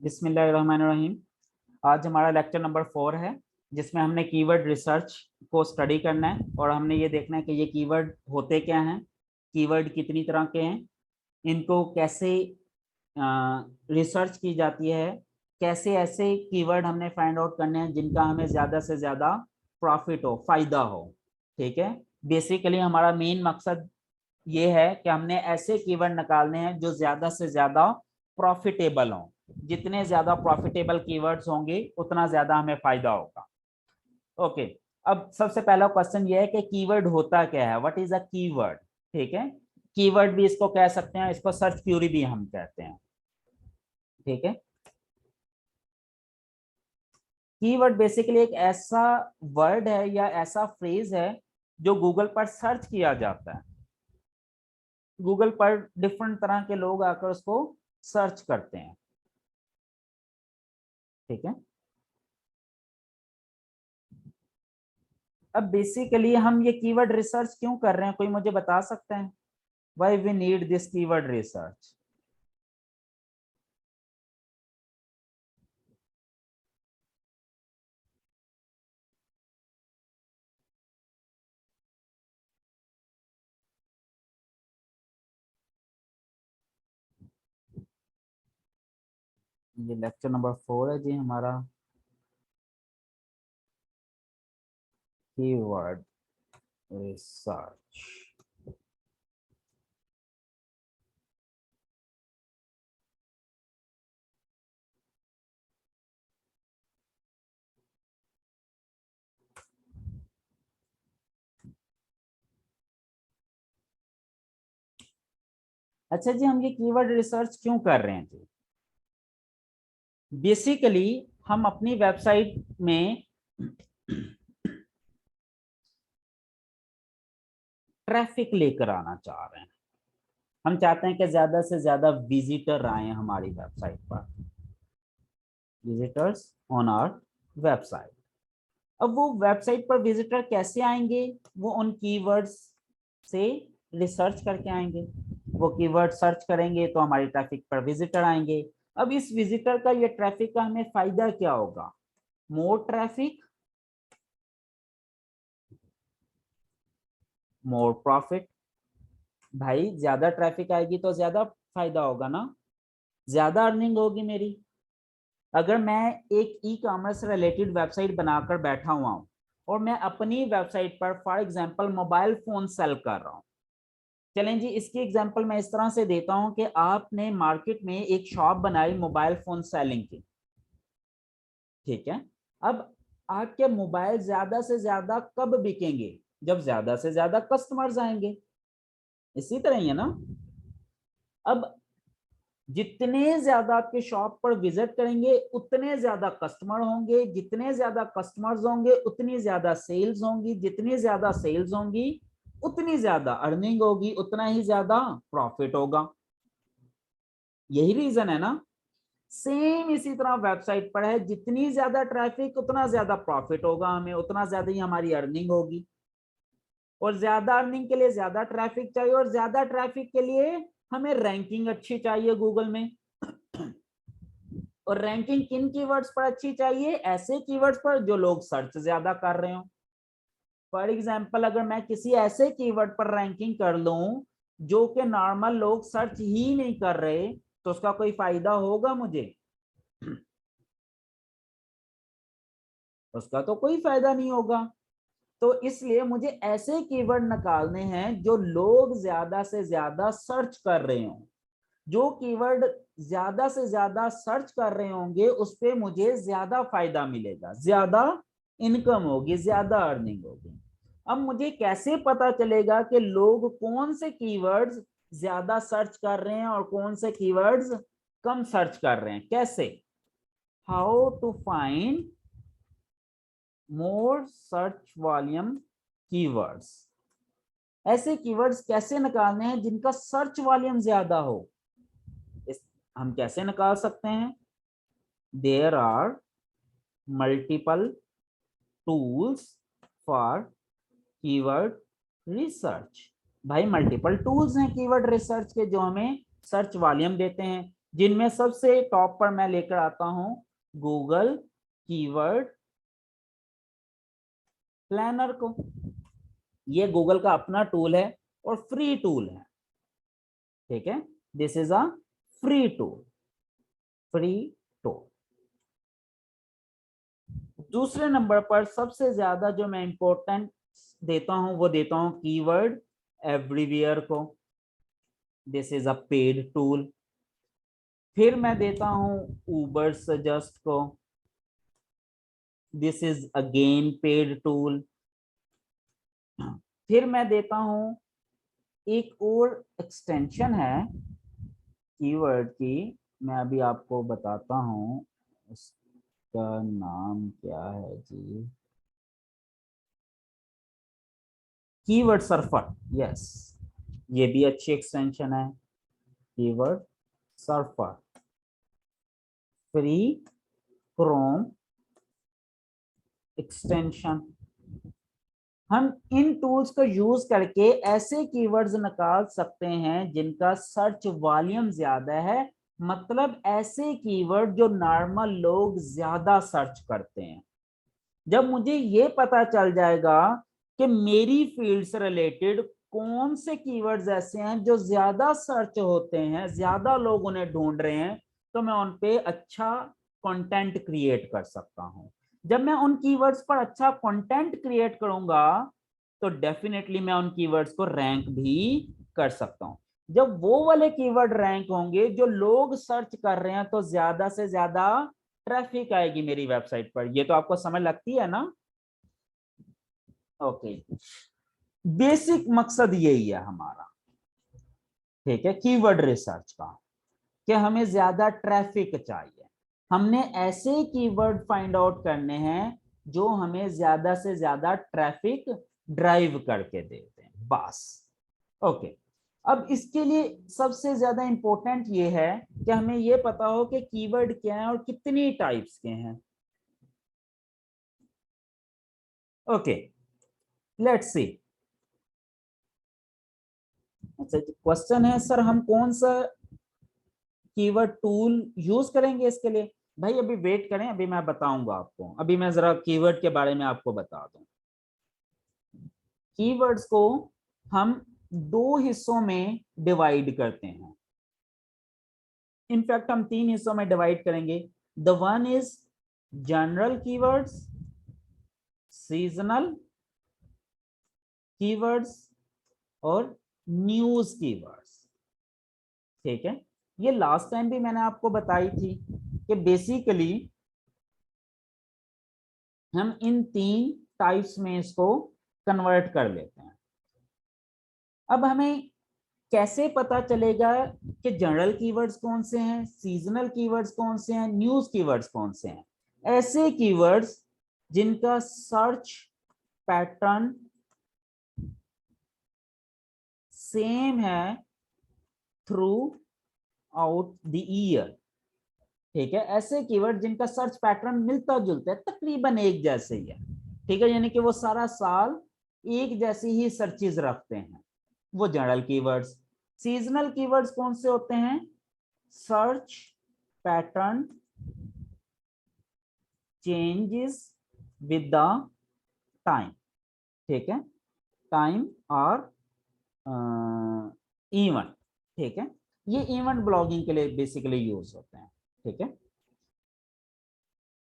बिस्मिल्लाहिर्रहमानिर्रहीम। आज हमारा लेक्चर नंबर 4 है, जिसमें हमने कीवर्ड रिसर्च को स्टडी करना है और हमने ये देखना है कि ये कीवर्ड होते क्या हैं, कीवर्ड कितनी तरह के हैं, इनको कैसे रिसर्च की जाती है, कैसे ऐसे कीवर्ड हमने फाइंड आउट करने हैं जिनका हमें ज़्यादा से ज़्यादा प्रॉफिट हो, फायदा हो। ठीक है, बेसिकली हमारा मेन मकसद ये है कि हमने ऐसे कीवर्ड निकालने हैं जो ज़्यादा से ज़्यादा प्रॉफिटेबल हों। जितने ज्यादा प्रॉफिटेबल कीवर्ड्स होंगे उतना ज्यादा हमें फायदा होगा। ओके, अब सबसे पहला क्वेश्चन ये है कि कीवर्ड होता क्या है, व्हाट इज अ कीवर्ड। ठीक है, कीवर्ड भी इसको कह सकते हैं, इसको सर्च क्यूरी भी हम कहते हैं। ठीक है, कीवर्ड बेसिकली एक ऐसा वर्ड है या ऐसा फ्रेज है जो गूगल पर सर्च किया जाता है। गूगल पर डिफरेंट तरह के लोग आकर उसको सर्च करते हैं। ठीक है, अब बेसिकली हम ये कीवर्ड रिसर्च क्यों कर रहे हैं, कोई मुझे बता सकते हैं? Why we need this keyword research? ये लेक्चर नंबर 4 है जी हमारा, कीवर्ड रिसर्च। अच्छा जी, हम ये कीवर्ड रिसर्च क्यों कर रहे हैं जी? बेसिकली हम अपनी वेबसाइट में ट्रैफिक लेकर आना चाह रहे हैं। हम चाहते हैं कि ज्यादा से ज्यादा विजिटर आए हमारी वेबसाइट पर, विजिटर्स ऑन आवर वेबसाइट। अब वो वेबसाइट पर विजिटर कैसे आएंगे? वो उन कीवर्ड्स से रिसर्च करके आएंगे। वो कीवर्ड सर्च करेंगे तो हमारी ट्रैफिक पर विजिटर आएंगे। अब इस विजिटर का, ये ट्रैफिक का हमें फायदा क्या होगा? मोर ट्रैफिक, मोर प्रॉफिट। भाई ज्यादा ट्रैफिक आएगी तो ज्यादा फायदा होगा ना, ज्यादा अर्निंग होगी मेरी। अगर मैं एक ई कॉमर्स से रिलेटेड वेबसाइट बनाकर बैठा हुआ हूं और मैं अपनी वेबसाइट पर for example mobile phone sale कर रहा हूं। चलें जी, इसकी एग्जांपल मैं इस तरह से देता हूं कि आपने मार्केट में एक शॉप बनाई मोबाइल फोन सेलिंग की। ठीक है, अब आपके मोबाइल ज्यादा से ज्यादा कब बिकेंगे? जब ज्यादा से ज्यादा कस्टमर्स आएंगे। इसी तरह ही है ना। अब जितने ज्यादा आपके शॉप पर विजिट करेंगे उतने ज्यादा कस्टमर होंगे, जितने ज्यादा कस्टमर्स होंगे उतनी ज्यादा सेल्स होंगी, जितनी ज्यादा सेल्स होंगी उतनी ज्यादा अर्निंग होगी, उतना ही ज्यादा प्रॉफिट होगा। यही रीजन है ना। सेम इसी तरह वेबसाइट पर है, जितनी ज्यादा ट्रैफिक उतना ज्यादा प्रॉफिट होगा हमें, उतना ज्यादा ही हमारी अर्निंग होगी। और ज्यादा अर्निंग के लिए ज्यादा ट्रैफिक चाहिए, और ज्यादा ट्रैफिक के लिए हमें रैंकिंग अच्छी चाहिए गूगल में। और रैंकिंग किन कीवर्ड्स पर अच्छी चाहिए? ऐसे कीवर्ड्स पर जो लोग सर्च ज्यादा कर रहे हो। फॉर एग्जाम्पल, अगर मैं किसी ऐसे कीवर्ड पर रैंकिंग कर लूं जो कि नॉर्मल लोग सर्च ही नहीं कर रहे, तो उसका कोई फायदा होगा मुझे? उसका तो कोई फायदा नहीं होगा। तो इसलिए मुझे ऐसे कीवर्ड निकालने हैं जो लोग ज्यादा से ज्यादा सर्च कर रहे हो। जो कीवर्ड ज्यादा से ज्यादा सर्च कर रहे होंगे उस पे मुझे ज्यादा फायदा मिलेगा, ज्यादा इनकम होगी, ज्यादा अर्निंग होगी। अब मुझे कैसे पता चलेगा कि लोग कौन से कीवर्ड्स ज्यादा सर्च कर रहे हैं और कौन से कीवर्ड्स कम सर्च कर रहे हैं? कैसे? How to find more search volume keywords. ऐसे कीवर्ड्स कैसे निकालने हैं जिनका सर्च वॉल्यूम ज्यादा हो? हम कैसे निकाल सकते हैं? There are multiple tools for keyword research. भाई मल्टीपल टूल्स हैं कीवर्ड रिसर्च के जो हमें सर्च वॉल्यूम देते हैं। जिनमें सबसे टॉप पर मैं लेकर आता हूं गूगल कीवर्ड प्लानर को। ये गूगल का अपना टूल है और फ्री टूल है, ठीक है। This is a free tool, free tool. दूसरे नंबर पर सबसे ज्यादा जो मैं इंपॉर्टेंट देता हूं वो देता हूं कीवर्ड एवरीवेयर को। This is a paid tool. फिर मैं देता हूं उबर सजेस्ट को। This is again paid tool. फिर मैं देता हूं एक और एक्सटेंशन है कीवर्ड की, मैं अभी आपको बताता हूं उसका नाम क्या है जी, कीवर्ड सर्फर। यस, ये भी अच्छी एक्सटेंशन है, keyword surfer, free Chrome extension. हम इन टूल्स को यूज करके ऐसे कीवर्ड्स निकाल सकते हैं जिनका सर्च वॉल्यूम ज्यादा है, मतलब ऐसे कीवर्ड जो नॉर्मल लोग ज्यादा सर्च करते हैं। जब मुझे ये पता चल जाएगा कि मेरी फील्ड से रिलेटेड कौन से कीवर्ड्स ऐसे हैं जो ज्यादा सर्च होते हैं, ज्यादा लोग उन्हें ढूंढ रहे हैं, तो मैं उन पे अच्छा कंटेंट क्रिएट कर सकता हूं। जब मैं उन कीवर्ड्स पर अच्छा कंटेंट क्रिएट करूंगा तो डेफिनेटली मैं उन कीवर्ड्स को रैंक भी कर सकता हूं। जब वो वाले कीवर्ड रैंक होंगे जो लोग सर्च कर रहे हैं तो ज्यादा से ज्यादा ट्रैफिक आएगी मेरी वेबसाइट पर। ये तो आपको समझ लगती है ना? ओके, बेसिक मकसद यही है हमारा, ठीक है, कीवर्ड रिसर्च का, कि हमें ज्यादा ट्रैफिक चाहिए। हमने ऐसे कीवर्ड फाइंड आउट करने हैं जो हमें ज्यादा से ज्यादा ट्रैफिक ड्राइव करके देते हैं, बस। ओके, अब इसके लिए सबसे ज्यादा इंपॉर्टेंट ये है कि हमें ये पता हो कि कीवर्ड क्या है और कितनी टाइप्स के हैं। Okay, let's see. अच्छा, क्वेश्चन है सर हम कौन सा कीवर्ड टूल यूज करेंगे इसके लिए? भाई अभी वेट करें, अभी मैं बताऊंगा आपको। अभी मैं जरा कीवर्ड के बारे में आपको बता दूं। कीवर्ड्स को हम दो हिस्सों में डिवाइड करते हैं। इनफैक्ट हम तीन हिस्सों में डिवाइड करेंगे। The one is general keywords, seasonal keywords और न्यूज कीवर्ड्स, ठीक है। ये लास्ट टाइम भी मैंने आपको बताई थी कि बेसिकली हम इन तीन टाइप्स में इसको कन्वर्ट कर लेते हैं। अब हमें कैसे पता चलेगा कि जनरल कीवर्ड्स कौन से हैं, सीजनल कीवर्ड्स कौन से हैं, न्यूज कीवर्ड्स कौन से हैं? ऐसे कीवर्ड्स जिनका सर्च पैटर्न सेम है थ्रू आउट द ईयर, ठीक है। ऐसे कीवर्ड जिनका सर्च पैटर्न मिलता जुलता है, तकरीबन एक जैसे ही है, ठीक है, यानी कि वो सारा साल एक जैसी ही सर्चेज रखते हैं, वो जनरल कीवर्ड्स। सीजनल कीवर्ड्स कौन से होते हैं? Search pattern changes with the time, ठीक है, टाइम और इवेंट, ठीक है। ये इवेंट ब्लॉगिंग के लिए बेसिकली यूज होते हैं, ठीक है।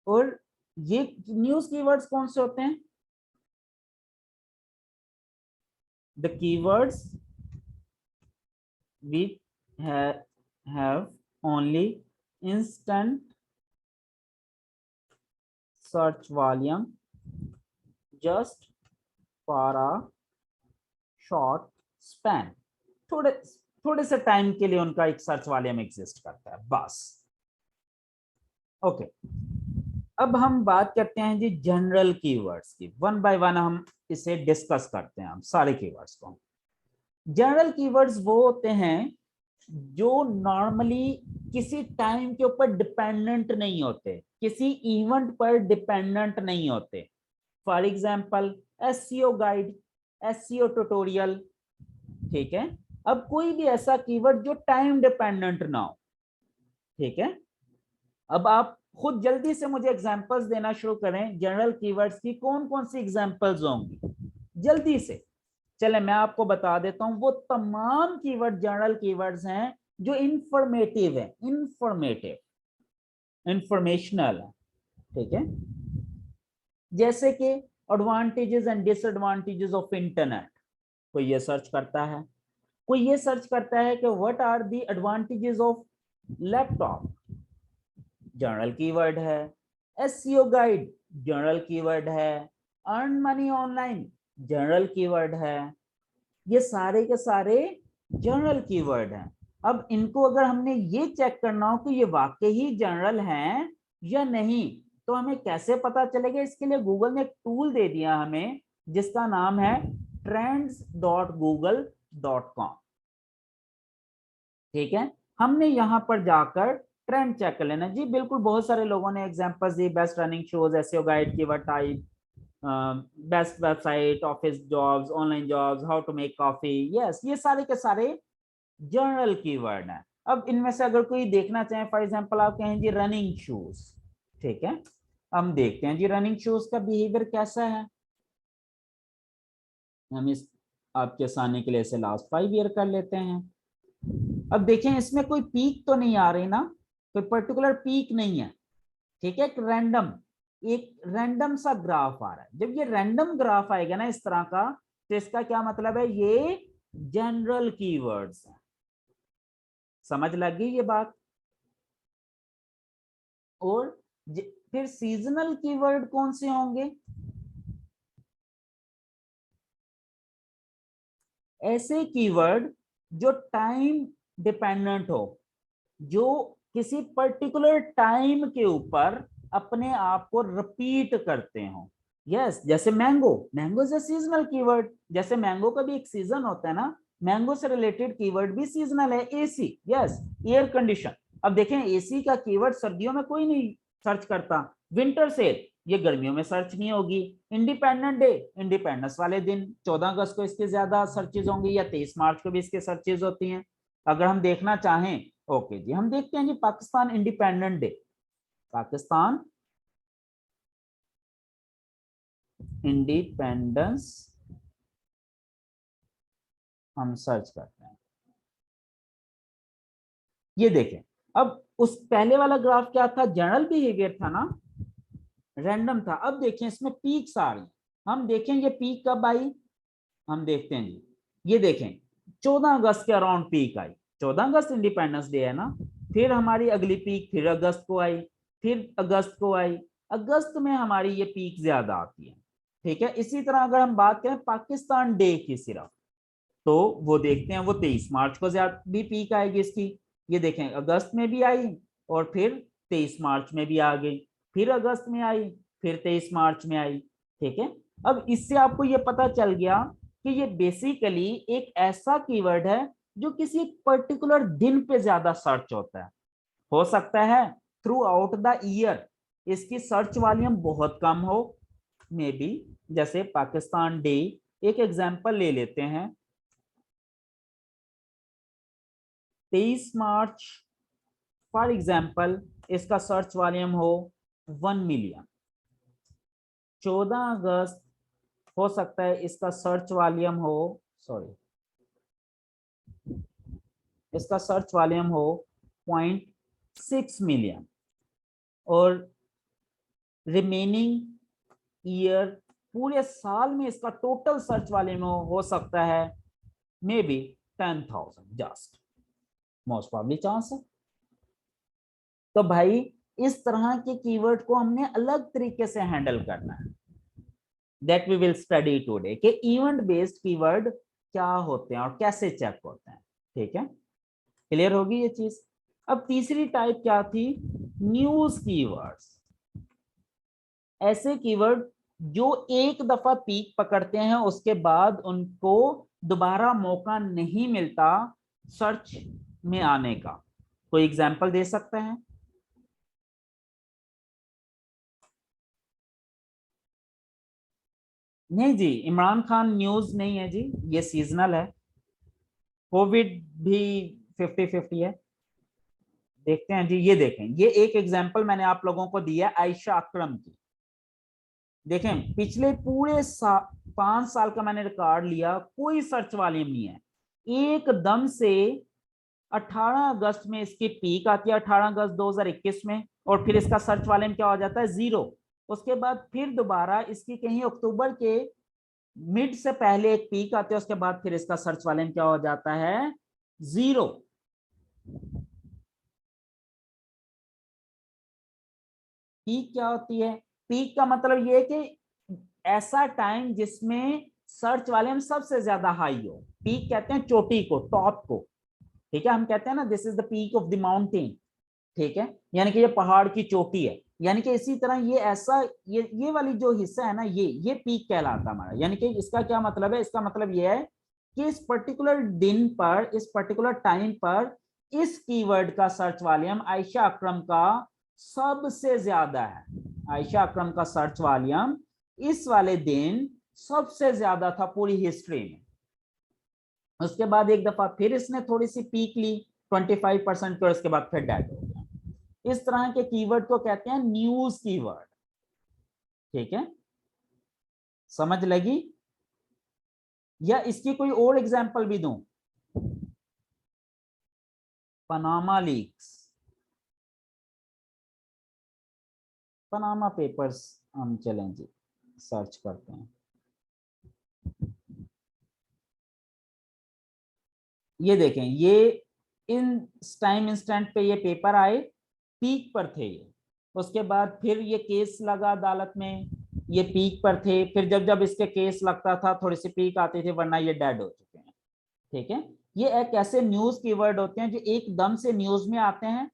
और ये न्यूज कीवर्ड्स कौन से होते हैं? The keywords we have only instant search volume just for a short span, थोड़े थोड़े से टाइम के लिए उनका एक सर्च वॉल्यूम एग्जिस्ट करता है, बस। ओके, अब हम बात करते हैं जी जनरल कीवर्ड्स की। वन बाय वन हम इसे डिस्कस करते हैं, हम सारे कीवर्ड्स को। जनरल कीवर्ड्स वो होते हैं जो नॉर्मली किसी टाइम के ऊपर डिपेंडेंट नहीं होते, किसी इवेंट पर डिपेंडेंट नहीं होते। For example SEO guide, SEO tutorial, ठीक है। अब कोई भी ऐसा कीवर्ड जो टाइम डिपेंडेंट ना हो, ठीक है, अब आप खुद जल्दी से मुझे एग्जांपल्स देना शुरू करें जनरल कीवर्ड्स की, कौन कौन सी एग्जांपल्स होंगी जल्दी से। चले मैं आपको बता देता हूं, वो तमाम कीवर्ड जनरल कीवर्ड्स हैं जो इंफॉर्मेटिव है, इंफॉर्मेशनल है। ठीक है, जैसे कि advantages and disadvantages of internet, कोई ये सर्च करता है, कोई ये सर्च करता है कि what are the advantages of laptop, general keyword है। एसईओ गाइड जनरल कीवर्ड है। Earn money online general keyword है। ये सारे के सारे जनरल कीवर्ड हैं। अब इनको अगर हमने ये चेक करना हो कि ये वाकई ही जनरल हैं या नहीं, तो हमें कैसे पता चलेगा? इसके लिए गूगल ने एक टूल दे दिया हमें जिसका नाम है trends.google.com। ठीक है, हमने यहां पर जाकर ट्रेंड चेक कर लेना जी। बिल्कुल, बहुत सारे लोगों ने एग्जांपल्स दी, best running shows, SEO guide, keyword type, best website, office jobs, online jobs, how to make coffee. Yes, ये सारे के सारे जनरल कीवर्ड हैं। अब इनमें से अगर कोई देखना चाहे, फॉर एग्जांपल आप कहें जी रनिंग शूज, ठीक है, हम देखते हैं जी रनिंग शूज का बिहेवियर कैसा है। हम इस आपके सामने के लिए से लास्ट 5 ईयर कर लेते हैं। अब देखें, इसमें कोई पीक तो नहीं आ रही ना, कोई पर्टिकुलर पीक नहीं है। ठीक है, एक रैंडम सा ग्राफ आ रहा है। जब ये रैंडम ग्राफ आएगा ना इस तरह का, तो इसका क्या मतलब है? ये जनरल कीवर्ड्स हैं। समझ लग गई ये बात? और फिर सीजनल कीवर्ड कौन से होंगे? ऐसे कीवर्ड जो टाइम डिपेंडेंट हो, जो किसी पर्टिकुलर टाइम के ऊपर अपने आप को रिपीट करते हो। यस, जैसे mango, mango is a seasonal keyword. जैसे मैंगो का भी एक सीजन होता है ना, मैंगो से रिलेटेड कीवर्ड भी सीजनल है। AC, yes, air condition. अब देखें, एसी का कीवर्ड सर्दियों में कोई नहीं सर्च करता। विंटर सेल, ये गर्मियों में सर्च नहीं होगी। इंडिपेंडेंट डे, इंडिपेंडेंस वाले दिन 14 अगस्त को इसके ज्यादा सर्चेज होंगी, या 23 मार्च को भी इसके सर्चेज होती हैं। अगर हम देखना चाहें, ओके जी, हम देखते हैं जी Pakistan independent day, Pakistan independence, हम सर्च करते हैं। ये देखें, अब उस पहले वाला ग्राफ क्या था? जनरल बिहेवियर था ना, रैंडम था। अब देखें, इसमें पीक्स आ रही। हम देखें ये पीक कब आई, हम देखते हैं जी, ये देखें 14 अगस्त के अराउंड पीक आई। 14 अगस्त इंडिपेंडेंस डे है ना। फिर हमारी अगली पीक फिर अगस्त को आई, फिर अगस्त को आई। अगस्त में हमारी ये पीक ज्यादा आती है। ठीक है, इसी तरह अगर हम बात करें पाकिस्तान डे की सिर्फ, तो वो देखते हैं, वो 23 मार्च को ज्यादा भी पीक आएगी इसकी। ये देखें, अगस्त में भी आई और फिर 23 मार्च में भी आ गई, फिर अगस्त में आई, फिर 23 मार्च में आई। ठीक है, अब इससे आपको ये पता चल गया कि ये बेसिकली एक ऐसा कीवर्ड है जो किसी पर्टिकुलर दिन पे ज्यादा सर्च होता है। हो सकता है थ्रू आउट द ईयर इसकी सर्च वॉल्यूम बहुत कम हो, मे बी। जैसे पाकिस्तान डे, एक एग्जांपल ले लेते हैं, 23 मार्च फॉर एग्जांपल इसका सर्च वॉल्यूम हो 1 मिलियन। 14 अगस्त हो सकता है इसका सर्च वॉल्यूम हो, सॉरी, इसका सर्च वॉल्यूम हो 0.6 मिलियन। और रिमेनिंग ईयर, पूरे साल में इसका टोटल सर्च वॉल्यूम हो सकता है may be 10,000, just most probably chance है। तो भाई इस तरह के कीवर्ड को हमने अलग तरीके से हैंडल करना है, that we will study today, कि इवेंट बेस्ड कीवर्ड क्या होते हैं और कैसे चेक होते हैं। ठीक है, क्लियर होगी ये चीज? अब तीसरी टाइप क्या थी? News keywords. ऐसे कीवर्ड जो एक दफा पीक पकड़ते हैं, उसके बाद उनको दोबारा मौका नहीं मिलता सर्च में आने का। कोई एग्जांपल दे सकते हैं? नहीं जी, इमरान खान न्यूज नहीं है जी, ये सीजनल है। कोविड भी 50-50 है। देखते हैं जी, ये देखें, ये एक एग्जांपल मैंने आप लोगों को दिया आयशा अकरम की। देखें पिछले पूरे 5 साल का मैंने रिकॉर्ड लिया, कोई सर्च वॉल्यूम नहीं है। एकदम से 18 अगस्त में इसकी पीक आती है, 18 अगस्त 2021 में, और फिर इसका सर्च वॉल्यूम क्या हो जाता है, 0। उसके बाद फिर दोबारा इसकी कहीं अक्टूबर के मिड से पहले एक पीक आती है, उसके बाद फिर इसका सर्च वॉल्यूम क्या हो जाता है, 0। पीक क्या होती है, पीक का मतलब ये है कि ऐसा टाइम जिसमें सर्च वॉल्यूम सबसे ज्यादा हाई हो। पीक कहते हैं चोटी को, टॉप को, ठीक है। हम कहते हैं ना this is the peak of the mountain, ठीक है, यानी कि ये पहाड़ की चोटी है। यानी कि इसी तरह ये ऐसा, ये वाली जो हिस्सा है ना, ये पीक कहलाता है हमारा। यानी कि इसका क्या मतलब है, इसका मतलब ये है कि इस पर्टिकुलर दिन पर, इस पर्टिकुलर टाइम पर इस कीवर्ड का सर्च वॉल्यूम आयशा अकरम का सबसे ज्यादा है। आयशा अकरम का सर्च वॉल्यूम इस वाले दिन सबसे ज्यादा था पूरी हिस्ट्री में। उसके बाद एक दफा फिर इसने थोड़ी सी पीक ली 25% पर, उसके बाद फिर डेड हो गया। इस तरह के कीवर्ड को कहते हैं न्यूज कीवर्ड, ठीक है, समझ लगी। या इसकी कोई और एग्जांपल भी दूं, पनामा लीक्स, पनामा पेपर्स, हम चलें जी सर्च करते हैं। ये देखें, ये इन टाइम इंस्टेंट पे ये पेपर आए, पीक पर थे ये। उसके बाद फिर ये केस लगा अदालत में, ये पीक पर थे। फिर जब जब इसके केस लगता था थोड़ी सी पीक आती थी, वरना ये डेड हो चुके हैं, ठीक है। ये एक ऐसे न्यूज कीवर्ड होते हैं जो एकदम से न्यूज में आते हैं,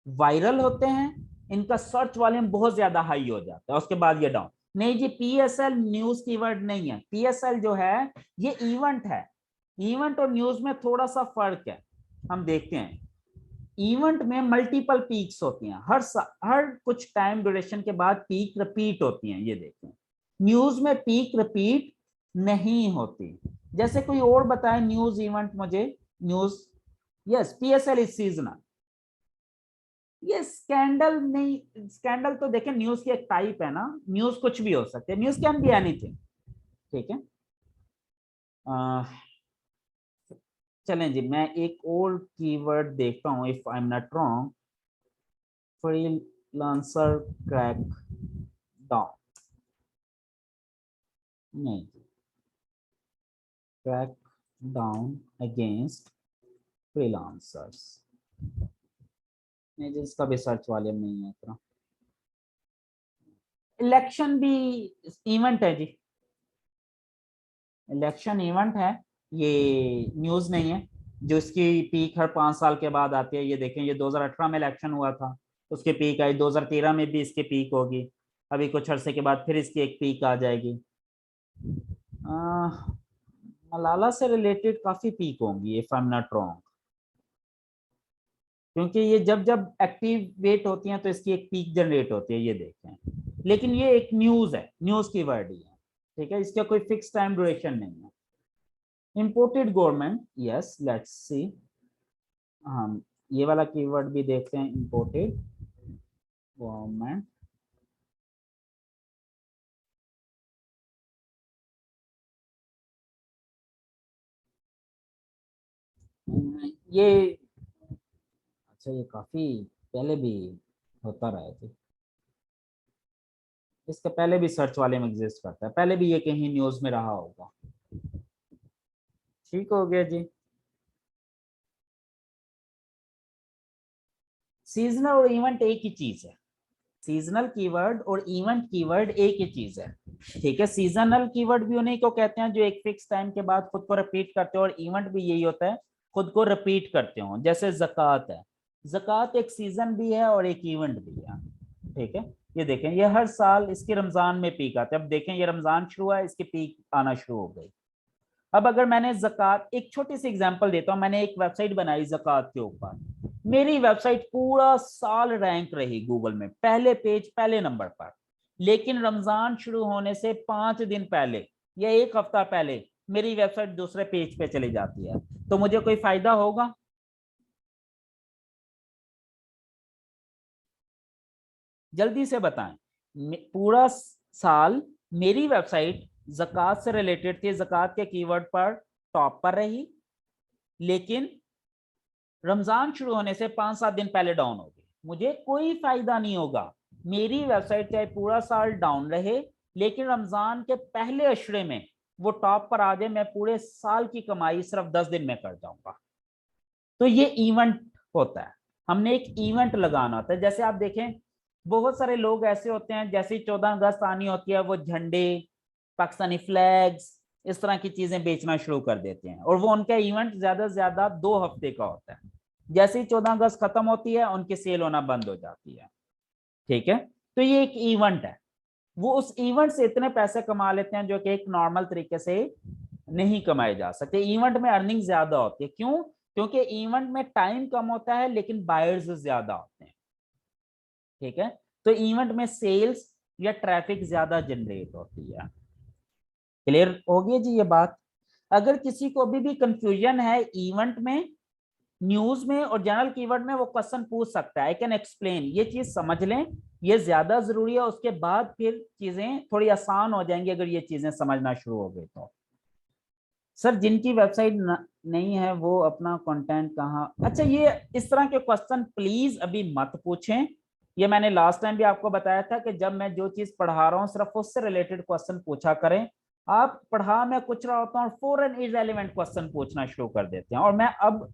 वायरल होते हैं, इनका सर्च वॉल्यूम बहुत ज्यादा हाई हो जाता है, उसके बाद ये डाउन। नहीं जी, पीएसएल न्यूज कीवर्ड नहीं है। पीएसएल जो है ये इवेंट है। इवेंट और न्यूज में थोड़ा सा फर्क है, हम देखते हैं। इवेंट में मल्टीपल पीक्स होती हैं, हर कुछ टाइम ड्यूरेशन के बाद पीक रिपीट होती हैं, ये देखते हैं। न्यूज में पीक रिपीट नहीं होती। जैसे कोई और बताए न्यूज इवेंट मुझे, news, yes PSL is seasonal. ये स्कैंडल नहीं, स्कैंडल तो देखें न्यूज की एक टाइप है ना, न्यूज कुछ भी हो सकती है, न्यूज कैन बी एनीथिंग, ठीक है। चलें जी, मैं एक और कीवर्ड देखता हूं, if I am not wrong, freelancer crack down, नहीं, क्रैक डाउन अगेंस्ट फ्रीलांसर्स, नहीं जी, इसका भी सर्च वॉल्यूम नहीं है इतना। इलेक्शन भी इवेंट है जी, इलेक्शन इवेंट है, ये न्यूज नहीं है। जो इसकी पीक हर 5 साल के बाद आती है, ये देखें, ये 2018 में इलेक्शन हुआ था, उसकी पीक आई, 2013 में भी इसकी पीक होगी, अभी कुछ अरसे के बाद फिर इसकी एक पीक आ जाएगी। मलाला से रिलेटेड काफी पीक होंगी if I am not wrong, क्योंकि ये जब जब एक्टिवेट होती हैं तो इसकी एक पीक जनरेट होती है, ये देखें। लेकिन ये एक न्यूज है, न्यूज की वर्ड ही है, ठीक है, इसका कोई फिक्स टाइम ड्यूरेशन नहीं है। Imported government, yes let's see, हम ये वाला कीवर्ड भी देखते हैं, इंपोर्टेड गवर्नमेंट। ये अच्छा, ये काफी पहले भी होता रहा है, इसके पहले भी सर्च वाले में एग्जिस्ट करता है, पहले भी ये कहीं न्यूज में रहा होगा। ठीक हो गया जी। सीजनल और इवेंट एक ही चीज है, सीजनल कीवर्ड और इवेंट कीवर्ड एक ही चीज है, ठीक है। सीजनल कीवर्ड भी उन्हीं को कहते हैं जो एक फिक्स टाइम के बाद खुद को रिपीट करते हो, और इवेंट भी यही होता है, खुद को रिपीट करते हो, जैसे ज़कात है। ज़कात एक सीजन भी है और एक इवेंट भी है, ठीक है। ये देखें, ये हर साल इसकी रमजान में पीक आती है। अब देखें, ये रमजान शुरू हुआ है, इसकी पीक आना शुरू हो गई। अब अगर मैंने ज़कात, एक छोटी सी एग्जांपल देता हूं, मैंने एक वेबसाइट बनाई ज़कात के ऊपर, मेरी वेबसाइट पूरा साल रैंक रही गूगल में, पहले पेज, पहले नंबर पर। लेकिन रमजान शुरू होने से 5 दिन पहले या एक हफ्ता पहले मेरी वेबसाइट दूसरे पेज पे चली जाती है, तो मुझे कोई फायदा होगा? जल्दी से बताएं। पूरा साल मेरी वेबसाइट ज़कात से रिलेटेड थी, ज़कात के कीवर्ड पर टॉप पर रही, लेकिन रमजान शुरू होने से 5-7 दिन पहले डाउन हो गई। मुझे कोई फायदा नहीं होगा, मेरी वेबसाइट चाहे पूरा साल डाउन रहे, लेकिन रमजान के पहले अशरे में वो टॉप पर आ जाए, मैं पूरे साल की कमाई सिर्फ 10 दिन में कर जाऊंगा। तो ये इवेंट होता है, हमने एक इवेंट लगाना होता है। जैसे आप देखें, बहुत सारे लोग ऐसे होते हैं, जैसे 14 अगस्त आनी होती है, वो झंडे, पाकिस्तानी फ्लैग्स, इस तरह की चीजें बेचना शुरू कर देते हैं, और वो उनका इवेंट ज्यादा से ज्यादा 2 हफ्ते का होता है। जैसे ही 14 अगस्त खत्म होती है, उनकी सेल होना बंद हो जाती है। ठीक है, तो ये एक इवेंट है, वो उस इवेंट से इतने पैसे कमा लेते हैं जो कि एक नॉर्मल तरीके से नहीं कमाए जा सकते। इवेंट में अर्निंग ज्यादा होती है, क्यों? क्योंकि इवेंट में टाइम कम होता है लेकिन बायर्स ज्यादा होते हैं। ठीक है, तो इवेंट में सेल्स या ट्रैफिक ज्यादा जनरेट होती है। क्लियर हो गई जी ये बात? अगर किसी को अभी भी कंफ्यूजन है इवेंट में, न्यूज में और जनरल कीवर्ड में, वो क्वेश्चन पूछ सकता है, आई कैन एक्सप्लेन। ये चीज समझ लें, ये ज्यादा जरूरी है, उसके बाद फिर चीजें थोड़ी आसान हो जाएंगी अगर ये चीजें समझना शुरू हो गई तो। सर जिनकी वेबसाइट नहीं है वो अपना कंटेंट कहाँ? अच्छा, ये इस तरह के क्वेश्चन प्लीज अभी मत पूछें। ये मैंने लास्ट टाइम भी आपको बताया था कि जब मैं जो चीज पढ़ा रहा हूँ सिर्फ उससे रिलेटेड क्वेश्चन पूछा करें। आप पढ़ा मैं कुछ रहा होता हूँ और फौरन इररेलेवेंट क्वेश्चन पूछना शुरू कर देते हैं, और मैं अब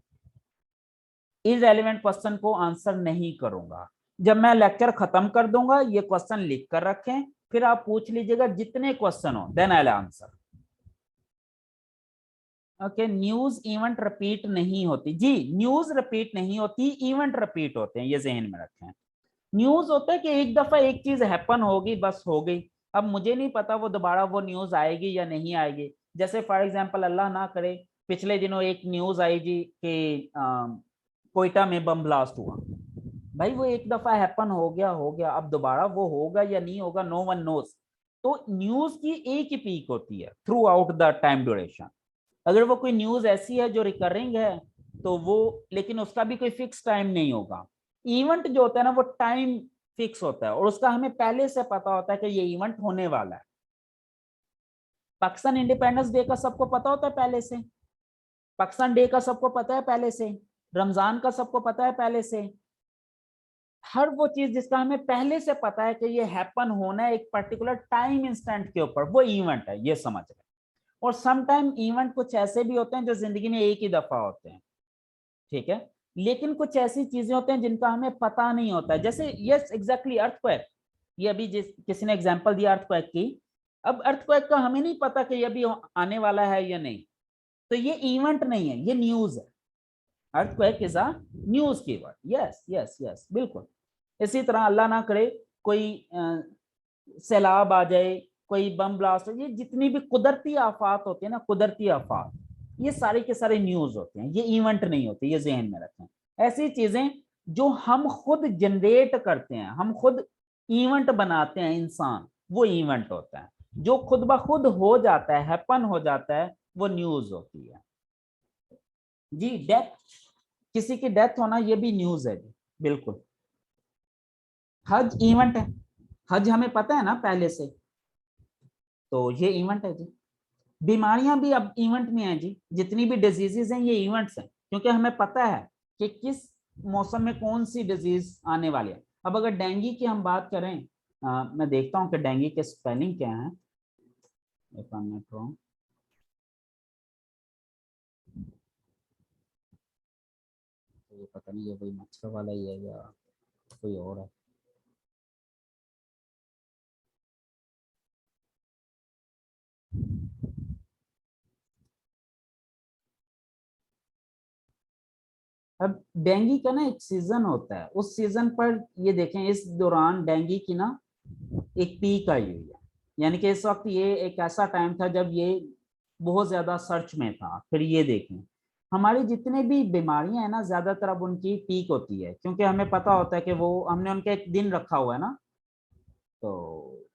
इररेलेवेंट क्वेश्चन को आंसर नहीं करूंगा। जब मैं लेक्चर खत्म कर दूंगा, ये क्वेश्चन लिख कर रखें, फिर आप पूछ लीजिएगा जितने क्वेश्चन हो, then I will answer. Okay, news event repeat नहीं होती जी, न्यूज रिपीट नहीं होती, इवेंट रिपीट होते हैं, ये जहन में रखें। न्यूज होता है कि एक दफा एक चीज हैपन होगी, बस हो गई, अब मुझे नहीं पता वो दोबारा वो न्यूज आएगी या नहीं आएगी। जैसे फॉर एग्जांपल, अल्लाह ना करे, पिछले दिनों एक न्यूज आई जी कि कोयटा में बम ब्लास्ट हुआ। भाई वो एक दफा हैपन हो गया, अब दोबारा वो होगा या नहीं होगा, नो वन नोस। तो न्यूज की एक ही पीक होती है through out the time duration. अगर वो कोई न्यूज ऐसी है जो रिकरिंग है तो वो, लेकिन उसका भी कोई फिक्स टाइम नहीं होगा। इवेंट जो होता है ना, वो टाइम फिक्स होता है और उसका हमें पहले से पता होता है कि ये इवेंट होने वाला है। पाकिस्तान इंडिपेंडेंस डे का सबको पता होता है पहले से, पाकिस्तान डे का सबको पता है पहले से, रमजान का सबको पता है पहले से। हर वो चीज जिसका हमें पहले से पता है कि ये हैपन होना है एक पर्टिकुलर टाइम इंस्टेंट के ऊपर, वो इवेंट है, ये समझ रहे हैं। और सम टाइम इवेंट कुछ ऐसे भी होते हैं जो जिंदगी में एक ही दफा होते हैं। ठीक है, लेकिन कुछ ऐसी चीजें होते हैं जिनका हमें पता नहीं होता है, जैसे यस एग्जैक्टली अर्थक्वेक। ये अभी जिस किसी ने एग्जांपल दिया अर्थक्वेक की, अब अर्थक्वेक का हमें नहीं पता कि ये अभी आने वाला है या नहीं, तो ये इवेंट नहीं है, ये न्यूज है। Earthquake is a news keyword. Yes yes yes, बिल्कुल। इसी तरह अल्लाह ना करे कोई सैलाब आ जाए, कोई बम ब्लास्ट हो, ये जितनी भी कुदरती आफात होती है ना, कुदरती आफात, ये सारे के सारे न्यूज होते हैं, ये इवेंट नहीं होते, ये जहन में रखें। ऐसी चीजें जो हम खुद जनरेट करते हैं, हम खुद इवेंट बनाते हैं इंसान, वो इवेंट होता है। जो खुद ब खुद हो जाता है, हैपन हो जाता है, वो न्यूज होती है जी। डेथ, किसी की डेथ होना, ये भी न्यूज है जी, बिल्कुल। हज इवेंट है, हज हमें पता है ना पहले से, तो ये इवेंट है जी। बीमारियां भी अब इवेंट में है जी, जितनी भी डिजीजेज हैं ये इवेंट्स हैं, क्योंकि हमें पता है कि किस मौसम में कौन सी डिजीज आने वाली है। अब अगर डेंगू की हम बात करें, मैं देखता हूं कि डेंगू के स्पेलिंग क्या है, if I am not wrong. तो ये पता नहीं, ये कोई मच्छर वाला ही है या कोई और है। अब डेंगू का ना एक सीजन होता है, उस सीजन पर ये देखें, इस दौरान डेंगू की ना एक पीक आई हुई है। यानी कि इस वक्त ये एक ऐसा टाइम था जब ये बहुत ज्यादा सर्च में था। फिर ये देखें, हमारी जितने भी बीमारियां हैं ना, ज्यादातर अब उनकी पीक होती है, क्योंकि हमें पता होता है कि वो हमने उनका एक दिन रखा हुआ है ना। तो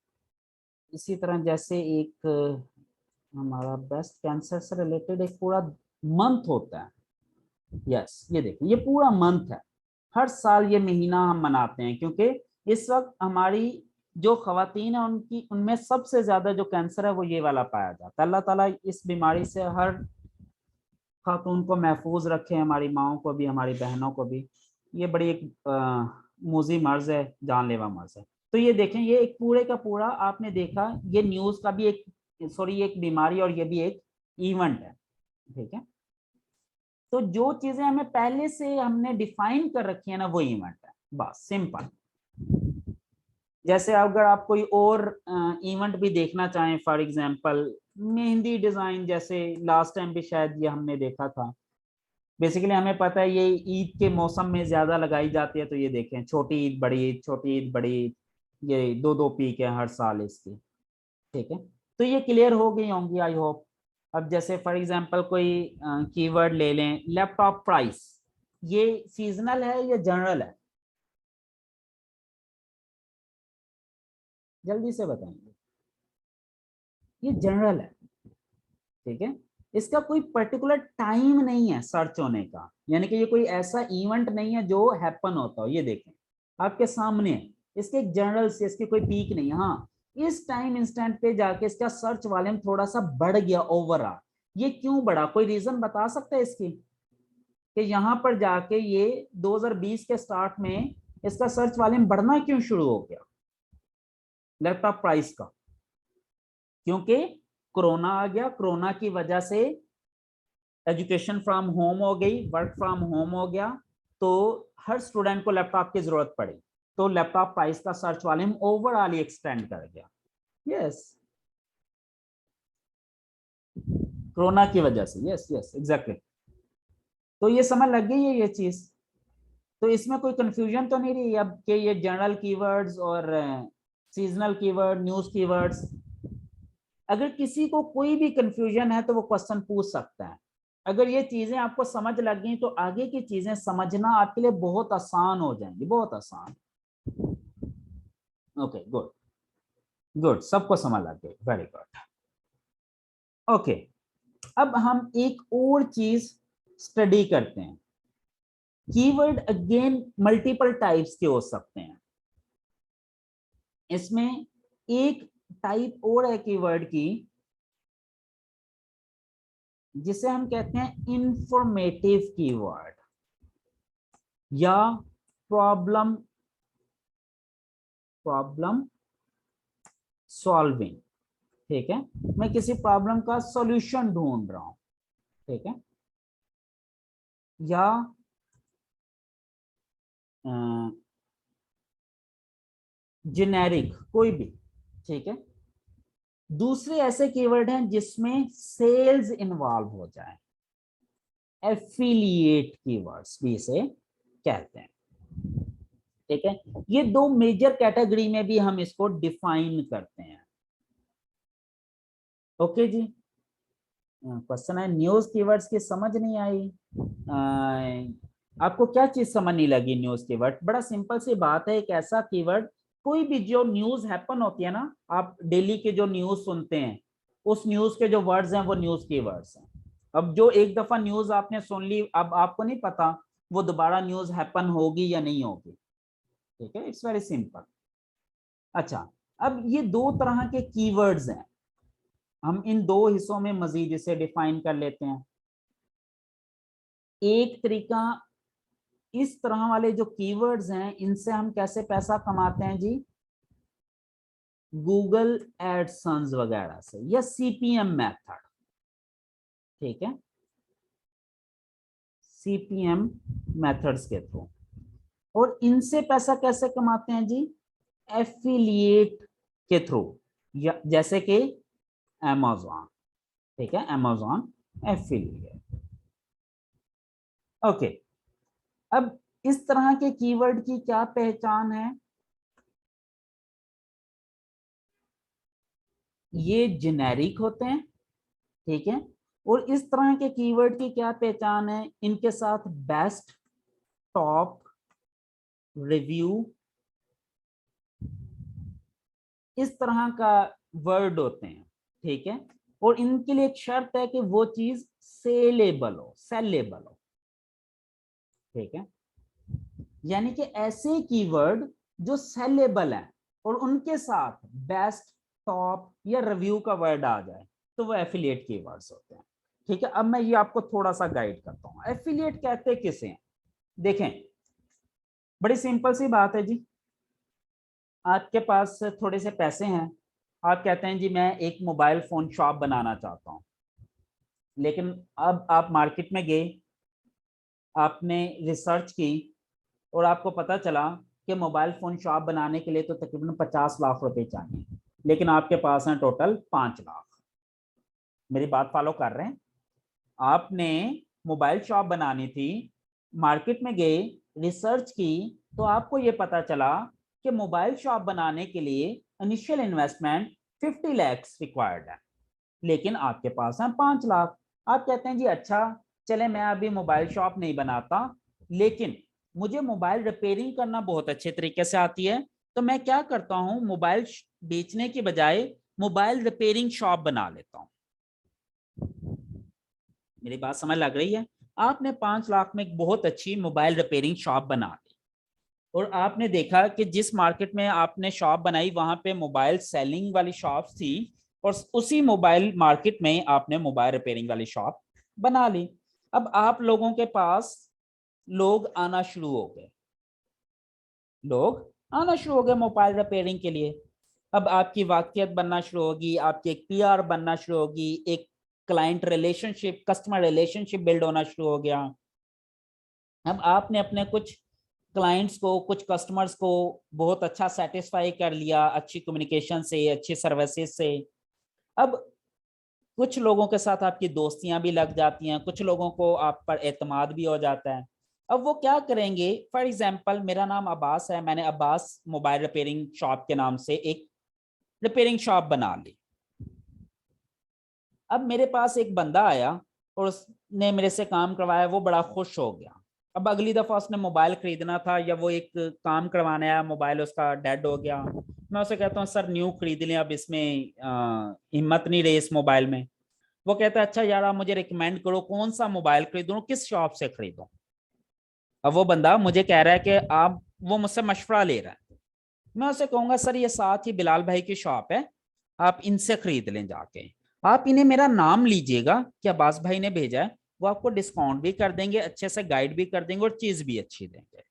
इसी तरह जैसे एक हमारा ब्रेस्ट कैंसर से रिलेटेड एक पूरा मंथ होता है। यस, ये देखिए, ये पूरा मंथ है, हर साल ये महीना हम मनाते हैं, क्योंकि इस वक्त हमारी जो खवातीन है उनकी उनमें सबसे ज्यादा जो कैंसर है वो ये वाला पाया जाता है। अल्लाह ताला इस बीमारी से हर खातून को महफूज रखे, हमारी माओ को भी, हमारी बहनों को भी। ये बड़ी एक मूजी मर्ज है, जानलेवा मर्ज है। तो ये देखें, ये एक पूरे का पूरा आपने देखा, ये न्यूज का भी एक, सॉरी, एक बीमारी और ये भी एक इवेंट है। ठीक है, तो जो चीजें हमें पहले से हमने डिफाइन कर रखी है ना, वो इवेंट है, बस सिंपल। जैसे अगर आप कोई और इवेंट भी देखना चाहें, फॉर एग्जांपल मेहंदी डिजाइन, जैसे लास्ट टाइम भी शायद ये हमने देखा था। बेसिकली हमें पता है ये ईद के मौसम में ज्यादा लगाई जाती है। तो ये देखें, छोटी ईद बड़ी ईद, छोटी ईद बड़ी ईद, ये दो दो पीक है हर साल इसकी। ठीक है, तो ये क्लियर हो गई होंगी आई होप। अब जैसे फॉर एग्जांपल कोई कीवर्ड ले लें, लैपटॉप प्राइस, ये सीजनल है या जनरल है? जल्दी से बताएंगे। ये जनरल है। ठीक है, इसका कोई पर्टिकुलर टाइम नहीं है सर्च होने का, यानी कि ये कोई ऐसा इवेंट नहीं है जो हैपन होता हो। ये देखें आपके सामने है, इसके एक जनरल से, इसकी कोई पीक नहीं। हाँ, इस टाइम इंस्टेंट पे जाके इसका सर्च वॉल्यूम थोड़ा सा बढ़ गया ओवरऑल। ये क्यों बढ़ा, कोई रीजन बता सकता है इसकी, कि यहाँ पर जाके ये 2020 के स्टार्ट में इसका सर्च वॉल्यूम बढ़ना क्यों शुरू हो गया लैपटॉप प्राइस का? क्योंकि कोरोना आ गया, कोरोना की वजह से एजुकेशन फ्रॉम होम हो गई, वर्क फ्रॉम होम हो गया, तो हर स्टूडेंट को लैपटॉप की जरूरत पड़ी। तो लैपटॉप प्राइस का सर्च वॉल्यूम ओवरऑल एक्सटेंड कर गया। यस, कोरोना की वजह से। Yes yes exactly. तो ये समझ लग गई है ये चीज। तो इसमें कोई कंफ्यूजन तो नहीं रही अब कि ये जनरल कीवर्ड्स और सीजनल कीवर्ड, न्यूज कीवर्ड्स। अगर किसी को कोई भी कंफ्यूजन है तो वो क्वेश्चन पूछ सकता है। अगर ये चीजें आपको समझ लग गई तो आगे की चीजें समझना आपके लिए बहुत आसान हो जाएंगी, बहुत आसान। ओके गुड, गुड, सबको समझ लग गई, वेरी गुड। ओके, अब हम एक और चीज स्टडी करते हैं। कीवर्ड अगेन मल्टीपल टाइप्स के हो सकते हैं। इसमें एक टाइप और है कीवर्ड की जिसे हम कहते हैं इंफॉर्मेटिव कीवर्ड या प्रॉब्लम प्रॉब्लम सॉल्विंग। ठीक है, मैं किसी प्रॉब्लम का सॉल्यूशन ढूंढ रहा हूं। ठीक है, या जेनेरिक कोई भी। ठीक है, दूसरे ऐसे कीवर्ड हैं जिसमें सेल्स इन्वॉल्व हो जाए, एफिलिएट कीवर्ड्स भी इसे कहते हैं। ठीक है, ये दो मेजर कैटेगरी में भी हम इसको डिफाइन करते हैं। ओके जी, क्वेश्चन है न्यूज कीवर्ड्स की समझ नहीं आई। आपको क्या चीज समझ नहीं लगी न्यूज कीवर्ड? बड़ा सिंपल सी बात है, एक ऐसा कीवर्ड, कोई भी जो न्यूज हैपन होती है ना, आप डेली के जो न्यूज सुनते हैं, उस न्यूज के जो वर्ड्स हैं वो न्यूज कीवर्ड्स हैं। अब जो एक दफा न्यूज आपने सुन ली, अब आपको नहीं पता वो दोबारा न्यूज हैपन होगी या नहीं होगी। ठीक है, इट्स वेरी सिंपल। अच्छा, अब ये दो तरह के कीवर्ड्स हैं, हम इन दो हिस्सों में मजीद इसे डिफाइन कर लेते हैं। एक तरीका, इस तरह वाले जो कीवर्ड्स हैं इनसे हम कैसे पैसा कमाते हैं जी? गूगल एडसन्स वगैरह से, या सीपीएम मेथड। ठीक है, सीपीएम मेथड्स के थ्रू। और इनसे पैसा कैसे कमाते हैं जी? एफिलिएट के थ्रू, या जैसे कि amazon। ठीक है, amazon एफिलिएट। ओके, अब इस तरह के कीवर्ड की क्या पहचान है? ये जेनेरिक होते हैं। ठीक है, और इस तरह के कीवर्ड की क्या पहचान है? इनके साथ बेस्ट, टॉप, रिव्यू, इस तरह का वर्ड होते हैं। ठीक है, और इनके लिए एक शर्त है कि वो चीज सेलेबल हो, सेलेबल हो। ठीक है, यानी कि ऐसे कीवर्ड जो सेलेबल है और उनके साथ बेस्ट, टॉप या रिव्यू का वर्ड आ जाए तो वो एफिलिएट कीवर्ड्स होते हैं। ठीक है, अब मैं ये आपको थोड़ा सा गाइड करता हूँ। एफिलिएट कहते किसे हैं? देखें, बड़ी सिंपल सी बात है जी। आपके पास थोड़े से पैसे हैं, आप कहते हैं जी मैं एक मोबाइल फोन शॉप बनाना चाहता हूँ, लेकिन अब आप मार्केट में गए, आपने रिसर्च की और आपको पता चला कि मोबाइल फोन शॉप बनाने के लिए तो तकरीबन 50 लाख रुपए चाहिए, लेकिन आपके पास हैं टोटल 5 लाख। मेरी बात फॉलो कर रहे हैं? आपने मोबाइल शॉप बनानी थी, मार्केट में गए, रिसर्च की, तो आपको ये पता चला कि मोबाइल शॉप बनाने के लिए इनिशियल इन्वेस्टमेंट 50 लैक्स रिक्वायर्ड है, लेकिन आपके पास है 5 लाख। आप कहते हैं जी अच्छा, चले मैं अभी मोबाइल शॉप नहीं बनाता, लेकिन मुझे मोबाइल रिपेयरिंग करना बहुत अच्छे तरीके से आती है, तो मैं क्या करता हूं, मोबाइल बेचने की बजाय मोबाइल रिपेयरिंग शॉप बना लेता हूं। मेरी बात समझ लग रही है? आपने 5 लाख में एक बहुत अच्छी मोबाइल रिपेयरिंग शॉप बना ली और आपने देखा कि जिस मार्केट में आपने शॉप बनाई वहां पे मोबाइल सेलिंग वाली शॉप थी, और उसी मोबाइल मार्केट में आपने मोबाइल रिपेयरिंग वाली शॉप बना ली। अब आप लोगों के पास लोग आना शुरू हो गए, लोग आना शुरू हो गए मोबाइल रिपेयरिंग के लिए। अब आपकी वाकफियत बनना शुरू होगी, आपकी एक पीआर बनना शुरू होगी, एक client relationship, customer relationship build होना शुरू हो गया। अब आपने अपने कुछ क्लाइंट्स को, कुछ कस्टमर्स को बहुत अच्छा सेटिस्फाई कर लिया अच्छी कम्युनिकेशन से, अच्छी सर्विसेज से। अब कुछ लोगों के साथ आपकी दोस्तियां भी लग जाती हैं, कुछ लोगों को आप पर एतमाद भी हो जाता है। अब वो क्या करेंगे, फॉर एग्जांपल मेरा नाम अब्बास है, मैंने अब्बास मोबाइल रिपेयरिंग शॉप के नाम से एक रिपेयरिंग शॉप बना ली। अब मेरे पास एक बंदा आया और उसने मेरे से काम करवाया, वो बड़ा खुश हो गया। अब अगली दफा उसने मोबाइल खरीदना था या वो एक काम करवाने आया, मोबाइल उसका डेड हो गया, मैं उसे कहता हूँ सर न्यू खरीद लें, अब इसमें हिम्मत नहीं रही इस मोबाइल में। वो कहता है अच्छा यार आप मुझे रिकमेंड करो कौन सा मोबाइल खरीदूं, किस शॉप से खरीदूं। अब वो बंदा मुझे कह रहा है कि आप, वो मुझसे मशवरा ले रहा है। मैं उसे कहूंगा सर ये साथ ही बिलाल भाई की शॉप है, आप इनसे खरीद लें जाके, आप इन्हें मेरा नाम लीजिएगा कि अब्बास भाई ने भेजा है, वो आपको डिस्काउंट भी कर देंगे, अच्छे से गाइड भी कर देंगे और चीज भी अच्छी देंगे।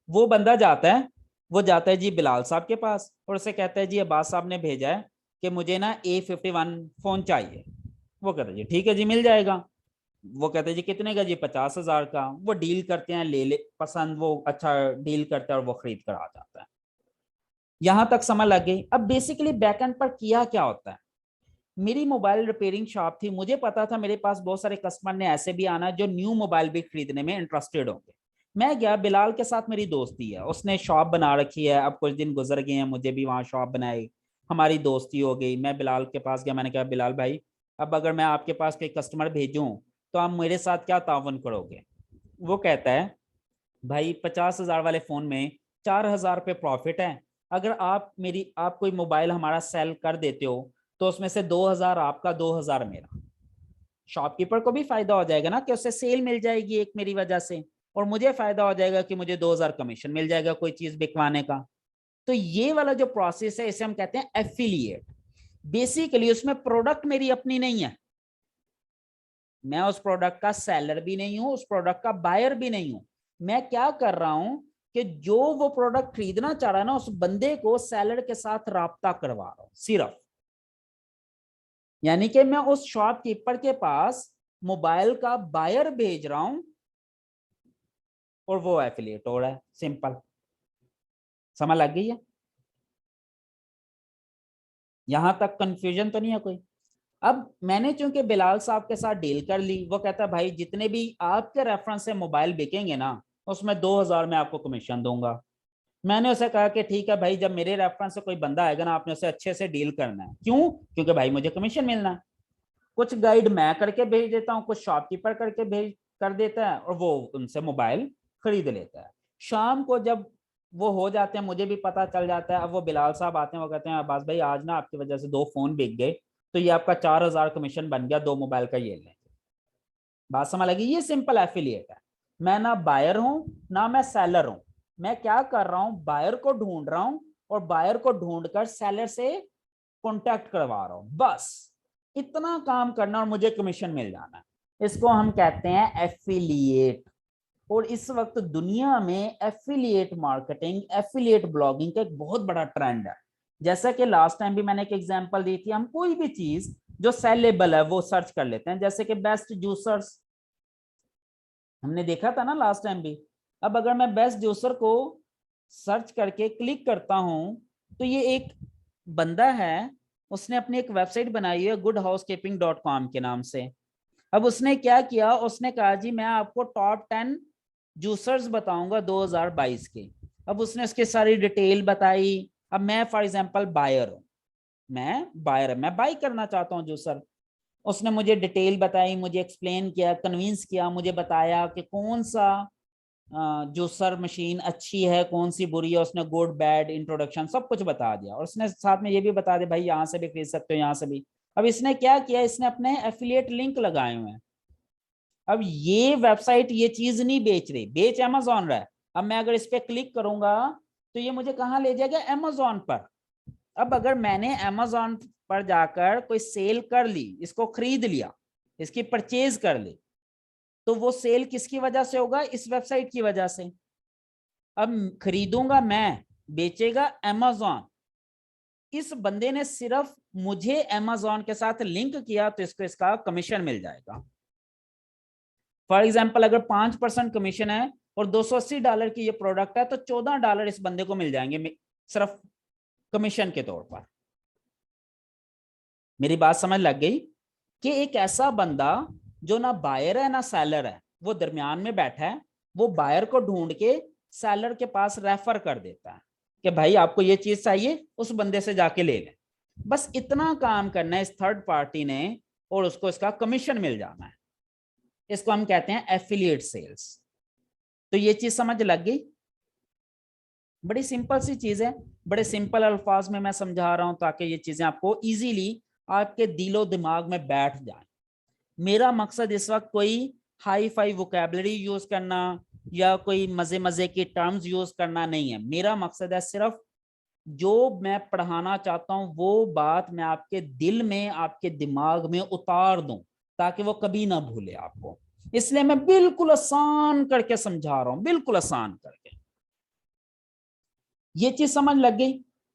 वो बंदा जाता है, वो जाता है जी बिलाल साहब के पास और उसे कहता है जी अब्बास साहब ने भेजा है कि मुझे ना A51 फोन चाहिए। वो कहता है जी ठीक है जी मिल जाएगा। वो कहते हैं जी कितने का जी, 50,000 का। वो डील करते हैं, ले ले पसंद, वो अच्छा डील करता है और वो खरीद कर आ जाता है। यहां तक समझ लग गई? अब बेसिकली बैकएंड पर किया क्या होता है, मेरी मोबाइल रिपेयरिंग शॉप थी, मुझे पता था मेरे पास बहुत सारे कस्टमर ने ऐसे भी आना जो न्यू मोबाइल भी खरीदने में इंटरेस्टेड होंगे। मैं गया, बिलाल के साथ मेरी दोस्ती है, उसने शॉप बना रखी है, अब कुछ दिन गुजर गए हैं, मुझे भी वहां शॉप बनाई, हमारी दोस्ती हो गई। मैं बिलाल के पास गया, मैंने कहा बिलाल भाई अब अगर मैं आपके पास कोई कस्टमर भेजूं तो आप मेरे साथ क्या तावन करोगे? वो कहता है भाई 50,000 वाले फोन में 4,000 रुपये प्रॉफिट है, अगर आप कोई मोबाइल हमारा सेल कर देते हो तो उसमें से 2,000 आपका, 2,000 मेरा। शॉपकीपर को भी फायदा हो जाएगा ना कि उससे सेल मिल जाएगी एक मेरी वजह से, और मुझे फायदा हो जाएगा कि मुझे 2,000 कमीशन मिल जाएगा कोई चीज बिकवाने का। तो ये वाला जो प्रोसेस है इसे हम कहते हैं एफिलिएट। बेसिकली उसमें प्रोडक्ट मेरी अपनी नहीं है, मैं उस प्रोडक्ट का सेलर भी नहीं हूं, उस प्रोडक्ट का बायर भी नहीं हूं। मैं क्या कर रहा हूं कि जो वो प्रोडक्ट खरीदना चाह रहा है ना, उस बंदे को सेलर के साथ राब्ता करवा रहा हूं सिर्फ। यानी कि मैं उस शॉपकीपर के पास मोबाइल का बायर भेज रहा हूं और वो एफिलिएट हो रहा है। सिंपल, समझ लग गई है? यहां तक कंफ्यूजन तो नहीं है कोई? अब मैंने चूंकि बिलाल साहब के साथ डील कर ली, वो कहता भाई जितने भी आपके रेफरेंस से मोबाइल बिकेंगे ना उसमें 2,000 मैं आपको कमीशन दूंगा। मैंने उसे कहा कि ठीक है भाई, जब मेरे रेफरेंस से कोई बंदा आएगा ना आपने उसे अच्छे से डील करना है। क्यों? क्योंकि भाई मुझे कमीशन मिलना है। कुछ गाइड मैं करके भेज देता हूँ, कुछ शॉपकीपर करके भेज कर देता है और वो उनसे मोबाइल खरीद लेता है। शाम को जब वो हो जाते हैं मुझे भी पता चल जाता है, अब वो बिलाल साहब आते हैं, वो कहते हैं अब्बास भाई आज ना आपकी वजह से 2 फोन बिक गए, तो ये आपका 4,000 कमीशन बन गया, 2 मोबाइल का ये लें। बात समझ लगी? ये सिंपल एफिलिएट है। मैं ना बायर हूं ना मैं सेलर हूं, मैं क्या कर रहा हूं, बायर को ढूंढ रहा हूं और बायर को ढूंढकर सेलर से कॉन्टैक्ट करवा रहा हूं, बस इतना काम करना और मुझे कमीशन मिल जाना है। इसको हम कहते हैं एफिलिएट। और इस वक्त दुनिया में एफिलिएट मार्केटिंग, एफिलिएट ब्लॉगिंग का एक बहुत बड़ा ट्रेंड है। जैसा कि लास्ट टाइम भी मैंने एक एग्जांपल दी थी, हम कोई भी चीज जो सेलेबल है वो सर्च कर लेते हैं, जैसे कि बेस्ट जूसर्स हमने देखा था ना लास्ट टाइम भी। अब अगर मैं बेस्ट जूसर को सर्च करके क्लिक करता हूं तो ये एक बंदा है, उसने अपनी एक वेबसाइट बनाई है goodhousekeeping.com के नाम से। अब उसने क्या किया, उसने कहा जी मैं आपको टॉप 10 जूसर्स बताऊंगा 2022 के। अब उसने उसकी सारी डिटेल बताई। अब मैं फॉर एग्जांपल बायर हूं, मैं बाई करना चाहता हूं जूसर। उसने मुझे डिटेल बताई, मुझे एक्सप्लेन किया, कन्विंस किया, मुझे बताया कि कौन सा जूसर मशीन अच्छी है, कौन सी बुरी है। उसने गुड बैड इंट्रोडक्शन सब कुछ बता दिया और उसने साथ में ये भी बता दिया भाई यहाँ से भी खरीद सकते हो, यहाँ से भी। अब इसने क्या किया, इसने अपने एफिलिएट लिंक लगाए हुए हैं। अब ये वेबसाइट ये चीज नहीं बेच रही, बेच अमेजोन रहा है। अब मैं अगर इस पे क्लिक करूंगा तो ये मुझे कहाँ ले जाएगा, अमेजोन पर। अब अगर मैंने अमेजोन पर जाकर कोई सेल कर ली, इसको खरीद लिया, इसकी परचेज कर ली, तो वो सेल किसकी वजह से होगा, इस वेबसाइट की वजह से। अब खरीदूंगा मैं, बेचेगा अमेजोन। इस बंदे ने सिर्फ मुझे अमेजोन के साथ लिंक किया तो इसको इसका कमीशन मिल जाएगा। फॉर एग्जाम्पल अगर 5% कमीशन है और $280 की ये प्रोडक्ट है तो $14 इस बंदे को मिल जाएंगे सिर्फ कमीशन के तौर पर। मेरी बात समझ लग गई कि एक ऐसा बंदा जो ना बायर है ना सेलर है, वो दरमियान में बैठा है, वो बायर को ढूंढ के सेलर के पास रेफर कर देता है कि भाई आपको ये चीज चाहिए, उस बंदे से जाके ले लें। बस इतना काम करना है इस थर्ड पार्टी ने और उसको इसका कमीशन मिल जाना है। इसको हम कहते हैं एफिलिएट सेल्स। तो ये चीज समझ लग गई। बड़ी सिंपल सी चीज है, बड़े सिंपल अल्फाज में मैं समझा रहा हूं ताकि ये चीजें आपको इजीली आपके दिलो दिमाग में बैठ जाए। मेरा मकसद इस वक्त कोई हाई फाई वोकेबलरी यूज करना या कोई मजे मजे की टर्म्स यूज करना नहीं है। मेरा मकसद है सिर्फ जो मैं पढ़ाना चाहता हूं वो बात मैं आपके दिल में, आपके दिमाग में उतार दूं ताकि वो कभी ना भूले आपको। इसलिए मैं बिल्कुल आसान करके समझा रहा हूं, बिल्कुल आसान करके। ये चीज समझ लग गई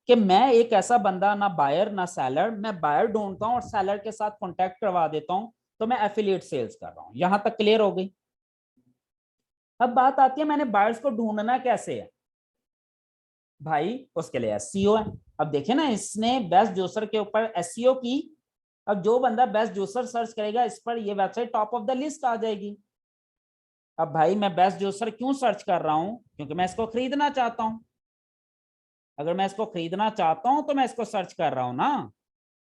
कि मैं एक ऐसा बंदा, ना बायर ना सेलर, मैं बायर ढूंढता हूं और सेलर के साथ कॉन्टेक्ट करवा देता हूं, तो मैं एफिलिएट सेल्स कर रहा हूं। यहां तक क्लियर हो गई। अब बात आती है मैंने बायर्स को ढूंढना कैसे है। भाई उसके लिए एसईओ है। अब देखिए ना, इसने बेस्ट जूसर के ऊपर एसईओ की। अब जो बंदा बेस्ट जूसर सर्च करेगा इस पर, ये website top of the list आ जाएगी। अब भाई मैं बेस्ट जूसर क्यों सर्च कर रहा हूं, क्योंकि मैं इसको खरीदना चाहता हूं। अगर मैं इसको खरीदना चाहता हूं तो मैं इसको सर्च कर रहा हूं ना,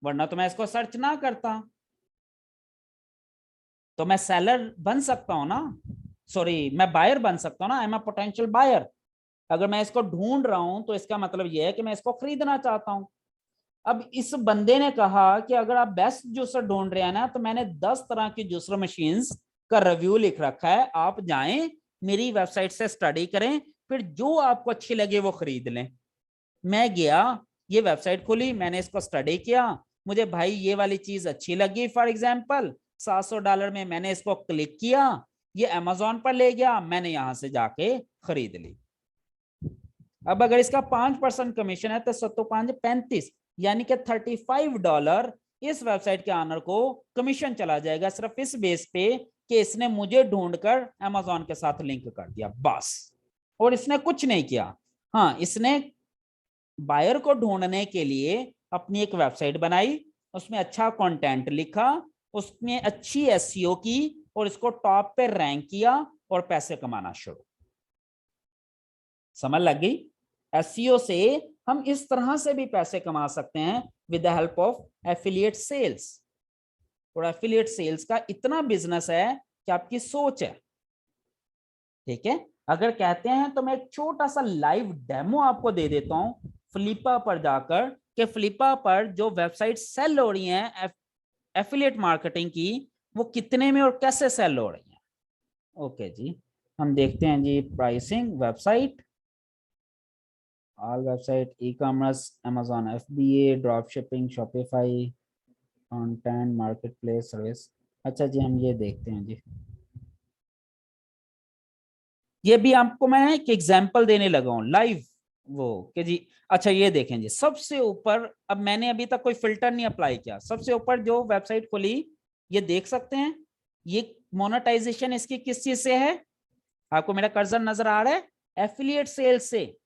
वरना तो मैं इसको सर्च ना करता। तो मैं सेलर बन सकता हूं ना, सॉरी मैं बायर बन सकता हूं ना, I am a potential buyer. अगर मैं इसको ढूंढ रहा हूं तो इसका मतलब यह है कि मैं इसको खरीदना चाहता हूं। अब इस बंदे ने कहा कि अगर आप बेस्ट जूसर ढूंढ रहे हैं ना, तो मैंने 10 तरह की जूसर मशीन्स का रिव्यू लिख रखा है, आप जाएं मेरी वेबसाइट से स्टडी करें, फिर जो आपको अच्छी लगे वो खरीद लें। मैं गया, ये वेबसाइट खोली, मैंने इसको स्टडी किया, मुझे भाई ये वाली चीज अच्छी लगी, फॉर एग्जाम्पल $700 में मैंने इसको क्लिक किया, ये अमेजोन पर ले गया, मैंने यहां से जाके खरीद ली। अब अगर इसका 5% कमीशन है तो 7 5 35, यानी कि $35 इस वेबसाइट के ऑनर को कमीशन चला जाएगा, सिर्फ इस बेस पे कि इसने मुझे ढूंढकर अमेजोन के साथ लिंक कर दिया बस। और इसने कुछ नहीं किया। हाँ, इसने बायर को ढूंढने के लिए अपनी एक वेबसाइट बनाई, उसमें अच्छा कंटेंट लिखा, उसने अच्छी एसईओ की और इसको टॉप पे रैंक किया और पैसे कमाना शुरू। समझ लग गई। एसईओ से हम इस तरह से भी पैसे कमा सकते हैं with the help of affiliate sales. और एफिलिएट सेल्स का इतना बिजनेस है कि आपकी सोच है। ठीक है, अगर कहते हैं तो मैं एक छोटा सा लाइव डेमो आपको दे देता हूं फ्लिपा पर जाकर, कि फ्लिपा पर जो वेबसाइट सेल हो रही हैं एफिलिएट मार्केटिंग की, वो कितने में और कैसे सेल हो रही हैं। ओके जी, हम देखते हैं जी pricing website. All website, e commerce, Amazon FBA, drop shipping, Shopify, content marketplace service. अच्छा जी, हम ये देखते हैं जी। ये भी आपको मैं एक एग्जांपल देने लगा हूं लाइव वो कि जी। अच्छा ये देखें जी, सबसे ऊपर, अब मैंने अभी तक कोई फिल्टर नहीं अप्लाई किया, सबसे ऊपर जो वेबसाइट खुली, ये देख सकते हैं, ये मोनेटाइजेशन इसकी किस चीज से है? आपको मेरा कर्सर नजर आ रहा है? एफिलिएट सेल्स से।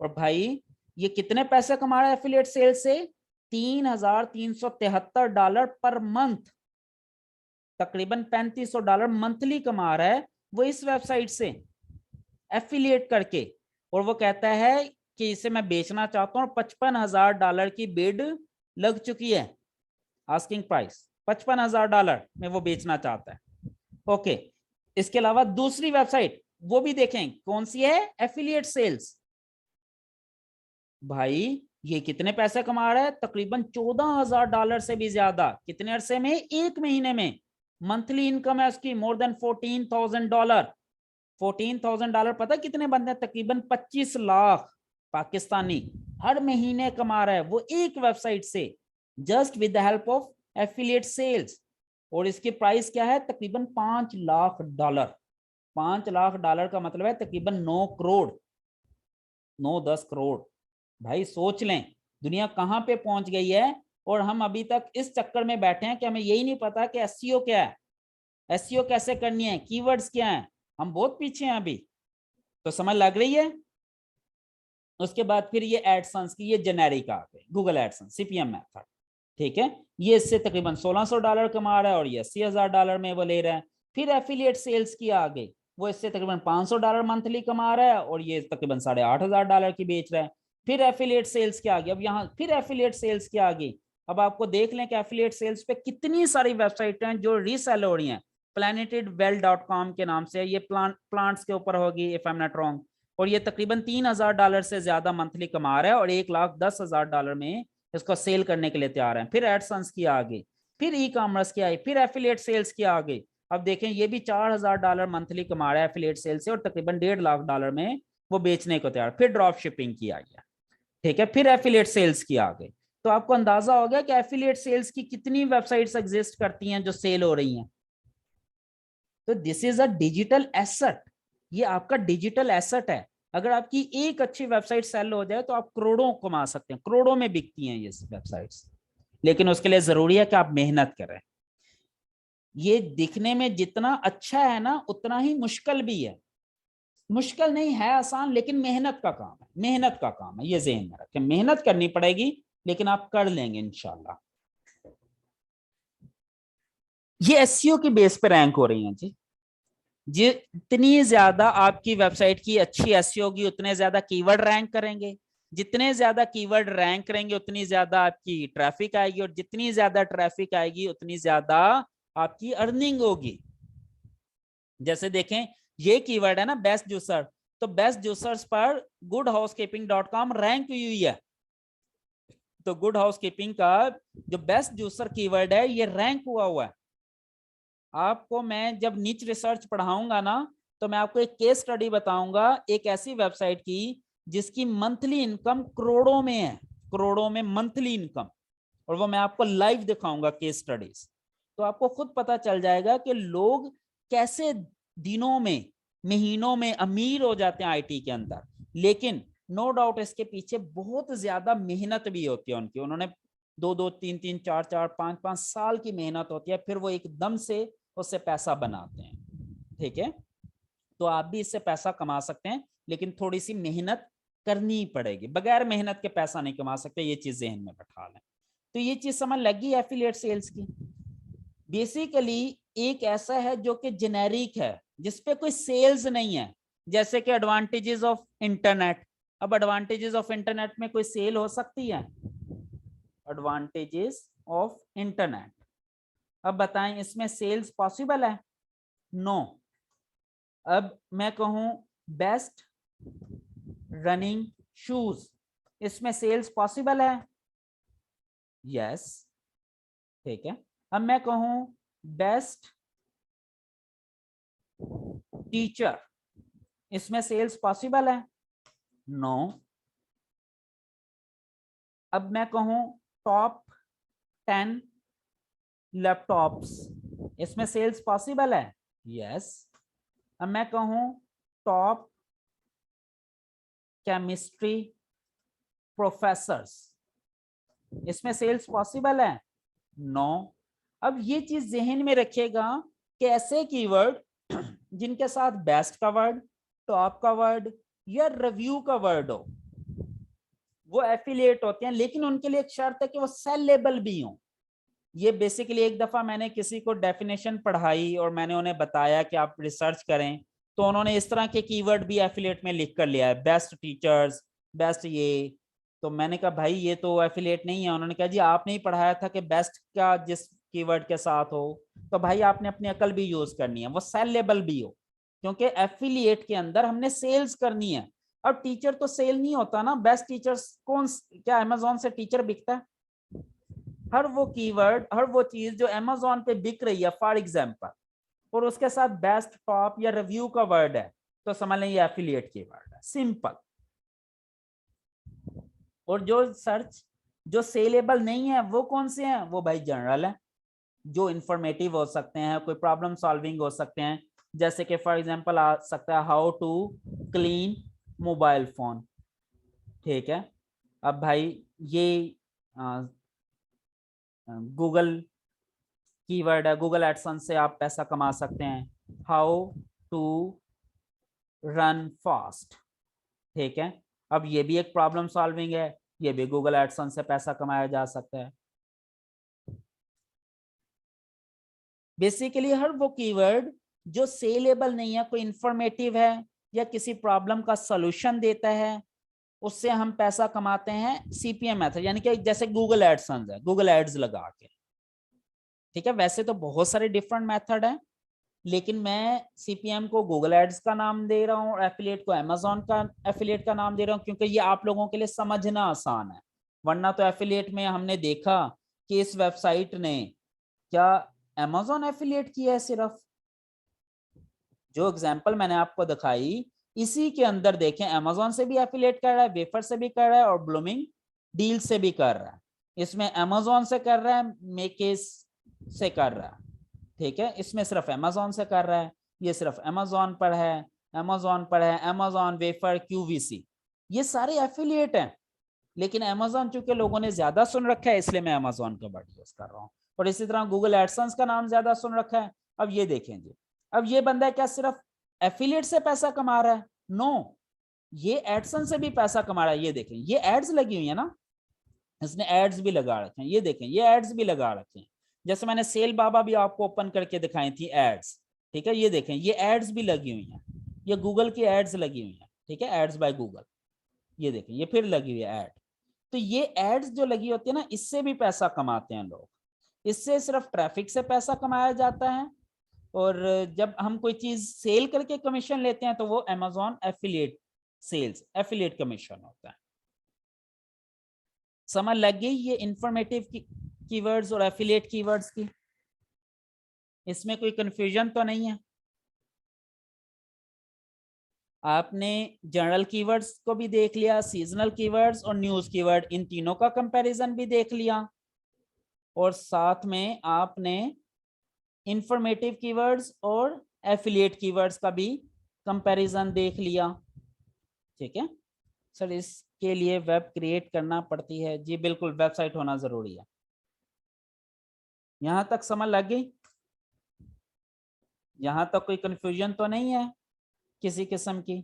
और भाई ये कितने पैसे कमा रहा है एफिलिएट सेल्स से? $3,373 पर मंथ, तकरीबन $3,500 मंथली कमा रहा है वो इस वेबसाइट से एफिलिएट करके। और वो कहता है कि इसे मैं बेचना चाहता हूं, $55,000 की बिड लग चुकी है, आस्किंग प्राइस $55,000 में वो बेचना चाहता है। ओके, इसके अलावा दूसरी वेबसाइट वो भी देखें, कौन सी है? Affiliate sales. भाई ये कितने पैसे कमा रहा है? तकरीबन $14,000 से भी ज्यादा। कितने अरसे में? 1 महीने में। मंथली इनकम है उसकी मोर देन $14,000। $14,000 पता कितने बनते हैं? तकरीबन 25 लाख पाकिस्तानी हर महीने कमा रहा है वो एक वेबसाइट से, just with the help of affiliate sales. और इसकी प्राइस क्या है? तकरीबन $5 लाख। $5 लाख का मतलब है तकरीबन 9 करोड़, 9-10 करोड़। भाई सोच लें दुनिया कहां पे पहुंच गई है। और हम अभी तक इस चक्कर में बैठे हैं कि हमें यही नहीं पता कि एसईओ क्या है, एसईओ कैसे करनी है, कीवर्ड्स क्या है। हम बहुत पीछे हैं अभी। तो समझ लग रही है? उसके बाद फिर ये एडसन्स की, ये जेनेरिक आ गए, गूगल एडसन्स सीपीएम मेथड। ठीक है, ये इससे तकरीबन $1,600 कमा रहा है और ये $80,000 में वो ले रहा है। फिर एफिलिएट सेल्स की आ गई, वो इससे तकरीबन $500 मंथली कमा रहा है और ये तकरीबन $8,500 की बेच रहा है। फिर एफिलिएट सेल्स की आ गई, अब यहाँ फिर एफिलिएट सेल्स की आ गई। अब आपको देख लें कि एफिलिएट सेल्स पे कितनी सारी वेबसाइट हैं जो रीसेल हो रही हैं। planetedwell.com के नाम से, ये प्लांट्स के ऊपर होगी if I am not wrong. और ये तकरीबन $3,000 से ज्यादा मंथली कमा रहा है और $1,10,000 में इसको सेल करने के लिए तैयार है। फिर एडसन्स की आ गई, फिर ई कॉमर्स की आई, फिर एफिलिएट सेल्स की आ गई। अब देखें ये भी $4,000 मंथली कमा रहा है एफिलिएट सेल से और तकरीबन $1.5 लाख में वो बेचने को तैयार। फिर ड्रॉप शिपिंग की आ गया, ठीक है, फिर एफिलिएट सेल्स की आ गई। तो आपको अंदाजा हो गया कि एफिलिएट सेल्स की कितनी वेबसाइट्स एग्जिस्ट करती हैं जो सेल हो रही हैं। तो this is a digital asset, ये आपका डिजिटल एसेट है। अगर आपकी एक अच्छी वेबसाइट सेल हो जाए तो आप करोड़ों कमा सकते हैं, करोड़ों में बिकती हैं ये वेबसाइट्स। लेकिन उसके लिए जरूरी है कि आप मेहनत करें। ये दिखने में जितना अच्छा है ना उतना ही मुश्किल भी है। मुश्किल नहीं है, आसान, लेकिन मेहनत का काम है, मेहनत का काम है, ये ज़हन में रखें। मेहनत करनी पड़ेगी लेकिन आप कर लेंगे इंशाल्लाह। ये एसईओ की बेस पे रैंक हो रही हैं जी। जितनी ज्यादा आपकी वेबसाइट की अच्छी एसईओ होगी उतने ज्यादा कीवर्ड रैंक करेंगे। जितने ज्यादा कीवर्ड रैंक करेंगे उतनी ज्यादा आपकी ट्रैफिक आएगी और जितनी ज्यादा ट्रैफिक आएगी उतनी ज्यादा आपकी अर्निंग होगी। जैसे देखें ये कीवर्ड है ना बेस्ट जूसर, तो बेस्ट जूसर्स पर goodhousekeeping.com रैंक हुई है। तो गुड हाउसकीपिंग का जो बेस्ट जूसर कीवर्ड है ये रैंक हुआ है। आपको मैं जब नीच रिसर्च पढ़ाऊंगा ना तो मैं आपको एक केस स्टडी बताऊंगा एक ऐसी वेबसाइट की जिसकी मंथली इनकम करोड़ों में है, करोड़ों में मंथली इनकम। और वो मैं आपको लाइव दिखाऊंगा केस स्टडीज। तो आपको खुद पता चल जाएगा कि लोग कैसे दिनों में, महीनों में अमीर हो जाते हैं आईटी के अंदर। लेकिन नो डाउट इसके पीछे बहुत ज्यादा मेहनत भी होती है उनकी। उन्होंने 2-2, 3-3, 4-4, 5-5 साल की मेहनत होती है, फिर वो एकदम से उससे पैसा बनाते हैं। ठीक है, तो आप भी इससे पैसा कमा सकते हैं लेकिन थोड़ी सी मेहनत करनी पड़ेगी। बगैर मेहनत के पैसा नहीं कमा सकते, ये चीज ज़हन में बैठा लें। तो ये चीज समझ लगी एफिलिएट सेल्स की। बेसिकली एक ऐसा है जो कि जेनेरिक है जिसपे कोई सेल्स नहीं है, जैसे कि एडवांटेजेस ऑफ इंटरनेट। अब एडवांटेजेस ऑफ इंटरनेट में कोई सेल हो सकती है? एडवांटेजेस ऑफ इंटरनेट, अब बताएं इसमें सेल्स पॉसिबल है? नो। अब मैं कहूं बेस्ट रनिंग शूज, इसमें सेल्स पॉसिबल है? यस। ठीक है, अब मैं कहूं बेस्ट टीचर, इसमें सेल्स पॉसिबल है? नो। अब मैं कहूं टॉप 10 लैपटॉप्स, इसमें सेल्स पॉसिबल है? यस। अब मैं कहूं टॉप केमिस्ट्री प्रोफेसर्स, इसमें सेल्स पॉसिबल है? नो। अब ये चीज जहन में रखिएगा कि ऐसे कीवर्ड जिनके साथ बेस्ट का वर्ड, टॉप का वर्ड या रिव्यू का वर्ड हो, वो एफिलिएट होते हैं, लेकिन उनके लिए एक शर्त है कि वो सेलेबल भी हो। ये बेसिकली एक दफा मैंने किसी को डेफिनेशन पढ़ाई और मैंने उन्हें बताया कि आप रिसर्च करें, तो उन्होंने इस तरह के कीवर्ड भी एफिलिएट में लिख कर लिया है, बेस्ट टीचर्स, बेस्ट ये। तो मैंने कहा भाई ये तो एफिलिएट नहीं है। उन्होंने कहा जी आपने ही पढ़ाया था कि बेस्ट का जिस कीवर्ड के साथ हो, तो भाई आपने अपनी अकल भी यूज करनी है, वो सेलेबल भी हो, क्योंकि एफिलिएट के अंदर हमने सेल्स करनी है। अब टीचर तो सेल नहीं होता ना, बेस्ट टीचर्स कौन, क्या अमेजोन से टीचर बिकता है? हर वो कीवर्ड, हर वो चीज जो अमेजोन पे बिक रही है फॉर एग्जांपल, और उसके साथ बेस्ट, टॉप या रिव्यू का वर्ड है, तो समझ लें ये एफिलिएट कीवर्ड है, सिंपल। और जो सर्च जो सेलेबल नहीं है वो कौन से हैं? वो भाई जनरल है, जो इंफॉर्मेटिव हो सकते हैं, कोई प्रॉब्लम सॉल्विंग हो सकते हैं, जैसे कि फॉर एग्जांपल आ सकता है how to clean mobile phone. ठीक है। अब भाई ये गूगल कीवर्ड है, गूगल एडसेंस से आप पैसा कमा सकते हैं। हाउ टू रन फास्ट, ठीक है। अब ये भी एक प्रॉब्लम सॉल्विंग है, ये भी गूगल एडसेंस से पैसा कमाया जा सकता है। बेसिकली हर वो कीवर्ड जो सेलेबल नहीं है, कोई इंफॉर्मेटिव है या किसी प्रॉब्लम का सॉल्यूशन देता है, उससे हम पैसा कमाते हैं सीपीएम मेथड, यानी कि जैसे गूगल एडसेंस है, गूगल एड्स लगा के। ठीक है, वैसे तो बहुत सारे डिफरेंट मेथड हैं, लेकिन मैं सीपीएम को गूगल एड्स का नाम दे रहा हूँ और एफिलिएट को अमेजोन का एफिलिएट का नाम दे रहा हूँ, क्योंकि ये आप लोगों के लिए समझना आसान है। वरना तो एफिलिएट में हमने देखा कि इस वेबसाइट ने क्या अमेजोन एफिलिएट किया है सिर्फ। जो एग्जांपल मैंने आपको दिखाई इसी के अंदर देखें, अमेजोन से भी एफिलिएट कर रहा है, वेफर से भी कर रहा है और ब्लूमिंग डील से भी कर रहा है। इसमें अमेजोन से कर रहा है, मेकेस से कर रहा है। ठीक है, इसमें सिर्फ अमेजोन से कर रहा है, ये सिर्फ अमेजोन पर है, अमेजोन पर है, अमेजोन, वेफर, क्यूवीसी, ये सारे एफिलिएट हैं। लेकिन अमेजोन चूंकि लोगों ने ज्यादा सुन रखा है, इसलिए मैं अमेजोन का वर्ड यूज कर रहा हूँ। और इसी तरह गूगल एडसेंस का नाम ज्यादा सुन रखा है। अब ये देखें जी, अब ये बंदा क्या सिर्फ एफिलिएट से पैसा कमा रहा है? नो, ये एडसेंस से भी पैसा कमा रहा है। ये देखें, ये एड्स लगी हुई है ना, इसने एड्स भी लगा रखे हैं, ये देखें ये एड्स भी लगा रखे हैं। जैसे मैंने सेल बाबा भी आपको ओपन करके दिखाई थी एड्स। ठीक है, ये देखें ये एड्स भी लगी हुई हैं, ये गूगल की एड्स लगी हुई हैं। ठीक है, एड्स बाय गूगल, ये देखें ये फिर लगी हुई है एड। तो ये एड्स जो लगी होती है ना, इससे भी पैसा कमाते हैं लोग। इससे सिर्फ ट्रैफिक से पैसा कमाया जाता है, और जब हम कोई चीज सेल करके कमीशन लेते हैं तो वो Amazon affiliate sales, affiliate commission होता है। समझ लग गई ये इंफॉर्मेटिव कीवर्ड्स और एफिलिएट कीवर्ड्स की? इसमें कोई कंफ्यूजन तो नहीं है? आपने जनरल कीवर्ड्स को भी देख लिया, सीजनल कीवर्ड्स और न्यूज कीवर्ड, इन तीनों का कंपैरिजन भी देख लिया, और साथ में आपने इंफॉर्मेटिव कीवर्ड्स और एफिलिएट कीवर्ड्स का भी कंपैरिजन देख लिया। ठीक है सर, इसके लिए वेब क्रिएट करना पड़ती है? जी बिल्कुल, वेबसाइट होना जरूरी है। यहां तक समझ लग गई? यहां तक कोई कंफ्यूजन तो नहीं है किसी किस्म की?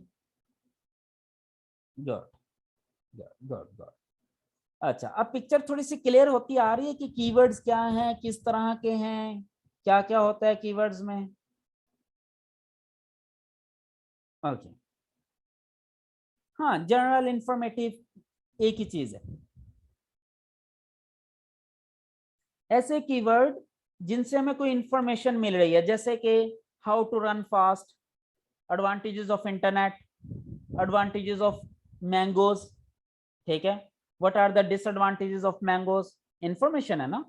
Good good good good. अच्छा, अब पिक्चर थोड़ी सी क्लियर होती आ रही है कि कीवर्ड्स क्या हैं, किस तरह के हैं, क्या क्या होता है कीवर्ड्स में? ओके, हाँ, जनरल इंफॉर्मेटिव एक ही चीज है। ऐसे कीवर्ड जिनसे हमें कोई इंफॉर्मेशन मिल रही है, जैसे कि how to run fast, advantages of internet, advantages of mangoes. ठीक है, what are the disadvantages of mangoes, information है ना।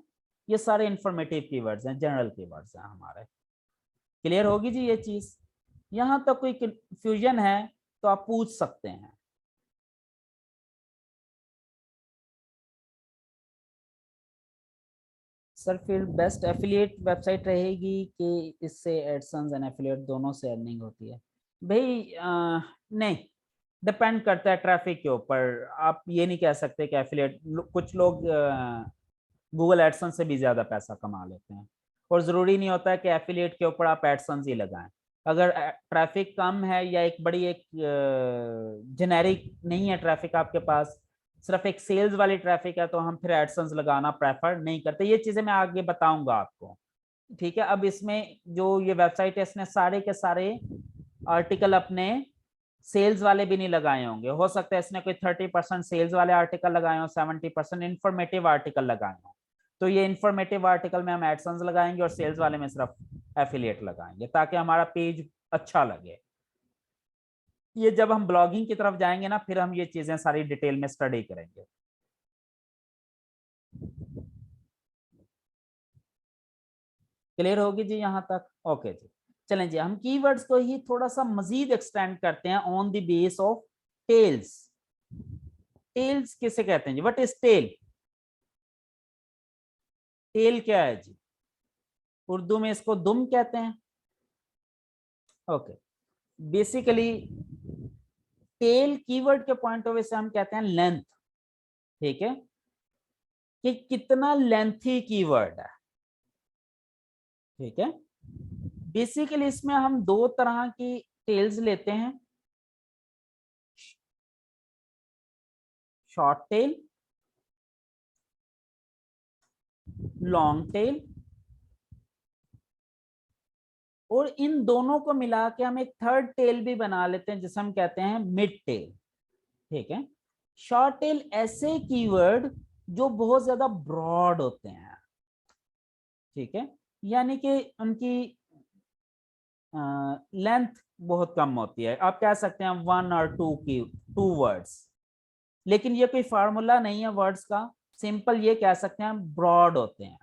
ये सारे इंफॉर्मेटिव कीवर्ड्स हैं, जनरल कीवर्ड्स हैं हमारे। क्लियर होगी जी ये चीज? यहां तक कोई कंफ्यूजन है तो आप पूछ सकते हैं। सर फिर बेस्ट एफिलिएट वेबसाइट रहेगी कि इससे एडसन्स एंड एफिलिएट दोनों से अर्निंग होती है? भाई नहीं, डिपेंड करता है ट्रैफिक के ऊपर। आप ये नहीं कह सकते कि एफिलिएट, कुछ लोग गूगल एडसन्स से भी ज्यादा पैसा कमा लेते हैं, और जरूरी नहीं होता है कि एफिलिएट के ऊपर आप एडसन्स ही लगाएं। अगर ट्रैफिक कम है या एक बड़ी एक जेनेरिक नहीं है ट्रैफिक आपके पास, सिर्फ एक सेल्स वाली ट्रैफिक है, तो हम फिर एडसन्स लगाना प्रेफर नहीं करते। ये चीजें मैं आगे बताऊंगा आपको, ठीक है। अब इसमें जो ये वेबसाइट है, इसने सारे के सारे आर्टिकल अपने सेल्स वाले भी नहीं लगाए होंगे। हो सकता है इसने कोई 30% सेल्स वाले आर्टिकल लगाए हो, 70% इंफॉर्मेटिव आर्टिकल लगाए हो। तो ये इंफॉर्मेटिव आर्टिकल में हम एडसन्स लगाएंगे और सेल्स वाले में सिर्फ एफिलिएट लगाएंगे, ताकि हमारा पेज अच्छा लगे। ये जब हम ब्लॉगिंग की तरफ जाएंगे ना, फिर हम ये चीजें सारी डिटेल में स्टडी करेंगे। क्लियर होगी जी यहाँ तक? ओके जी। चलें जी, हम कीवर्ड्स को ही थोड़ा सा मजीद एक्सटेंड करते हैं on the base of tails. Tails किसे कहते हैं जी? What is tail? टेल क्या है जी? उर्दू में इसको दुम कहते हैं। ओके, बेसिकली टेल कीवर्ड के पॉइंट ऑफ व्यू से हम कहते हैं लेंथ, ठीक है, कि कितना लेंथी कीवर्ड है, ठीक है। बेसिकली इसमें हम दो तरह की टेल्स लेते हैं, शॉर्ट टेल, लॉन्ग टेल, और इन दोनों को मिला के हम एक थर्ड टेल भी बना लेते हैं, जिसे हम कहते हैं मिड टेल, ठीक है। शॉर्ट टेल ऐसे कीवर्ड जो बहुत ज्यादा ब्रॉड होते हैं, ठीक है, यानी कि उनकी लेंथ बहुत कम होती है। आप कह सकते हैं 1 और 2 की 2 वर्ड्स, लेकिन ये कोई फार्मूला नहीं है वर्ड्स का। सिंपल ये कह सकते हैं ब्रॉड होते हैं,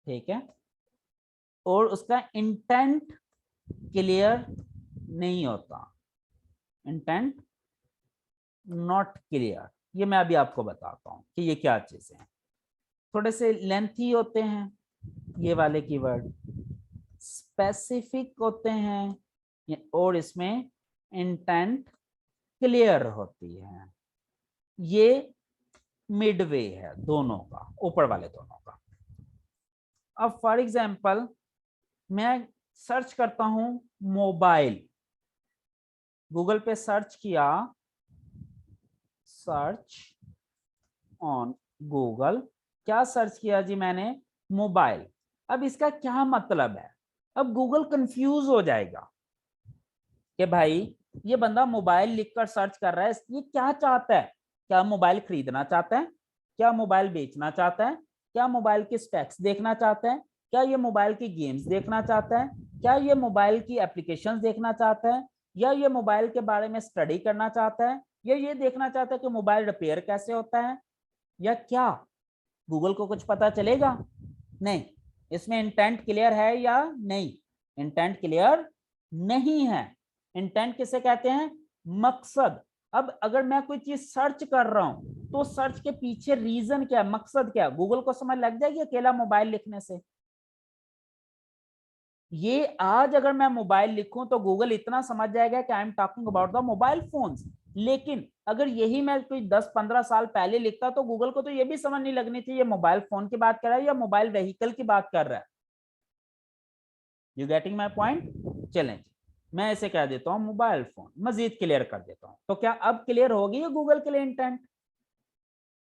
ठीक है, और उसका इंटेंट क्लियर नहीं होता, इंटेंट नॉट क्लियर। ये मैं अभी आपको बताता हूं कि ये क्या चीजें हैं। थोड़े से लेंथी होते हैं ये वाले कीवर्ड, स्पेसिफिक होते हैं, और इसमें इंटेंट क्लियर होती है। ये मिडवे है दोनों का, ऊपर वाले दोनों का। अब फॉर एग्जांपल मैं सर्च करता हूं मोबाइल, गूगल पे सर्च किया, सर्च ऑन गूगल, क्या सर्च किया जी मैंने? मोबाइल। अब इसका क्या मतलब है? अब गूगल कंफ्यूज हो जाएगा कि भाई ये बंदा मोबाइल लिखकर सर्च कर रहा है, ये क्या चाहता है? क्या मोबाइल खरीदना चाहता है? क्या मोबाइल बेचना चाहता है? क्या मोबाइल की स्पेक्स देखना चाहता है? क्या ये मोबाइल की गेम्स देखना चाहता है? क्या ये मोबाइल की एप्लीकेशंस देखना चाहता है? या ये मोबाइल के बारे में स्टडी करना चाहता है? या ये देखना चाहता है कि मोबाइल रिपेयर कैसे होता है? या क्या गूगल को कुछ पता चलेगा? नहीं। इसमें इंटेंट क्लियर है या नहीं? इंटेंट क्लियर नहीं है। इंटेंट किसे कहते हैं? मकसद। अब अगर मैं कोई चीज सर्च कर रहा हूं, तो सर्च के पीछे रीजन क्या है, मकसद क्या है? गूगल को समझ लग जाएगी अकेला मोबाइल लिखने से? ये आज अगर मैं मोबाइल लिखूं तो गूगल इतना समझ जाएगा कि I am talking about the mobile phones. लेकिन अगर यही मैं कोई 10-15 साल पहले लिखता, तो गूगल को तो ये भी समझ नहीं लगनी थी ये मोबाइल फोन की बात कर रहा है या मोबाइल व्हीकल की बात कर रहा है। You getting my point? चलें, मैं इसे कह देता हूं मोबाइल फोन, मजीद क्लियर कर देता हूं। तो क्या अब क्लियर होगी ये गूगल के लिए इंटेंट?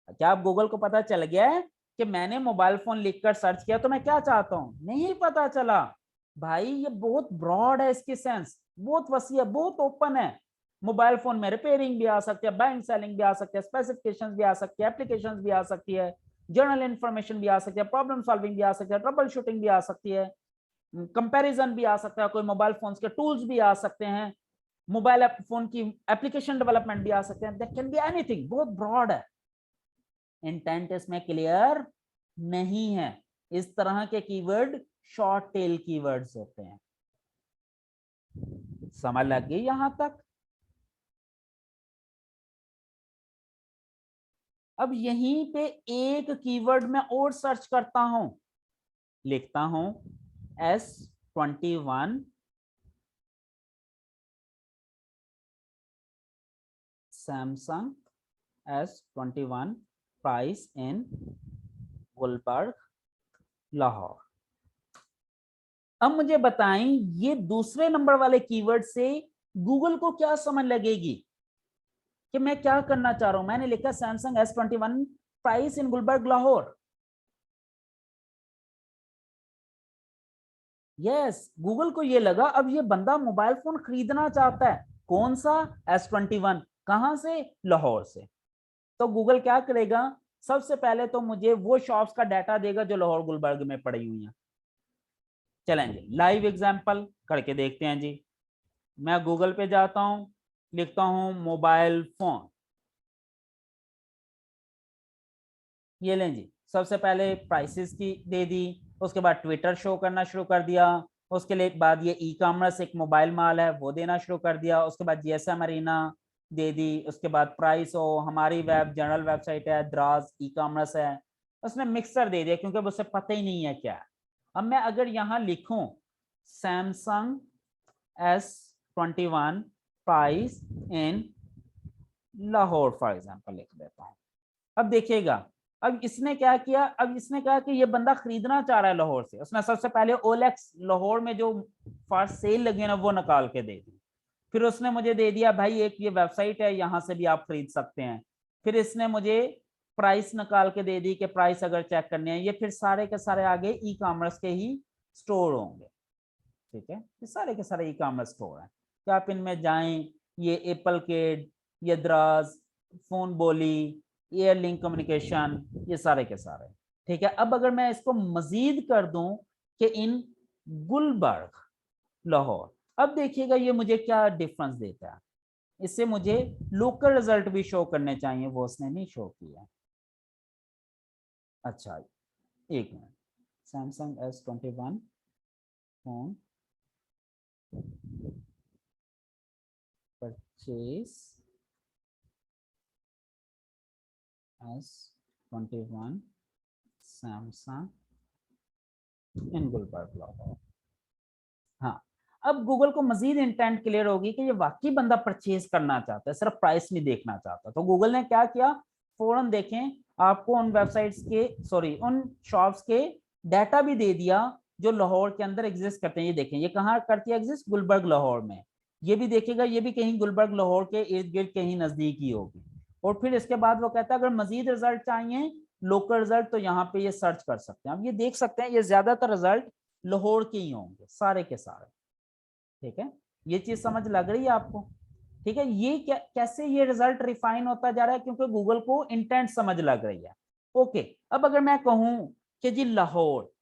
क्या अब गूगल को पता चल गया है कि मैंने मोबाइल फोन लिखकर सर्च किया तो मैं क्या चाहता हूं? नहीं पता चला भाई। ये बहुत ब्रॉड है, इसकी सेंस बहुत वसी है, बहुत ओपन है। मोबाइल फोन में रिपेयरिंग भी आ सकती है, बैंक सेलिंग भी आ सकती है, स्पेसिफिकेशंस भी आ सकती है, एप्लीकेशंस भी आ सकती है, जर्नल इंफॉर्मेशन भी आ सकती है, प्रॉब्लम सॉल्विंग भी आ सकती है, ट्रबल शूटिंग भी आ सकती है, कंपैरिजन भी आ सकता है, कोई मोबाइल फोन के टूल्स भी आ सकते हैं, मोबाइल फोन की एप्लीकेशन डेवलपमेंट भी आ सकते हैं। दैट कैन बी एनीथिंग, बहुत ब्रॉड है। इंटेंट इसमें क्लियर नहीं है। इस तरह के कीवर्ड शॉर्ट टेल कीवर्ड्स होते हैं। समझ लग गई यहां तक? अब यहीं पे एक कीवर्ड में और सर्च करता हूं, लिखता हूं S21 Samsung S21 price in Gulberg Lahore. अब मुझे बताएं ये दूसरे नंबर वाले कीवर्ड से गूगल को क्या समझ लगेगी कि मैं क्या करना चाह रहा हूं। मैंने लिखा Samsung S21 price in Gulberg Lahore. Yes, Google को ये लगा अब ये बंदा मोबाइल फोन खरीदना चाहता है। कौन सा? S21। कहां से? लाहौर से। तो गूगल क्या करेगा, सबसे पहले तो मुझे वो शॉप्स का डाटा देगा जो लाहौर गुलबर्ग में पड़ी हुई हैं। चलेंगे लाइव एग्जांपल करके देखते हैं जी। मैं गूगल पे जाता हूं, लिखता हूं मोबाइल फोन। ये लें जी, सबसे पहले प्राइसेस की दे दी, उसके बाद ट्विटर शो करना शुरू कर दिया, उसके लिए बाद ये ई कॉमर्स एक मोबाइल माल है वो देना शुरू कर दिया, उसके बाद जीएसएम अरीना दे दी, उसके बाद प्राइस हो, हमारी वेब जनरल वेबसाइट है, द्राज ई कॉमर्स है, उसने मिक्सर दे दिया क्योंकि उसे पता ही नहीं है क्या है। अब मैं अगर यहाँ लिखूं Samsung S21 price in Lahore for example लिख देता हूँ। अब देखिएगा, अब इसने क्या किया, अब इसने कहा कि ये बंदा खरीदना चाह रहा है लाहौर से। उसने सबसे पहले ओलेक्स लाहौर में जो फॉर सेल लगे ना वो निकाल के दे दी। फिर उसने मुझे दे दिया भाई एक ये वेबसाइट है यहाँ से भी आप खरीद सकते हैं। फिर इसने मुझे प्राइस निकाल के दे दी कि प्राइस अगर चेक करने हैं, ये फिर सारे के सारे आगे ई कॉमर्स के ही स्टोर होंगे। ठीक है, ये सारे के सारे ई कॉमर्स स्टोर हैं कि आप इनमें जाएं। ये एप्पल केड, ये द्राज, फोन बोली, एयर लिंक कम्युनिकेशन, ये सारे के सारे। ठीक है, अब अगर मैं इसको मजीद कर दूं कि इन गुलबर्ग लाहौर, अब देखिएगा ये मुझे क्या डिफरेंस देता है। इससे मुझे लोकल रिजल्ट भी शो करने चाहिए, वो उसने नहीं शो किया। अच्छा एक minute, Samsung S21 phone purchase S21 Samsung in Gulberg Lahore. हाँ, अब गूगल को मजीद इंटेंट क्लियर होगी कि ये वाकई बंदा परचेज करना चाहता है, सिर्फ प्राइस नहीं देखना चाहता। तो गूगल ने क्या किया, फौरन देखें आपको उन वेबसाइट्स के सॉरी उन शॉप्स के डाटा भी दे दिया जो लाहौर के अंदर एग्जिस्ट करते हैं। ये देखें ये कहाँ करती है एग्जिस्ट, गुलबर्ग लाहौर में। ये भी देखिएगा ये भी कहीं गुलबर्ग लाहौर के इर्द गिर्द कहीं नजदीक ही होगी। और फिर इसके बाद वो कहता है अगर मजीद रिजल्ट चाहिए लोकल रिजल्ट तो यहाँ पे ये सर्च कर सकते हैं। अब ये देख सकते हैं ये ज्यादातर रिजल्ट लाहौर के ही होंगे सारे के सारे। ठीक है, ये चीज समझ लग रही है आपको? ठीक है, ये क्या कैसे ये रिजल्ट रिफाइन होता जा रहा है क्योंकि गूगल को इंटेंट समझ लग रही है। ओके, अब अगर मैं कहूं कि जी लाहौर,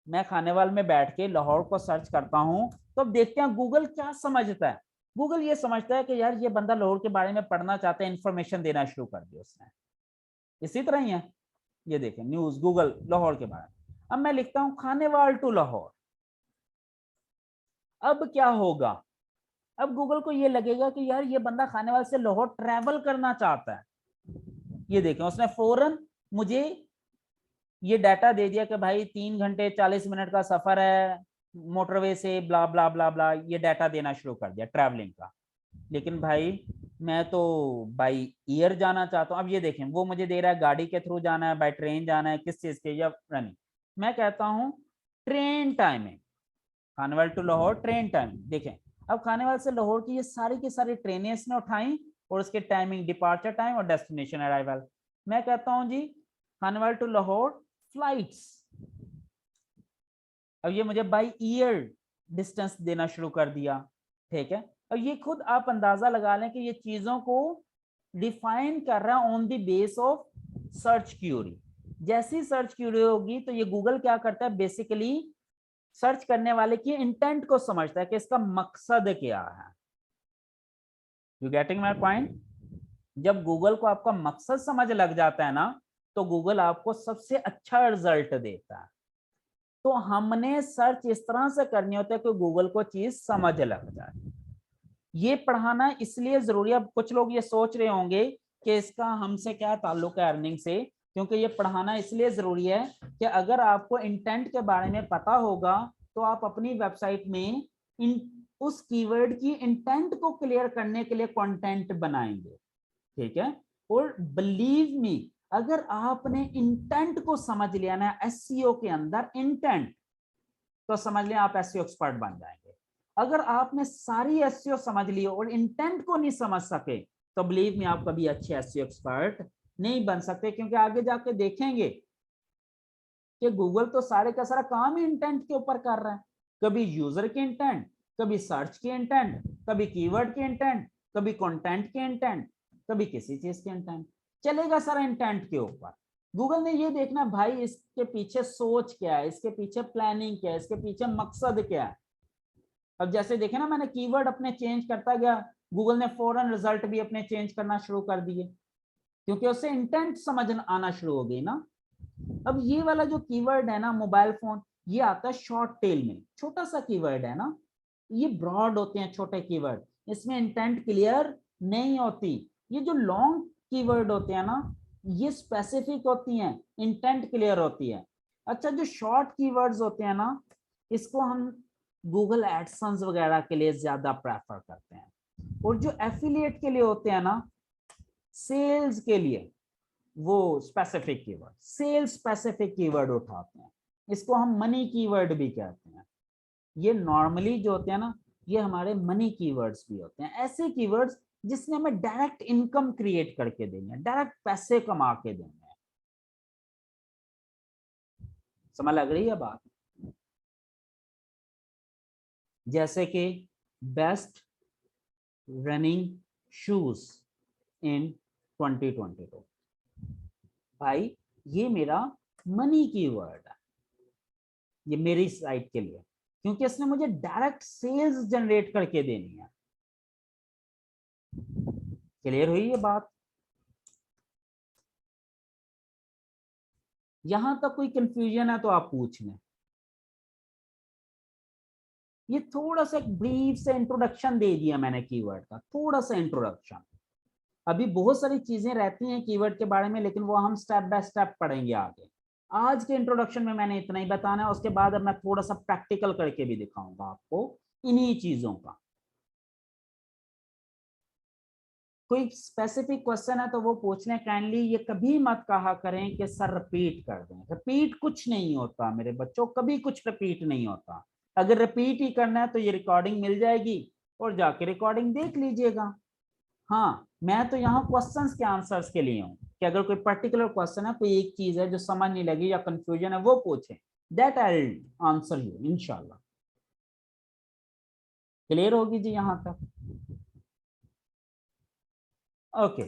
मैं खानेवाल में बैठ के लाहौर को सर्च करता हूं तो अब देखते हैं गूगल क्या समझता है। गूगल ये समझता है कि यार ये बंदा लाहौर के बारे में पढ़ना चाहता है, इंफॉर्मेशन देना शुरू कर दिया उसने। इसी तरह ही है, ये देखें न्यूज गूगल लाहौर के बारे में। अब मैं लिखता हूं खानेवाल टू लाहौर, अब क्या होगा, अब गूगल को ये लगेगा कि यार ये बंदा खानेवाल से लाहौर ट्रैवल करना चाहता है। ये देखें उसने फौरन मुझे ये डाटा दे दिया कि भाई 3 घंटे 40 मिनट का सफर है मोटरवे से, ब्ला ब्ला ब्ला ब्ला, ये डाटा देना शुरू कर दिया ट्रैवलिंग का। लेकिन भाई मैं तो बाई ईयर जाना चाहता हूँ। अब ये देखें वो मुझे दे रहा है गाड़ी के थ्रू जाना है, बाई ट्रेन जाना है, किस चीज के, या रनिंग। मैं कहता हूँ train timing, Khanewal to Lahore train timing. देखें अब खानेवाल से लाहौर की सारी ट्रेनें इसने उठाई और उसके टाइमिंग, डिपार्चर टाइम और डेस्टिनेशन अराइवल। मैं कहता हूं जी खानेवाल टू लाहौर फ्लाइट्स। अब ये मुझे बाई ईयर डिस्टेंस देना शुरू कर दिया। ठीक है, और ये खुद आप अंदाजा लगा लें कि ये चीजों को डिफाइन कर रहा है on the base of search query. जैसी सर्च क्यूरी होगी तो ये गूगल क्या करता है, बेसिकली सर्च करने वाले की इंटेंट को समझता है कि इसका मकसद क्या है। You getting my point? जब गूगल को आपका मकसद समझ लग जाता है ना तो गूगल आपको सबसे अच्छा रिजल्ट देता है। तो हमने सर्च इस तरह से करनी होती है कि गूगल को चीज समझ लग जाए। ये पढ़ाना इसलिए जरूरी है। अब कुछ लोग ये सोच रहे होंगे कि इसका हमसे क्या ताल्लुक है अर्निंग से। क्योंकि ये पढ़ाना इसलिए जरूरी है कि अगर आपको इंटेंट के बारे में पता होगा तो आप अपनी वेबसाइट में उस कीवर्ड की इंटेंट को क्लियर करने के लिए कंटेंट बनाएंगे, ठीक है। और बिलीव मी, अगर आपने इंटेंट को समझ लिया ना एसईओ के अंदर इंटेंट, तो समझ लें आप एसईओ एक्सपर्ट बन जाएंगे। अगर आपने सारी एसईओ समझ ली और इंटेंट को नहीं समझ सके तो बिलीव मी आप कभी अच्छे एसईओ एक्सपर्ट नहीं बन सकते, क्योंकि आगे जाके देखेंगे कि गूगल तो सारे का सारा काम ही इंटेंट के ऊपर कर रहा है। कभी यूजर के इंटेंट, कभी सर्च के इंटेंट, कभी कीवर्ड के इंटेंट, कभी कंटेंट के इंटेंट, कभी किसी चीज के इंटेंट, चलेगा सारा इंटेंट के ऊपर। गूगल ने ये देखना भाई इसके पीछे सोच क्या है, इसके पीछे प्लानिंग क्या है, इसके पीछे मकसद क्या है। अब जैसे देखे ना मैंने कीवर्ड अपने चेंज करता गया, गूगल ने फौरन रिजल्ट भी अपने चेंज करना शुरू कर दिए, क्योंकि उससे इंटेंट समझ आना शुरू हो गई ना। अब ये वाला जो कीवर्ड है ना मोबाइल फोन, ये आता है शॉर्ट टेल में, छोटा सा कीवर्ड है ना, ये ब्रॉड होते हैं छोटे कीवर्ड, इसमें इंटेंट क्लियर नहीं होती। ये जो लॉन्ग कीवर्ड होते हैं ना ये स्पेसिफिक होती हैं, इंटेंट क्लियर होती है। अच्छा जो शॉर्ट कीवर्ड्स होते हैं ना इसको हम गूगल एडसेंस वगैरह के लिए ज्यादा प्रेफर करते हैं, और जो एफिलिएट के लिए होते हैं ना, सेल्स के लिए, वो specific keyword, sales specific keyword उठाते हैं, इसको हम मनी कीवर्ड भी कहते हैं। ये नॉर्मली जो होते हैं ना ये हमारे मनी कीवर्ड्स भी होते हैं, ऐसे कीवर्ड्स जिसने हमें डायरेक्ट इनकम क्रिएट करके देनी है, डायरेक्ट पैसे कमा के देने हैं। समझ लग रही है बात? जैसे कि बेस्ट रनिंग शूज इन 2022, भाई ये मेरा मनी कीवर्ड है, ये मेरी साइट के लिए, क्योंकि इसने मुझे डायरेक्ट सेल्स जनरेट करके देनी है। क्लियर हुई ये बात? यहां तक कोई कंफ्यूजन है तो आप पूछ लें। ये थोड़ा सा एक ब्रीफ से इंट्रोडक्शन दे दिया मैंने कीवर्ड का, थोड़ा सा इंट्रोडक्शन। अभी बहुत सारी चीजें रहती हैं कीवर्ड के बारे में, लेकिन वो हम स्टेप बाय स्टेप पढ़ेंगे आगे। आज के इंट्रोडक्शन में मैंने इतना ही बताना है, उसके बाद अब मैं थोड़ा सा प्रैक्टिकल करके भी दिखाऊंगा आपको इन्हीं चीजों का। कोई स्पेसिफिक क्वेश्चन है तो वो पूछ लें काइंडली। ये कभी मत कहा करें कि सर रिपीट कर दें, रिपीट कुछ नहीं होता मेरे बच्चों, कभी कुछ रिपीट नहीं होता। अगर रिपीट ही करना है तो ये रिकॉर्डिंग मिल जाएगी और जाके रिकॉर्डिंग देख लीजिएगा। हाँ मैं तो यहाँ क्वेश्चंस के आंसर्स के लिए हूँ कि अगर कोई पर्टिकुलर क्वेश्चन है, कोई एक चीज है जो समझ नहीं लगी या कंफ्यूजन है वो पूछें, that I will answer you इंशाल्लाह। क्लियर होगी जी यहाँ तक? ओके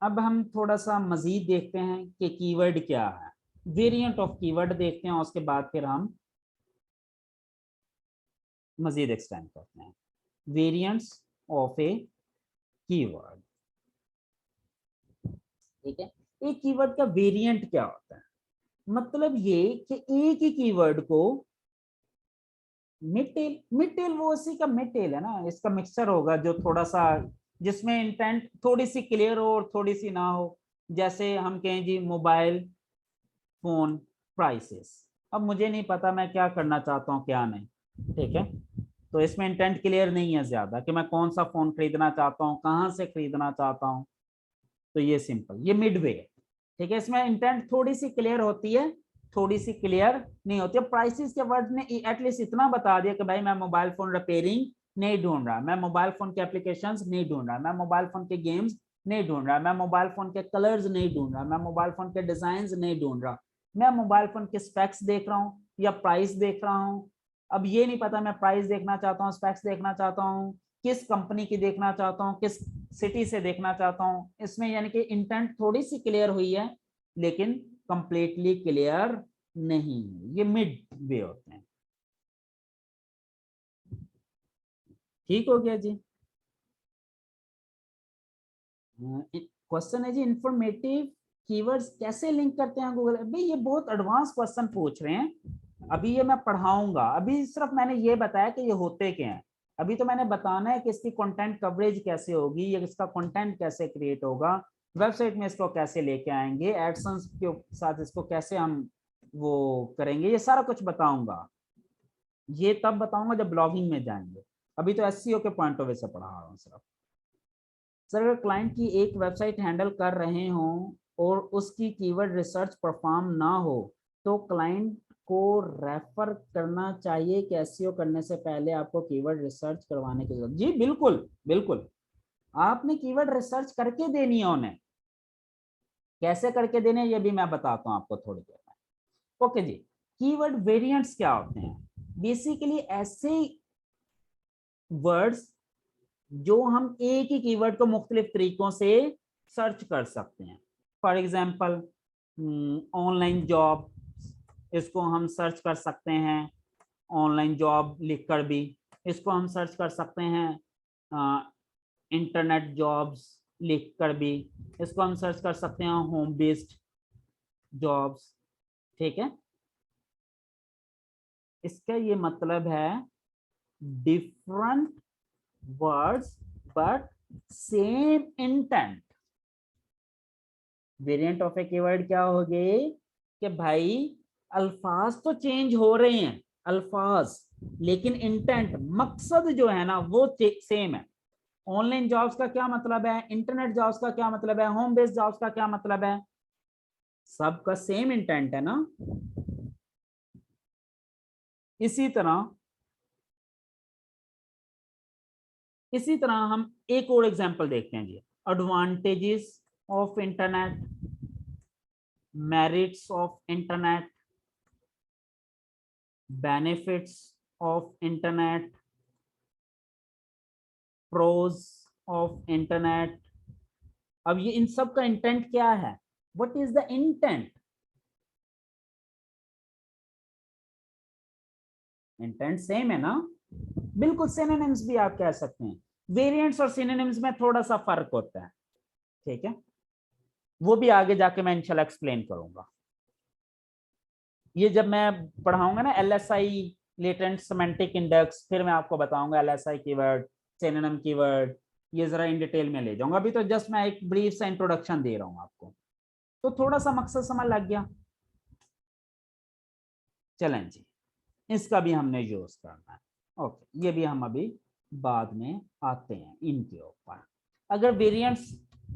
अब हम थोड़ा सा मजीद देखते हैं कि कीवर्ड क्या है, वेरिएंट ऑफ कीवर्ड देखते हैं, उसके बाद फिर हम मजीद एक्सटेंड करते हैं। वेरिएंट्स ऑफ ए कीवर्ड, ठीक है। एक कीवर्ड का वेरिएंट क्या होता है? मतलब ये कि एक ही कीवर्ड को मिड टेल, मिड टेल वो उसी का मिड टेल है ना, इसका मिक्सचर होगा जो थोड़ा सा जिसमें इंटेंट थोड़ी सी क्लियर हो और थोड़ी सी ना हो। जैसे हम कहें जी मोबाइल फोन प्राइसेस, अब मुझे नहीं पता मैं क्या करना चाहता हूँ क्या नहीं, ठीक है। तो इसमें इंटेंट क्लियर नहीं है ज्यादा कि मैं कौन सा फोन खरीदना चाहता हूँ, कहाँ से खरीदना चाहता हूँ, तो ये सिंपल, ये मिडवे, ठीक है। इसमें इंटेंट थोड़ी सी क्लियर होती है, थोड़ी सी क्लियर नहीं होती है। प्राइसेस के वर्ड ने एटलीस्ट इतना बता दिया कि भाई मैं मोबाइल फोन रिपेयरिंग नहीं ढूंढ रहा, मैं मोबाइल फोन के एप्लीकेशंस नहीं ढूंढ रहा, मैं मोबाइल फोन के गेम्स नहीं ढूंढ रहा, मैं मोबाइल फोन के कलर्स नहीं ढूंढ रहा, मैं मोबाइल फोन के डिजाइन नहीं ढूंढ रहा, मैं मोबाइल फोन के स्पेक्स देख रहा हूँ या प्राइस देख रहा हूँ। अब ये नहीं पता मैं प्राइस देखना चाहता हूँ, स्पेक्स देखना चाहता हूँ, किस कंपनी की देखना चाहता हूँ, किस सिटी से देखना चाहता हूँ। इसमें यानी कि इंटेंट थोड़ी सी क्लियर हुई है लेकिन कंप्लीटली क्लियर नहीं है, ये मिड वे होते हैं। ठीक हो गया जी? क्वेश्चन है जी इंफॉर्मेटिव कीवर्ड्स कैसे लिंक करते हैं गूगल? भाई ये बहुत एडवांस क्वेश्चन पूछ रहे हैं, अभी ये मैं पढ़ाऊंगा, अभी सिर्फ मैंने ये बताया कि ये होते क्या हैं। अभी तो मैंने बताना है कि इसकी कंटेंट कवरेज कैसे होगी, या इसका कंटेंट कैसे क्रिएट होगा, वेबसाइट में इसको कैसे लेके आएंगे, एडसेंस के साथ इसको कैसे हम वो करेंगे, ये सारा कुछ बताऊंगा। ये तब बताऊंगा जब ब्लॉगिंग में जाएंगे, अभी तो एसईओ के पॉइंट ऑफ व्यू से पढ़ा रहा हूँ सिर्फ। सर अगर क्लाइंट की एक वेबसाइट हैंडल कर रहे हो और उसकी कीवर्ड रिसर्च परफॉर्म ना हो तो क्लाइंट को रेफर करना चाहिए कि एसईओ करने से पहले आपको कीवर्ड रिसर्च करवाने की जरूरत? जी बिल्कुल बिल्कुल, आपने कीवर्ड रिसर्च करके देनी है उन्हें। कैसे करके देने ये भी मैं बताता हूँ आपको थोड़ी देर में। ओके जी, कीवर्ड वेरिएंट्स क्या होते हैं? बेसिकली ऐसे वर्ड्स जो हम एक ही कीवर्ड को मुख्तलिफ तरीकों से सर्च कर सकते हैं। फॉर एग्जाम्पल ऑनलाइन जॉब, इसको हम सर्च कर सकते हैं ऑनलाइन जॉब लिखकर भी। इसको हम सर्च कर सकते हैं इंटरनेट जॉब्स लिखकर भी। इसको हम सर्च कर सकते हैं होम बेस्ड जॉब्स। ठीक है, इसका ये मतलब है different words but same intent. Variant of A keyword क्या हो गए कि भाई अल्फाज तो चेंज हो रहे हैं, अल्फाज, लेकिन इंटेंट, मकसद जो है ना वो सेम है। ऑनलाइन जॉब्स का क्या मतलब है, इंटरनेट जॉब्स का क्या मतलब है, होम बेस्ड जॉब्स का क्या मतलब है, सबका सेम इंटेंट है ना। इसी तरह हम एक और एग्जांपल देखते हैं जी। Advantages of internet, merits of internet, benefits of internet, pros of internet. अब ये इन सब का इंटेंट क्या है, what is the intent? Intent same है ना, बिल्कुल। सिनोनिम्स भी आप कह सकते हैं, वेरिएंट्स और सिनोनिम्स में थोड़ा सा फर्क होता है। ठीक है, वो भी आगे जाके मैं इंशाल्लाह एक्सप्लेन करूंगा। ये जब मैं पढ़ाऊंगा ना एलएसआई, लेटेंट सेमेंटिक इंडेक्स, फिर मैं आपको बताऊंगा एलएसआई कीवर्ड, सिनोनिम कीवर्ड, ये जरा इन डिटेल में ले जाऊंगा। अभी तो जस्ट मैं एक ब्रीफ सा इंट्रोडक्शन दे रहा हूं आपको, तो थोड़ा सा मकसद समझ लग गया। चलें जी, इसका भी हमने यूज करना है। ओके, ये भी हम अभी बाद में आते हैं इनके ऊपर। अगर वेरिएंट्स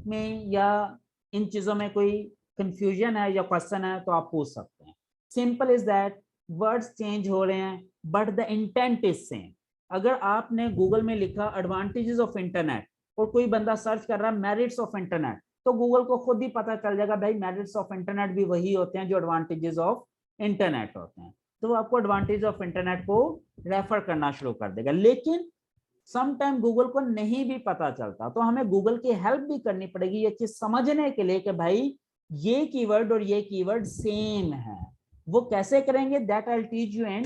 में या इन चीजों में कोई कंफ्यूजन है या क्वेश्चन है तो आप पूछ सकते हैं। Simple is that, words change हो रहे हैं but the intent is same. अगर आपने गूगल में लिखा एडवांटेजेस ऑफ इंटरनेट और कोई बंदा सर्च कर रहा है मेरिट्स ऑफ इंटरनेट, तो गूगल को खुद ही पता चल जाएगा भाई मेरिट्स ऑफ इंटरनेट भी वही होते हैं जो एडवांटेजेस ऑफ इंटरनेट होते हैं। तो आपको एडवांटेज ऑफ इंटरनेट को रेफर करना शुरू कर देगा। लेकिन सम टाइम गूगल को नहीं भी पता चलता, तो हमें गूगल की हेल्प भी करनी पड़ेगी ये चीज समझने के लिए कि भाई ये कीवर्ड और ये कीवर्ड सेम है। वो कैसे करेंगे, that I will teach you in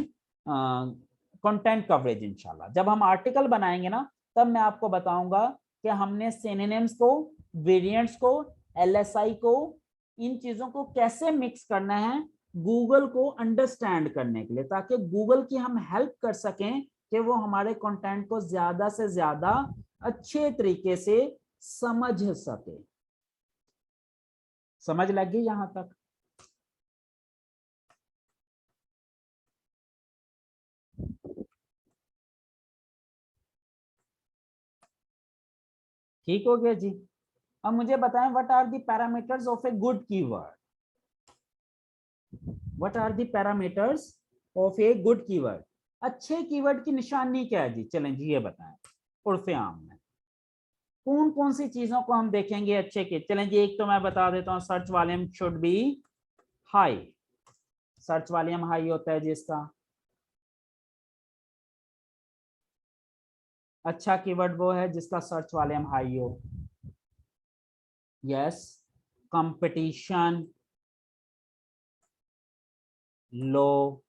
content coverage इंशाल्लाह। जब हम आर्टिकल बनाएंगे ना, तब मैं आपको बताऊंगा कि हमने सिनोनिम्स को, वेरिएंट्स को, एलएसआई को, इन चीजों को कैसे मिक्स करना है गूगल को अंडरस्टैंड करने के लिए, ताकि गूगल की हम हेल्प कर सकें कि वो हमारे कंटेंट को ज्यादा से ज्यादा अच्छे तरीके से समझ सके। समझ लगी यहां तक? ठीक हो गया जी। अब मुझे बताएं, what are the parameters of a good keyword? What are the parameters of a good keyword? अच्छे कीवर्ड की निशानी क्या है जी? चलें जी, ये बताएं उर्फे आम में कौन कौन सी चीजों को हम देखेंगे अच्छे के। चलें जी, एक तो मैं बता देता हूं, search volume should be high. Search volume high होता है जिसका। अच्छा कीवर्ड वो है जिसका सर्च वॉल्यूम हाई हो। यस, कंपटीशन लो,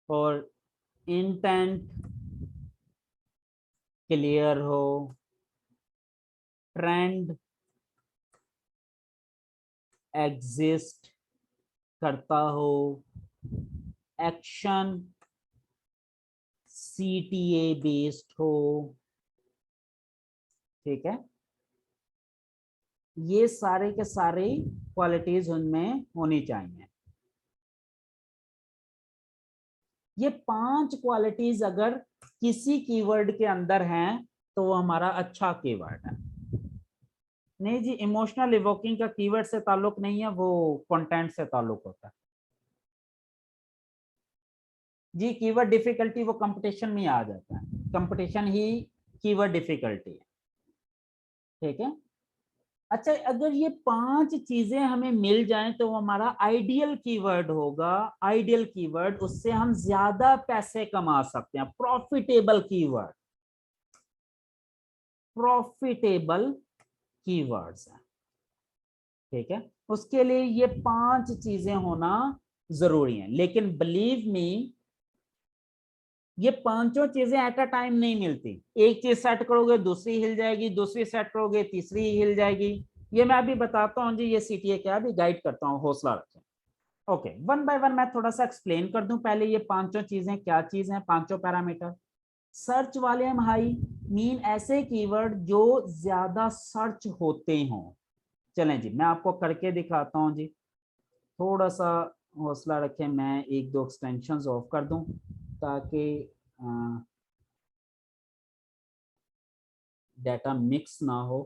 और इंटेंट क्लियर हो, ट्रेंड एग्जिस्ट करता हो, एक्शन CTA बेस्ड हो, ठीक है, ये सारे के सारे क्वालिटीज उनमें होनी चाहिए। ये 5 क्वालिटीज अगर किसी कीवर्ड के अंदर हैं तो वो हमारा अच्छा कीवर्ड है। नहीं जी, इमोशनल इवोकिंग का कीवर्ड से ताल्लुक नहीं है, वो कंटेंट से ताल्लुक होता है जी। कीवर्ड डिफिकल्टी वो कंपटीशन में आ जाता है, कंपटीशन ही कीवर्ड डिफिकल्टी है, ठीक है। अच्छा, अगर ये 5 चीजें हमें मिल जाएं तो वो हमारा आइडियल कीवर्ड होगा। आइडियल कीवर्ड, उससे हम ज्यादा पैसे कमा सकते हैं, प्रॉफिटेबल कीवर्ड, प्रॉफिटेबल कीवर्ड्स है, ठीक है। उसके लिए ये 5 चीजें होना जरूरी है, लेकिन बिलीव मी ये पांचों चीजें एट अ टाइम नहीं मिलती। एक चीज सेट करोगे दूसरी हिल जाएगी, दूसरी सेट करोगे तीसरी हिल जाएगी। ये मैं अभी बताता हूँ जी, ये CTA क्या अभी गाइड करता हूँ, हौसला रखें। ओके, वन बाय वन मैं थोड़ा सा एक्सप्लेन कर दूं। पहले ये पांचों चीजें क्या चीज हैं, पांचों parameter. Search volume high mean ऐसे कीवर्ड जो ज्यादा सर्च होते हों। चलें जी, मैं आपको करके दिखाता हूँ जी, थोड़ा सा हौसला रखें। मैं एक दो एक्सटेंशंस ऑफ कर दूं ताकि डाटा मिक्स ना हो,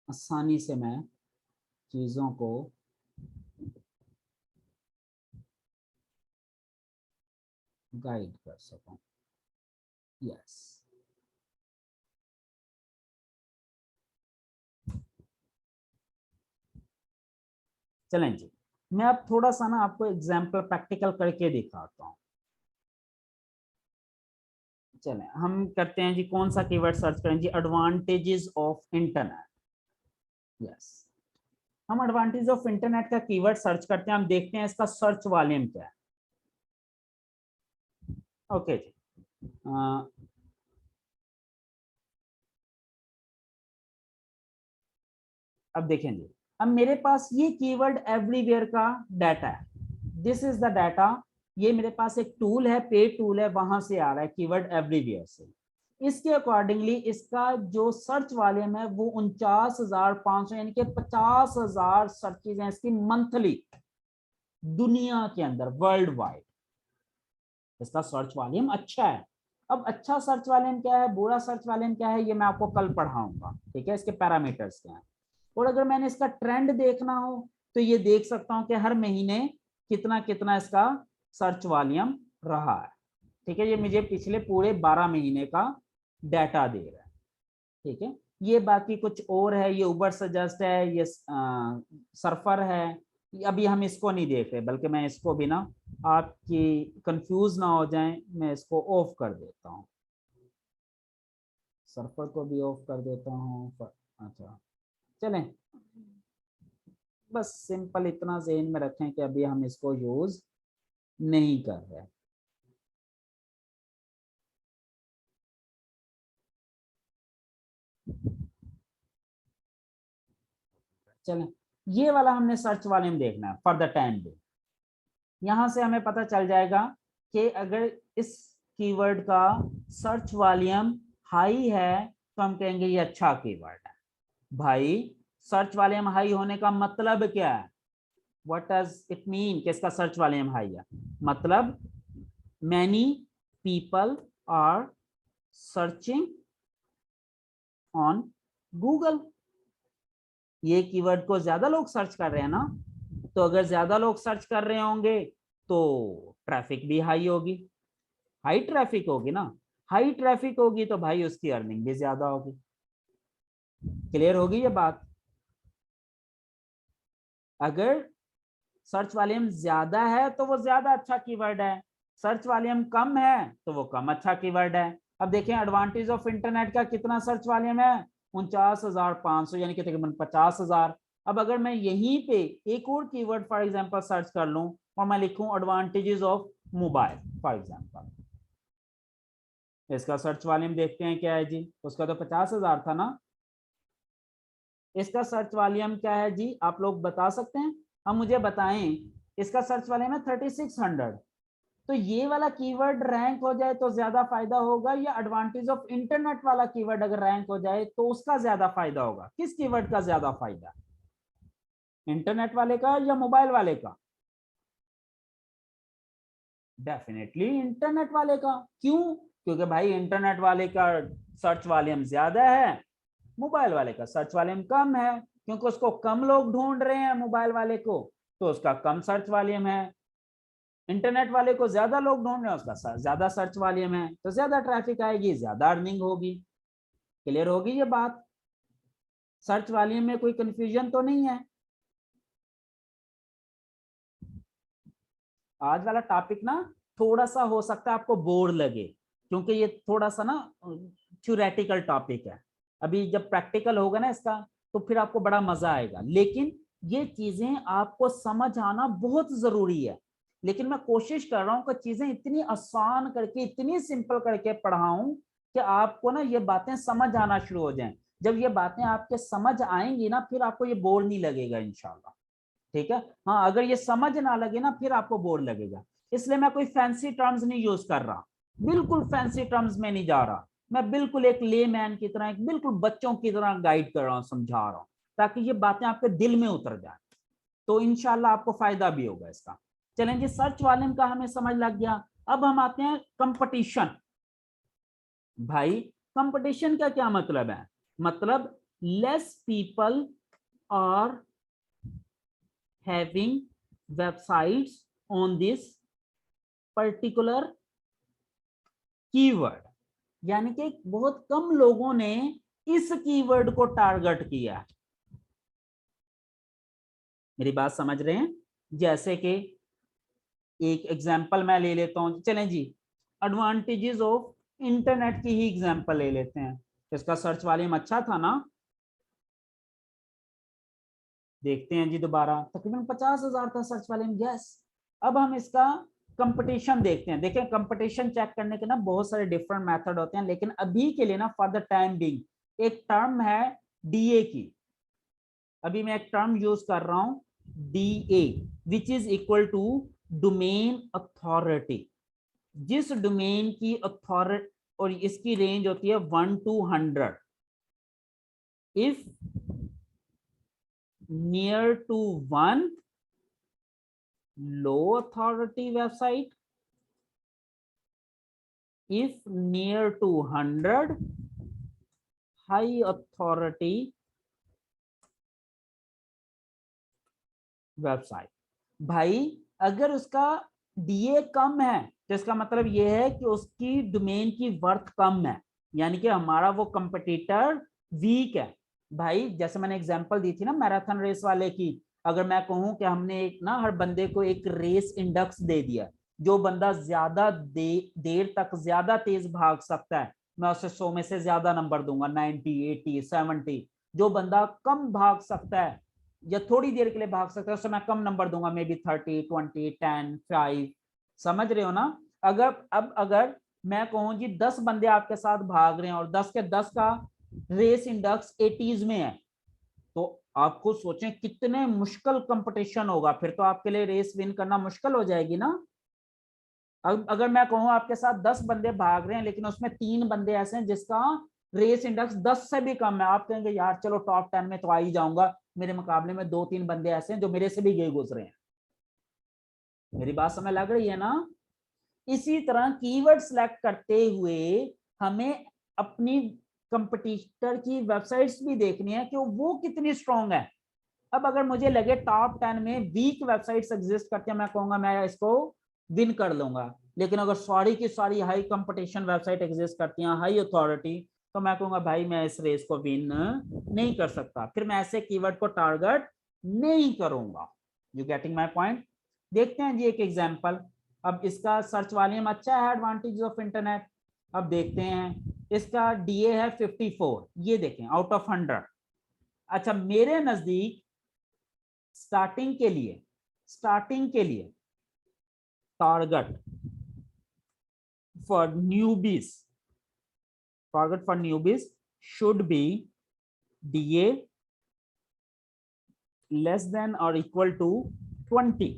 आसानी से मैं चीज़ों को गाइड कर सकूं। यस, चलें जी, मैं अब थोड़ा सा ना आपको एग्जांपल प्रैक्टिकल करके दिखाता हूं। चलें हम करते हैं जी, कौन सा कीवर्ड सर्च करें जी, एडवांटेजेस ऑफ इंटरनेट। यस, हम एडवांटेज ऑफ इंटरनेट का कीवर्ड सर्च करते हैं, हम देखते हैं इसका सर्च वॉल्यूम क्या है। ओके जी, अब देखें जी, अब मेरे पास ये कीवर्ड एवरीवेयर का डाटा है, दिस इज द डाटा। ये मेरे पास एक टूल है, पेड टूल है, वहां से आ रहा है कीवर्ड एवरीवेयर से। इसके अकॉर्डिंगली इसका जो सर्च वॉल्यूम है वो 49,500 यानी कि 50,000 सर्चेज हैं इसकी मंथली, दुनिया के अंदर, वर्ल्ड वाइड। इसका सर्च वॉल्यूम अच्छा है। अब अच्छा सर्च वॉल्यूम क्या है, बुरा सर्च वॉल्यूम क्या है, ये मैं आपको कल पढ़ाऊंगा, ठीक है, इसके पैरामीटर्स क्या हैं। और अगर मैंने इसका ट्रेंड देखना हो तो ये देख सकता हूं कि हर महीने कितना कितना इसका सर्च वॉल्यूम रहा है, ठीक है। ये मुझे पिछले पूरे 12 महीने का डाटा दे रहा है, ठीक है। ये बाकी कुछ और है, ये उबर सजेस्ट है, ये सर्फर है। अभी हम इसको नहीं देख रहे, बल्कि मैं इसको भी ना, आपकी कंफ्यूज ना हो जाएं, मैं इसको ऑफ कर देता हूँ, सर्फर को भी ऑफ कर देता हूँ। अच्छा, चलें, बस सिंपल इतना ज़हन में रखें कि अभी हम इसको यूज नहीं कर रहे। चलें, ये वाला हमने सर्च वॉल्यूम देखना है फॉर द टाइम बी। यहां से हमें पता चल जाएगा कि अगर इस कीवर्ड का सर्च वॉल्यूम हाई है तो हम कहेंगे ये अच्छा कीवर्ड है। भाई, सर्च वॉल्यूम हाई होने का मतलब क्या है, व्हाट डज इट मीन कि इसका सर्च वॉल्यूम हाई है? मतलब many people are searching on Google. ये कीवर्ड को ज्यादा लोग सर्च कर रहे हैं ना, तो अगर ज्यादा लोग सर्च कर रहे होंगे तो ट्रैफिक भी हाई होगी, हाई ट्रैफिक होगी ना। हाई ट्रैफिक होगी तो भाई उसकी अर्निंग भी ज्यादा होगी। क्लियर होगी ये बात? अगर सर्च वॉल्यूम ज्यादा है तो वो ज्यादा अच्छा कीवर्ड है, सर्च वॉल्यूम कम है तो वो कम अच्छा कीवर्ड है। अब देखें एडवांटेज ऑफ इंटरनेट का कितना सर्च वॉल्यूम है, 49,500 यानी कि तकरीबन 50,000। अब अगर मैं यहीं पे एक और कीवर्ड फॉर एग्जांपल सर्च कर लूं और मैं लिखूं advantages of mobile for example, इसका सर्च वॉल्यूम देखते हैं क्या है जी, उसका तो 50,000 था ना। इसका सर्च वॉल्यूम क्या है जी, आप लोग बता सकते हैं? अब मुझे बताएं, इसका सर्च वॉल्यूम है 3600। तो ये वाला कीवर्ड रैंक हो जाए तो ज्यादा फायदा होगा, या एडवांटेज ऑफ इंटरनेट वाला कीवर्ड अगर रैंक हो जाए तो उसका ज्यादा फायदा होगा? किस कीवर्ड का ज्यादा फायदा, इंटरनेट वाले का या मोबाइल वाले का? डेफिनेटली इंटरनेट वाले का। क्यों? क्योंकि भाई इंटरनेट वाले का सर्च वॉल्यूम ज्यादा है, मोबाइल वाले का सर्च वॉल्यूम कम है, क्योंकि उसको कम लोग ढूंढ रहे हैं मोबाइल वाले को, तो उसका कम सर्च वॉल्यूम है। इंटरनेट वाले को ज्यादा लोग ढूंढ रहे हैं, उसका ज्यादा सर्च वॉल्यूम है, तो ज्यादा ट्रैफिक आएगी, ज्यादा अर्निंग होगी। क्लियर होगी ये बात? सर्च वॉल्यूम में कोई कंफ्यूजन तो नहीं है? आज वाला टॉपिक ना थोड़ा सा हो सकता है आपको बोर लगे, क्योंकि ये थोड़ा सा ना थ्योरेटिकल टॉपिक है। अभी जब प्रैक्टिकल होगा ना इसका, तो फिर आपको बड़ा मजा आएगा। लेकिन ये चीजें आपको समझ आना बहुत जरूरी है। लेकिन मैं कोशिश कर रहा हूँ कि चीजें इतनी आसान करके, इतनी सिंपल करके पढ़ाऊं कि आपको ना ये बातें समझ आना शुरू हो जाएं। जब ये बातें आपके समझ आएंगी ना, फिर आपको ये बोर नहीं लगेगा इंशाल्लाह। ठीक है? हाँ, अगर ये समझ ना लगे ना, फिर आपको बोर लगेगा। इसलिए मैं कोई फैंसी टर्म्स नहीं यूज कर रहा, बिल्कुल फैंसी टर्म्स में नहीं जा रहा। मैं बिल्कुल एक लेमैन की तरह, एक बिल्कुल बच्चों की तरह गाइड कर रहा हूँ, समझा रहा हूँ, ताकि ये बातें आपके दिल में उतर जाए। तो इंशाल्लाह आपको फायदा भी होगा इसका। चलें जी, सर्च वॉल्यूम का हमें समझ लग गया। अब हम आते हैं कंपटीशन। भाई कंपटीशन का क्या मतलब है? मतलब less people are having websites on this particular keyword, यानी कि बहुत कम लोगों ने इस कीवर्ड को टारगेट किया। मेरी बात समझ रहे हैं? जैसे कि एक एग्जांपल मैं ले लेता हूं, चलें जी, एडवांटेजेस ऑफ इंटरनेट की ही एग्जांपल ले लेते हैं। इसका सर्च वॉल्यूम अच्छा था ना? देखते हैं जी दोबारा, तकरीबन 50,000 था सर्च वॉल्यूम। यस। अब हम इसका कंपटीशन देखते हैं। देखें, कंपटीशन चेक करने के ना बहुत सारे डिफरेंट मेथड होते हैं, लेकिन अभी के लिए ना, फॉर द टाइम बिंग, एक टर्म है डीए की। अभी मैं एक टर्म यूज कर रहा हूं, DA, which is equal to domain authority. जिस डोमेन की अथॉरिटी, और इसकी रेंज होती है 1 to 100। If near to 1, low authority website. If near to 100, high authority website। भाई अगर उसका डीए कम है, तो इसका मतलब यह है कि उसकी डोमेन की वर्थ कम है, यानी कि हमारा वो कंपटीटर वीक है। भाई जैसे मैंने एग्जांपल दी थी ना मैराथन रेस वाले की, अगर मैं कहूं कि हमने एक ना हर बंदे को एक रेस इंडेक्स दे दिया, जो बंदा ज्यादा देर तक ज्यादा तेज भाग सकता है, मैं उसे 100 में से ज्यादा नंबर दूंगा, 90, 80, 70। जो बंदा कम भाग सकता है या थोड़ी देर के लिए भाग सकता है, उससे मैं कम नंबर दूंगा, मे बी 30, 20, 10, 5। समझ रहे हो ना? अगर मैं कहूं जी 10 बंदे आपके साथ भाग रहे हैं और 10 के 10 का रेस इंडेक्स 80s में है, तो आप खुद सोचें कितने मुश्किल कंपटीशन होगा। फिर तो आपके लिए रेस विन करना मुश्किल हो जाएगी ना। अब अगर मैं कहूं आपके साथ 10 बंदे भाग रहे हैं, लेकिन उसमें 3 बंदे ऐसे हैं जिसका रेस इंडेक्स 10 से भी कम है, आप कहेंगे यार चलो टॉप 10 में तो आ ही जाऊंगा, मेरे मुकाबले में 2-3 बंदे ऐसे हैं जो मेरे से भी गए गुजरे हैं। मेरी बात समझ लग रही है ना? इसी तरह कीवर्ड सेलेक्ट करते हुए हमें अपनी कंपटीटर की वेबसाइट्स भी देखनी है कि वो कितनी स्ट्रांग है। अब अगर मुझे लगे टॉप 10 में वीक वेबसाइट्स एग्जिस्ट करती हैं, मैं कहूंगा मैं इसको विन कर लूंगा। लेकिन अगर सारी की सारी हाई कंपटीशन वेबसाइट एग्जिस्ट करती हैं, हाई अथॉरिटी, तो मैं कहूंगा भाई मैं इस रेस को विन नहीं कर सकता, फिर मैं ऐसे कीवर्ड को टारगेट नहीं करूंगा। You getting my point? देखते हैं जी एक एग्जांपल। अब इसका सर्च वॉल्यूम अच्छा है, एडवांटेज ऑफ इंटरनेट। अब देखते हैं, इसका डीए है 54, ये देखें आउट ऑफ 100। अच्छा, मेरे नजदीक स्टार्टिंग के लिए target for newbies should be DA less than और इक्वल टू 20।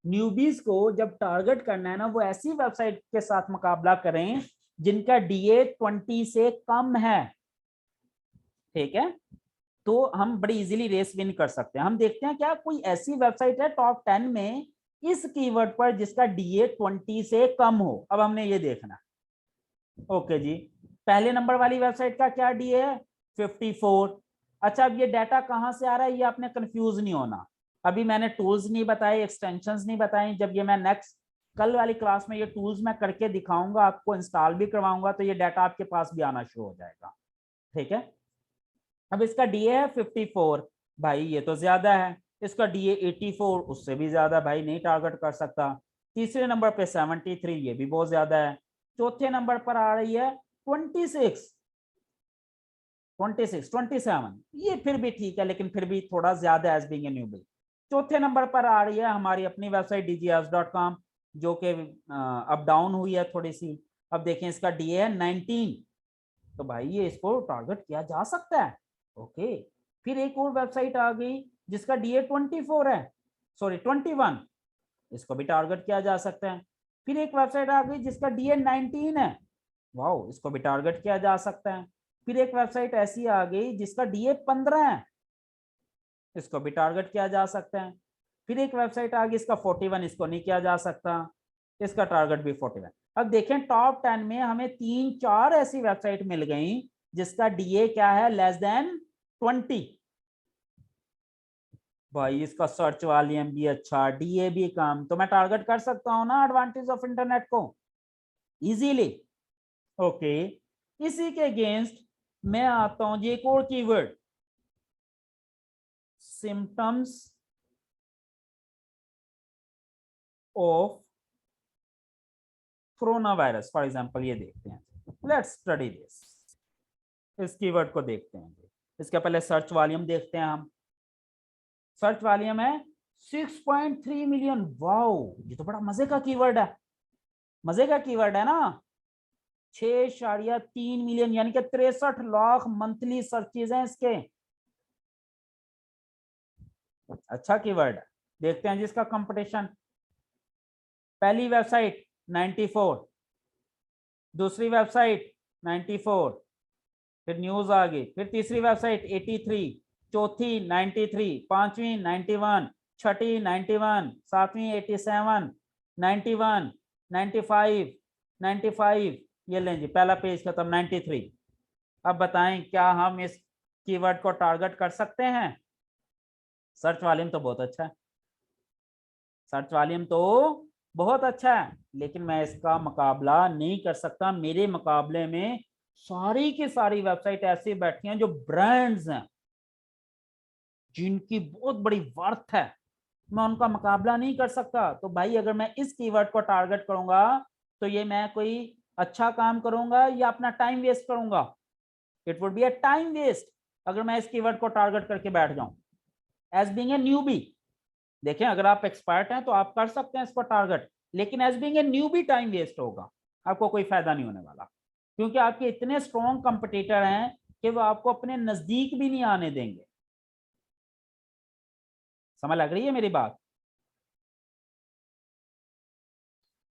न्यूबीज को जब टारगेट करना है ना, वो ऐसी वेबसाइट के साथ मुकाबला करें जिनका DA 20 से कम है, ठीक है, तो हम बड़ी इजीली रेस विन कर सकते हैं। हम देखते हैं क्या कोई ऐसी वेबसाइट है टॉप 10 में इस कीवर्ड पर जिसका DA 20 से कम हो। अब हमने ये देखना, ओके जी, पहले नंबर वाली वेबसाइट का क्या DA है 54। अच्छा, अब ये डाटा कहां से आ रहा है, ये आपने कंफ्यूज नहीं होना। अभी मैंने टूल्स नहीं बताए, एक्सटेंशंस नहीं बताई, जब ये मैं नेक्स्ट कल वाली क्लास में ये टूल्स मैं करके दिखाऊंगा, आपको इंस्टॉल भी करवाऊंगा, तो ये डाटा आपके पास भी आना शुरू हो जाएगा, ठीक है। अब इसका DA है 54, भाई ये तो ज्यादा है। इसका DA 84, उससे भी ज्यादा, भाई नहीं टारगेट कर सकता। तीसरे नंबर पे 73, ये भी बहुत ज्यादा है। चौथे नंबर पर आ रही है 26, 27, ये फिर भी ठीक है, लेकिन फिर भी थोड़ा ज्यादा एज बीइंग ए न्यूबी। चौथे नंबर पर आ रही है हमारी अपनी वेबसाइट dgs.com, जो कि अप डाउन हुई है थोड़ी सी। अब देखें इसका DA है 19, तो भाई ये इसको टारगेट किया जा सकता है, ओके। फिर एक और वेबसाइट आ गई जिसका DA 24 है, सॉरी 21, इसको भी टारगेट किया जा सकता है। फिर एक वेबसाइट आ गई जिसका DA 19 है, वाओ, इसको भी टारगेट किया जा सकता है। फिर एक वेबसाइट ऐसी आ गई जिसका DA 15 है, इसको भी टारगेट किया जा सकता है। फिर एक वेबसाइट आ गई इसका 41, इसको नहीं किया जा सकता, इसका टारगेट भी 41। अब देखें टॉप 10 में हमें 3-4 ऐसी वेबसाइट मिल गई जिसका DA क्या है लेस देन 20। भाई इसका सर्च वॉल्यूम भी अच्छा, DA भी कम, तो मैं टारगेट कर सकता हूं ना एडवांटेज ऑफ इंटरनेट को इजीली, ओके। इसी के अगेंस्ट मैं आता हूं जी एक और keyword, symptoms of corona virus. For example ये देखते हैं, लेट्स स्टडी दिस, इस कीवर्ड को देखते हैं। इसके पहले सर्च वॉल्यूम देखते हैं हम। सर्च वॉल्यूम है 6.3 मिलियन, वाओ, ये तो बड़ा मजे का कीवर्ड है, मजे का कीवर्ड है ना। 6.3 मिलियन यानी कि 63 लाख मंथली सर्चेज हैं इसके, अच्छा कीवर्ड है। देखते हैं जिसका कंपटीशन, पहली वेबसाइट 94, दूसरी वेबसाइट 94, फिर न्यूज आ गई, फिर तीसरी वेबसाइट 83, चौथी 93, पांचवी 91, छठी 91, सातवीं 87, 91, 95, 95, ये लें जी पहला पेज खत्म 93। अब बताएं क्या हम इस कीवर्ड को टारगेट कर सकते हैं? सर्च वॉल्यूम तो बहुत अच्छा है, सर्च वॉल्यूम तो बहुत अच्छा है, लेकिन मैं इसका मुकाबला नहीं कर सकता। मेरे मुकाबले में सारी की सारी वेबसाइट ऐसी बैठी हैं जो ब्रांड्स हैं, जिनकी बहुत बड़ी वर्थ है, मैं उनका मुकाबला नहीं कर सकता। तो भाई अगर मैं इस कीवर्ड को टारगेट करूंगा तो ये मैं कोई अच्छा काम करूंगा या अपना टाइम वेस्ट करूंगा? It would be a time waste अगर मैं इस कीवर्ड को टारगेट करके बैठ जाऊं एज बीइंग ए न्यूबी। देखें अगर आप एक्सपर्ट हैं तो आप कर सकते हैं इसको टारगेट, लेकिन as being a newbie time waste होगा, आपको कोई फायदा नहीं होने वाला, क्योंकि आपके इतने स्ट्रॉन्ग कंपटीटर हैं कि वो आपको अपने नजदीक भी नहीं आने देंगे। समझ लग रही है मेरी बात?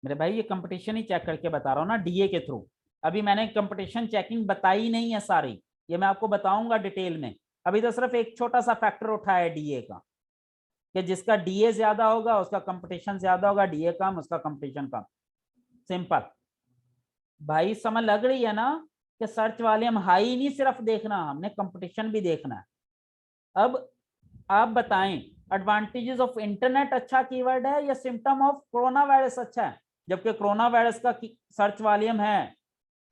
मेरे भाई ये कंपटीशन ही चेक करके बता रहा हूँ ना DA के थ्रू। अभी मैंने कंपटीशन चेकिंग बताई नहीं है सारी, ये मैं आपको बताऊंगा डिटेल में। अभी तो सिर्फ एक छोटा सा फैक्टर उठाया है DA का, कि जिसका DA ज्यादा होगा उसका कंपटीशन ज्यादा होगा, DA कम उसका कंपटीशन कम, सिंपल। भाई समझ लग रही है ना कि सर्च वाले हम हाई नहीं सिर्फ देखना, हमने कंपटीशन भी देखना है। अब आप बताएं एडवांटेजेस ऑफ इंटरनेट अच्छा कीवर्ड है या सिम्टम ऑफ कोरोना वायरस अच्छा है, जबकि कोरोना वायरस का सर्च वॉल्यूम है।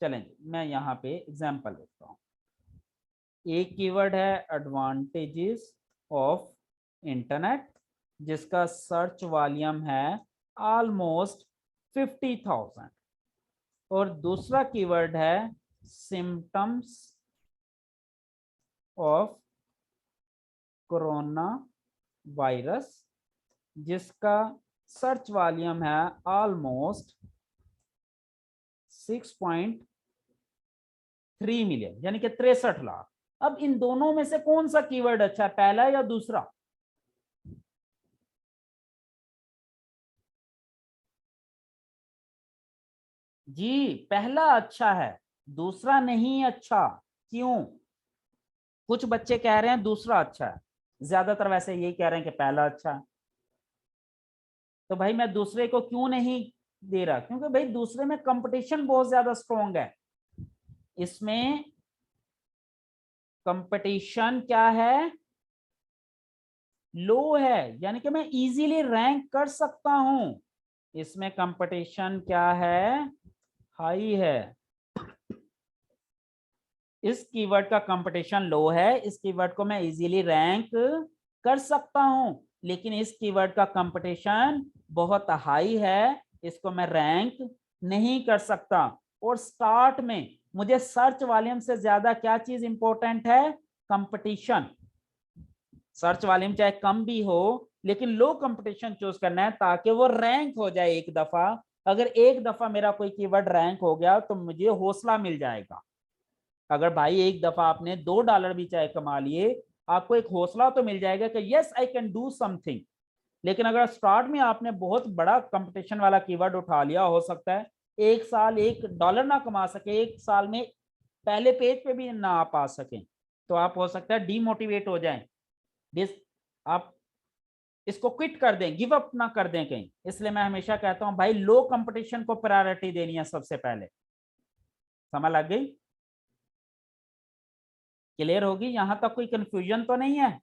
चलें मैं यहाँ पे एग्जांपल देता हूँ। एक कीवर्ड है एडवांटेजेस ऑफ इंटरनेट, जिसका सर्च वॉल्यूम है ऑलमोस्ट 50,000, और दूसरा कीवर्ड है सिम्टम्स ऑफ कोरोना वायरस, जिसका सर्च वॉल्यूम है ऑलमोस्ट 6.3 मिलियन यानी कि 63 लाख। अब इन दोनों में से कौन सा कीवर्ड अच्छा है, पहला या दूसरा? जी पहला अच्छा है, दूसरा नहीं अच्छा। क्यों? कुछ बच्चे कह रहे हैं दूसरा अच्छा है, ज्यादातर वैसे यही कह रहे हैं कि पहला अच्छा है। तो भाई मैं दूसरे को क्यों नहीं दे रहा? क्योंकि भाई दूसरे में कंपटीशन बहुत ज्यादा स्ट्रॉन्ग है। इसमें कंपटीशन क्या है? लो है, यानी कि मैं इजीली रैंक कर सकता हूं। इसमें कंपटीशन क्या है? हाई है। इस कीवर्ड का कंपटीशन लो है, इस कीवर्ड को मैं इजीली रैंक कर सकता हूं, लेकिन इस कीवर्ड का कंपटीशन बहुत हाई है, इसको मैं रैंक नहीं कर सकता। और स्टार्ट में मुझे सर्च वॉल्यूम से ज्यादा क्या चीज इंपॉर्टेंट है? कंपटीशन। सर्च वॉल्यूम चाहे कम भी हो, लेकिन लो कंपटीशन चूज करना है ताकि वो रैंक हो जाए एक दफा। अगर एक दफा मेरा कोई कीवर्ड रैंक हो गया तो मुझे हौसला मिल जाएगा। अगर भाई एक दफा आपने $2 भी चाहे कमा लिए, आपको एक हौसला तो मिल जाएगा कि yes I can do something. लेकिन अगर स्टार्ट में आपने बहुत बड़ा कंपटीशन वाला कीवर्ड उठा लिया, हो सकता है एक साल $1 ना कमा सके, एक साल में पहले पेज पे भी ना आप आ सके, तो आप हो सकता है डीमोटिवेट हो जाएं, आप इसको क्विट कर दें, गिव अप ना कर दें कहीं। इसलिए मैं हमेशा कहता हूं भाई लो कंपटीशन को प्रायोरिटी देनी है सबसे पहले। समझ लग गई? क्लियर होगी? यहां तक कोई कंफ्यूजन तो नहीं है?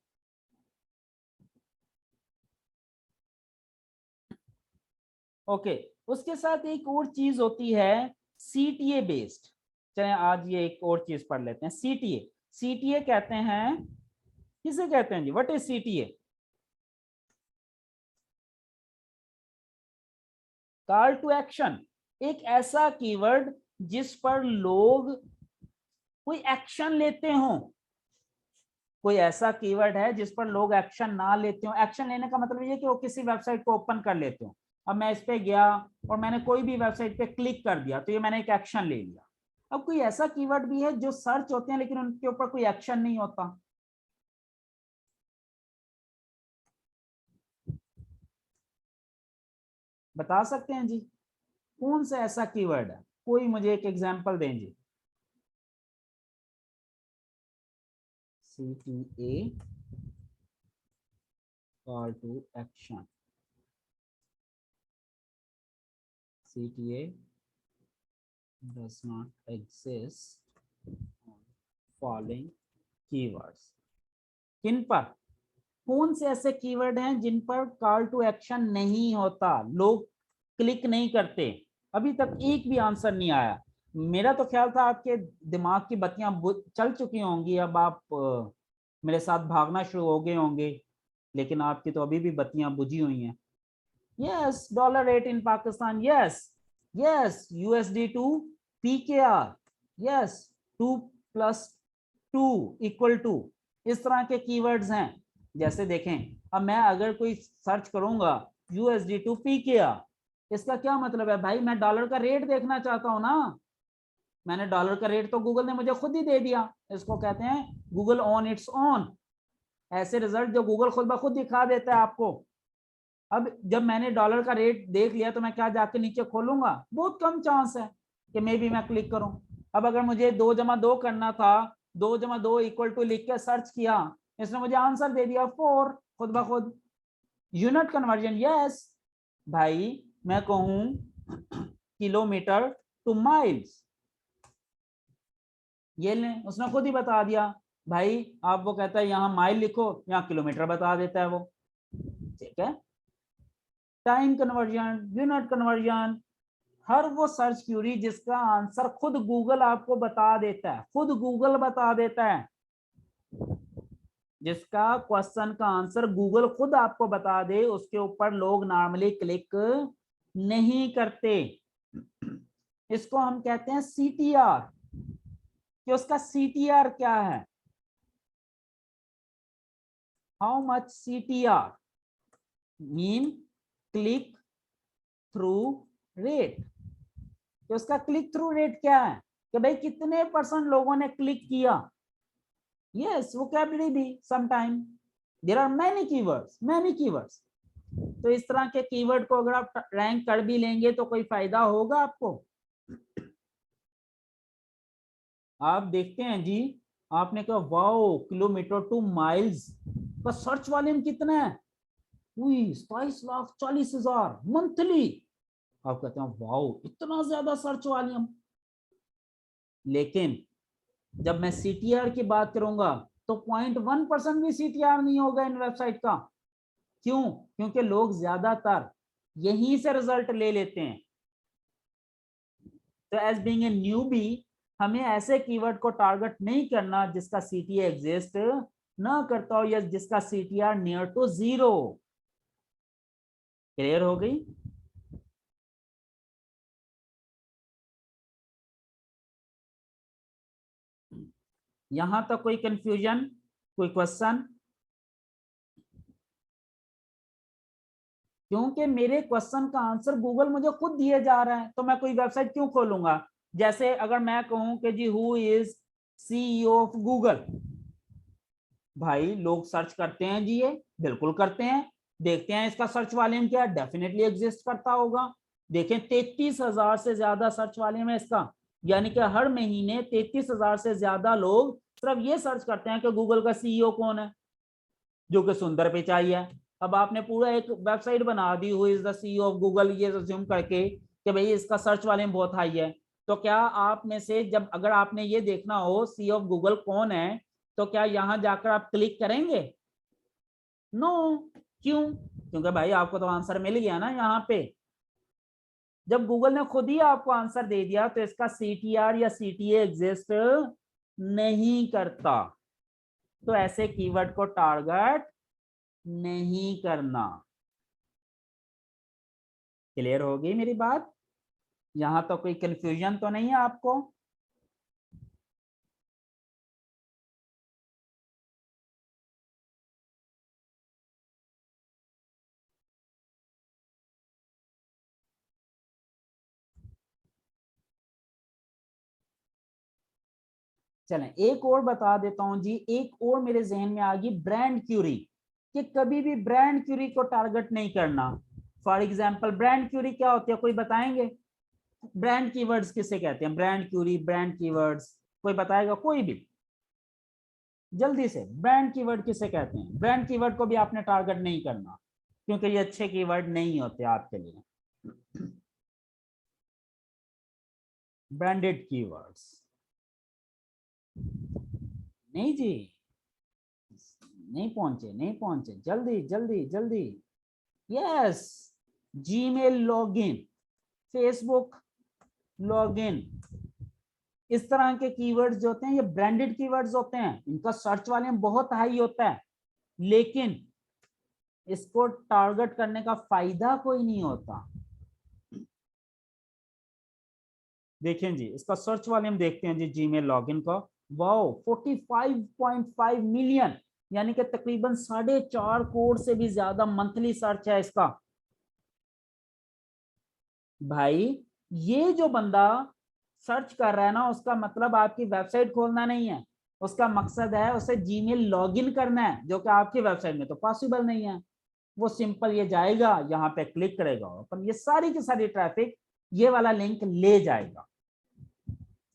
ओके। उसके साथ एक और चीज होती है, सीटीए बेस्ड। चले आज ये एक और चीज पढ़ लेते हैं, सीटीए। सीटीए कहते हैं, किसे कहते हैं जी? What is CTA? Call to action. एक ऐसा कीवर्ड जिस पर लोग कोई एक्शन लेते हो। कोई ऐसा कीवर्ड है जिस पर लोग एक्शन ना लेते हो। एक्शन लेने का मतलब ये कि वो किसी वेबसाइट को ओपन कर लेते हो। अब मैं इस पे गया और मैंने कोई भी वेबसाइट पे क्लिक कर दिया, तो ये मैंने एक एक्शन ले लिया। अब कोई ऐसा कीवर्ड भी है जो सर्च होते हैं लेकिन उनके ऊपर कोई एक्शन नहीं होता। बता सकते हैं जी कौन सा ऐसा कीवर्ड है? कोई मुझे एक एग्जांपल दें जी। CTA call to action. CTA does not exist on following keywords। किन पर? कौन से ऐसे कीवर्ड हैं जिन पर कॉल टू एक्शन नहीं होता, लोग क्लिक नहीं करते? अभी तक एक भी आंसर नहीं आया। मेरा तो ख्याल था आपके दिमाग की बत्तियां चल चुकी होंगी, अब आप मेरे साथ भागना शुरू हो गए होंगे, लेकिन आपकी तो अभी भी बत्तियां बुझी हुई हैं। Yes, $8 in Pakistan. Yes, yes, USD to PKR। Yes, 2+2 = इस तरह के कीवर्ड्स हैं। जैसे देखें, अब मैं अगर कोई सर्च करूंगा USD to PKR, इसका क्या मतलब है भाई? मैं डॉलर का रेट देखना चाहता हूं ना। मैंने डॉलर का रेट तो गूगल ने मुझे खुद ही दे दिया। इसको कहते हैं गूगल ऑन इट्स ऑन। ऐसे रिजल्ट जो गूगल खुद ब खुद दिखा देता है आपको। अब जब मैंने डॉलर का रेट देख लिया तो मैं क्या जाके नीचे खोलूंगा? बहुत कम चांस है कि मे भी मैं क्लिक करूं। अब अगर मुझे 2+2 करना था, 2+2 = लिख के सर्च किया, इसने मुझे आंसर दे दिया 4 खुद ब खुद। Unit conversion. यस भाई, मैं कहूं किलोमीटर टू माइल्स, ये लें, उसने खुद ही बता दिया। भाई आप वो कहता है यहाँ माइल लिखो, यहाँ किलोमीटर बता देता है वो। ठीक है। टाइम कन्वर्जन, यूनिट कन्वर्जन, हर वो सर्च क्यूरी जिसका आंसर खुद गूगल आपको बता देता है, खुद गूगल बता देता है। जिसका क्वेश्चन का आंसर गूगल खुद आपको बता दे, उसके ऊपर लोग नॉर्मली क्लिक नहीं करते। इसको हम कहते हैं CTR। कि उसका CTR क्या है? How much CTR mean click through rate. कि उसका क्लिक थ्रू रेट क्या है? कि भाई कितने % लोगों ने क्लिक किया। यस, वोकैबुलरी भी sometime. There are many keywords, many keywords. तो इस तरह के कीवर्ड को अगर आप रैंक कर भी लेंगे तो कोई फायदा होगा आपको? आप देखते हैं जी, आपने कहा वाओ किलोमीटर टू माइल्स का सर्च वॉल्यूम कितना है, 27,40,000 मंथली। आप कहते हैं वाओ इतना ज्यादा सर्च वॉल्यूम। लेकिन जब मैं सीटीआर की बात करूंगा तो 0.1% भी सीटीआर नहीं होगा इन वेबसाइट का। क्यों? क्योंकि लोग ज्यादातर यहीं से रिजल्ट ले लेते हैं। तो एज बीइंग ए न्यूबी, हमें ऐसे कीवर्ड को टारगेट नहीं करना जिसका सीटीए एग्जिस्ट ना करता हो या जिसका सीटीआर नियर टू 0। क्लियर हो गई? यहां तक कोई कंफ्यूजन, कोई क्वेश्चन? क्योंकि मेरे क्वेश्चन का आंसर गूगल मुझे खुद दिए जा रहा है, तो मैं कोई वेबसाइट क्यों खोलूंगा? जैसे अगर मैं कहूं कि जी who is CEO of Google, भाई लोग सर्च करते हैं जी, ये बिल्कुल करते हैं। देखते हैं इसका सर्च वॉल्यूम क्या है, डेफिनेटली एग्जिस्ट करता होगा। देखें 33,000 से ज्यादा सर्च वॉल्यूम है इसका, यानी कि हर महीने 33,000 से ज्यादा लोग सिर्फ ये सर्च करते हैं कि गूगल का सीईओ कौन है, जो कि सुंदर पिचाई है। अब आपने पूरा एक वेबसाइट बना दी who is the CEO of Google, ये अज्यूम करके कि भाई इसका सर्च वॉल्यूम बहुत हाई है। तो क्या आप में से जब अगर आपने ये देखना हो सीईओ ऑफ गूगल कौन है, तो क्या यहां जाकर आप क्लिक करेंगे? नो। क्यों? क्योंकि भाई आपको तो आंसर मिल गया ना यहाँ पे। जब गूगल ने खुद ही आपको आंसर दे दिया तो इसका सीटीआर या सीटीए एग्जिस्ट नहीं करता। तो ऐसे कीवर्ड को टारगेट नहीं करना। क्लियर हो गई मेरी बात? यहां तो कोई कंफ्यूजन तो नहीं है आपको? चलें एक और बता देता हूं जी, एक और मेरे जहन में आ गई, ब्रांड क्यूरी। कि कभी भी ब्रांड क्यूरी को टारगेट नहीं करना। फॉर एग्जांपल ब्रांड क्यूरी क्या होती है, कोई बताएंगे? ब्रांड कीवर्ड्स किसे कहते हैं? ब्रांड क्यूरी, ब्रांड कीवर्ड्स, कोई बताएगा? कोई भी जल्दी से, ब्रांड कीवर्ड किसे कहते हैं? ब्रांड कीवर्ड को भी आपने टारगेट नहीं करना, क्योंकि ये अच्छे कीवर्ड नहीं होते आपके लिए। ब्रांडेड कीवर्ड्स नहीं जी, नहीं पहुंचे, नहीं पहुंचे, जल्दी जल्दी जल्दी। Yes, Gmail login, Facebook login, इस तरह के कीवर्ड्स जो होते हैं ये ब्रांडेड कीवर्ड्स होते हैं। इनका सर्च वॉल्यूम बहुत हाई होता है, लेकिन इसको टारगेट करने का फायदा कोई नहीं होता। देखें जी, इसका सर्च वॉल्यूम देखते हैं जी जीमेल लॉगिन का। वाओ 45.5 मिलियन, यानी कि तकरीबन 4.5 करोड़ से भी ज्यादा मंथली सर्च है इसका। भाई ये जो बंदा सर्च कर रहा है ना, उसका मतलब आपकी वेबसाइट खोलना नहीं है, उसका मकसद है उसे जीमेल लॉगिन करना है, जो कि आपकी वेबसाइट में तो पॉसिबल नहीं है। वो सिंपल ये जाएगा यहाँ पे क्लिक करेगा, पर ये सारी की सारी ट्रैफिक ये वाला लिंक ले जाएगा,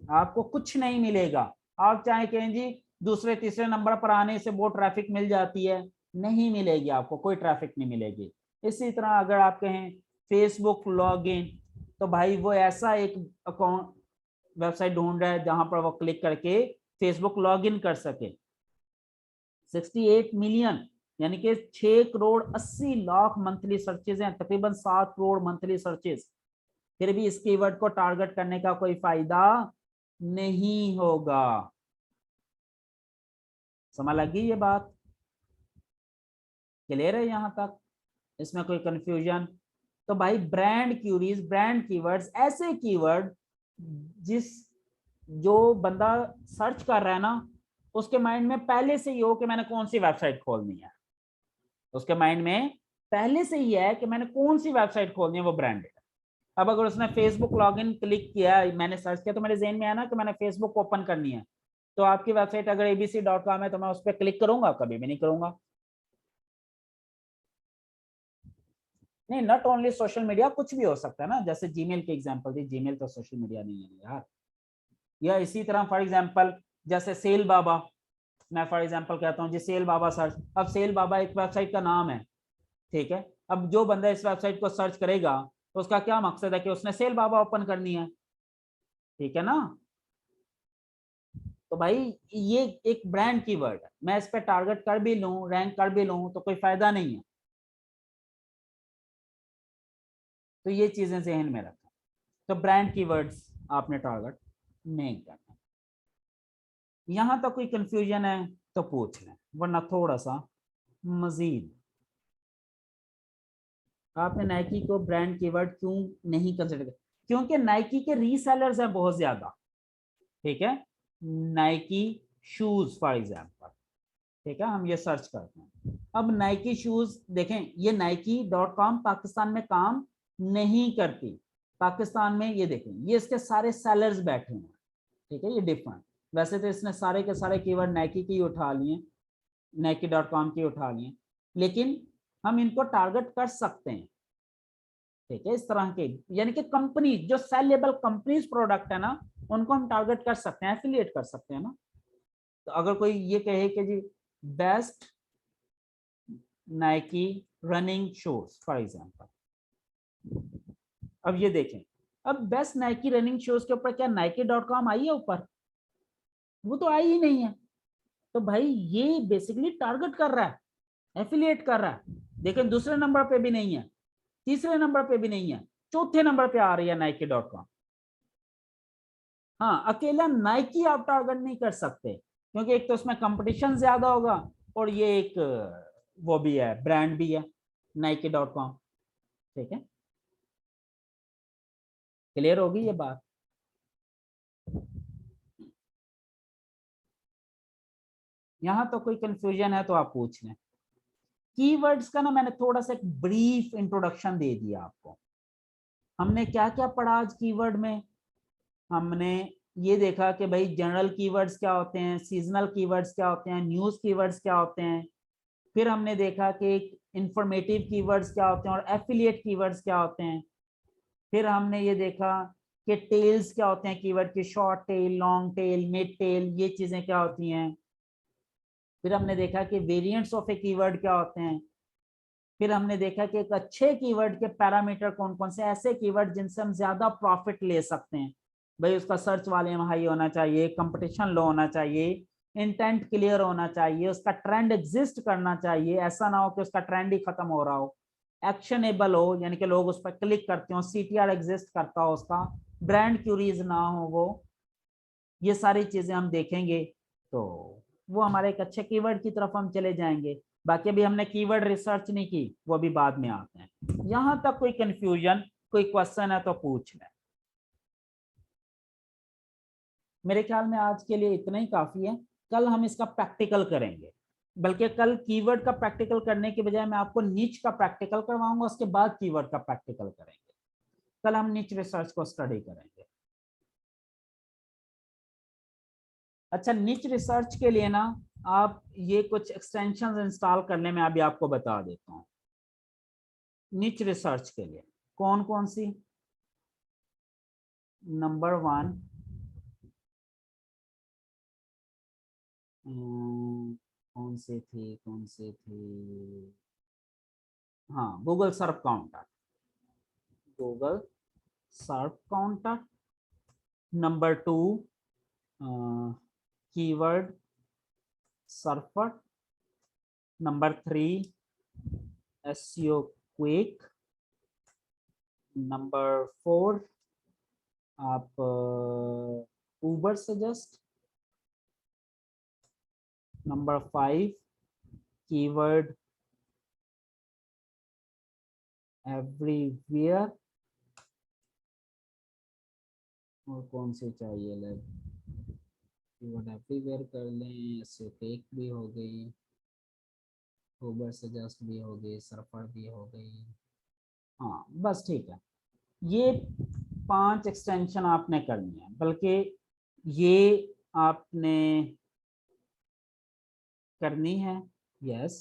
आपको कुछ नहीं मिलेगा। आप चाहे कहें जी दूसरे तीसरे नंबर पर आने से वो ट्रैफिक मिल जाती है, नहीं मिलेगी, आपको कोई ट्रैफिक नहीं मिलेगी। इसी तरह अगर आप कहें फेसबुक लॉगिन, तो भाई वो ऐसा एक अकाउंट वेबसाइट ढूंढ रहा है जहां पर वो क्लिक करके फेसबुक लॉगिन कर सके। 68 मिलियन, यानी कि 6,80,00,000 मंथली सर्चेज हैं, तकरीबन 7 करोड़ मंथली सर्चेज। फिर भी इस कीवर्ड को टारगेट करने का कोई फायदा नहीं होगा। समझ लगी ये बात? क्लियर है यहां तक? इसमें कोई कंफ्यूजन? तो भाई ब्रांड क्यूरीज, ब्रांड कीवर्ड्स, ऐसे कीवर्ड जिस जो बंदा सर्च कर रहा है ना, उसके माइंड में पहले से ही हो कि मैंने कौन सी वेबसाइट खोलनी है, उसके माइंड में पहले से ही है कि मैंने कौन सी वेबसाइट खोलनी है, वो ब्रांडेड। अब अगर उसने फेसबुक लॉगिन क्लिक किया, मैंने सर्च किया, तो मेरे जेहन में है ना कि मैंने फेसबुक ओपन करनी है, तो आपकी वेबसाइट अगर abc.com है तो मैं उस पर क्लिक करूंगा? कभी भी नहीं करूंगा। नहीं, नॉट ओनली सोशल मीडिया, कुछ भी हो सकता है ना, जैसे जीमेल की एग्जांपल दी, जीमेल तो सोशल मीडिया नहीं है यार। या इसी तरह फॉर एग्जांपल जैसे सेल बाबा, मैं फॉर एग्जांपल कहता हूँ जी सेल बाबा सर्च। अब सेल बाबा एक वेबसाइट का नाम है, ठीक है। अब जो बंदा इस वेबसाइट को सर्च करेगा तो उसका क्या मकसद है कि उसने सेल बाबा ओपन करनी है, ठीक है ना। तो भाई ये एक ब्रांड कीवर्ड है, मैं इस पे टारगेट कर भी लूं, रैंक कर भी लूं तो कोई फायदा नहीं है। तो ये चीजें जहन में रखें। तो ब्रांड कीवर्ड्स आपने टारगेट नहीं करना। यहां तक कोई कंफ्यूजन है तो पूछ लें, वरना थोड़ा सा मजीद। आपने नाइकी को ब्रांड कीवर्ड क्यों नहीं कंसिडर किया? क्योंकि नाइकी के रीसेलर्स हैं बहुत ज्यादा, ठीक है। नाइकी शूज फॉर एग्जाम्पल, ठीक है, हम ये सर्च करते हैं। अब नाइकी शूज देखें, ये Nike.com पाकिस्तान में काम नहीं करती। पाकिस्तान में ये देखें, ये इसके सारे सेलर्स बैठे हैं, ठीक है, ये डिफरेंट। वैसे तो इसने सारे के सारे कीवर्ड नाइकी की उठा लिए, Nike.com की उठा लिए, लेकिन हम इनको टारगेट कर सकते हैं, ठीक है। इस तरह के यानी कि कंपनी जो सेलेबल कंपनीज प्रोडक्ट है ना, उनको हम टारगेट कर सकते हैं, एफिलिएट कर सकते हैं ना। तो अगर कोई ये कहे कि जी best Nike running shoes for example, अब ये देखें, अब बेस्ट नाइकी रनिंग शूज के ऊपर क्या Nike.com आई है ऊपर? वो तो आई ही नहीं है। तो भाई ये बेसिकली टारगेट कर रहा है, एफिलिएट कर रहा है। देखें दूसरे नंबर पे भी नहीं है, तीसरे नंबर पे भी नहीं है, चौथे नंबर पे आ रही है Nike.com। हाँ, अकेला नाइकी आप टारगेट नहीं कर सकते, क्योंकि एक तो उसमें कंपटीशन ज्यादा होगा, और ये एक वो भी है, ब्रांड भी है Nike.com, ठीक है। क्लियर होगी ये बात? यहां तो कोई कंफ्यूजन है तो आप पूछ लें। कीवर्ड्स का ना मैंने थोड़ा सा एक ब्रीफ इंट्रोडक्शन दे दिया आपको। हमने क्या क्या पढ़ा आज कीवर्ड में? हमने ये देखा कि भाई जनरल कीवर्ड्स क्या होते हैं, सीजनल कीवर्ड्स क्या होते हैं, न्यूज कीवर्ड्स क्या होते हैं। फिर हमने देखा कि इंफॉर्मेटिव कीवर्ड्स क्या होते हैं और एफिलिएट कीवर्ड्स क्या होते हैं। फिर हमने ये देखा कि टेल्स क्या होते हैं कीवर्ड की, short tail, long tail, mid tail, ये चीजें क्या होती हैं। फिर हमने देखा कि वेरिएंट्स ऑफ ए कीवर्ड क्या होते हैं। फिर हमने देखा कि एक अच्छे कीवर्ड के पैरामीटर कौन कौन से, ऐसे कीवर्ड जिनसे हम ज्यादा प्रॉफिट ले सकते हैं। भाई उसका सर्च वॉल्यूम हाई होना चाहिए, कंपटीशन लो होना चाहिए, इंटेंट क्लियर होना चाहिए, उसका ट्रेंड एग्जिस्ट करना चाहिए, ऐसा ना हो कि उसका ट्रेंड ही खत्म हो रहा हो, एक्शनेबल हो यानी कि लोग उस पर क्लिक करते हो, CTR एग्जिस्ट करता हो उसका, ब्रांड क्यूरीज ना हो वो, ये सारी चीजें हम देखेंगे। तो वो हमारे एक अच्छे कीवर्ड की तरफ हम चले जाएंगे। बाकी अभी हमने कीवर्ड रिसर्च नहीं की, वो भी बाद में आते हैं। यहां तक कोई कंफ्यूजन, कोई क्वेश्चन है तो पूछ लें। मेरे ख्याल में आज के लिए इतना ही काफी है। कल हम इसका प्रैक्टिकल करेंगे, बल्कि कल कीवर्ड का प्रैक्टिकल करने के बजाय मैं आपको निच का प्रैक्टिकल करवाऊंगा, उसके बाद कीवर्ड का प्रैक्टिकल करेंगे। कल हम निच रिसर्च को स्टडी करेंगे। अच्छा, निच रिसर्च के लिए ना आप ये कुछ एक्सटेंशन इंस्टॉल करने में अभी आपको बता देता हूँ। निच रिसर्च के लिए कौन कौन सी? नंबर 1, कौन से थे, हाँ, Google search counter. Google search counter. Number 2, keyword surfer. Number 3, SEO quick. Number 4, आप उबर सजेस्ट। Number 5, keyword everywhere. और कौन से चाहिए लाइक, कीवर्ड एवरीवेयर कर लें, SEO क्विक भी हो गई, उबर सजेस्ट भी हो गई, सर्फर भी हो गई। हाँ बस ठीक है। ये 5 एक्सटेंशन आपने करनी है, बल्कि ये आपने करनी है। यस,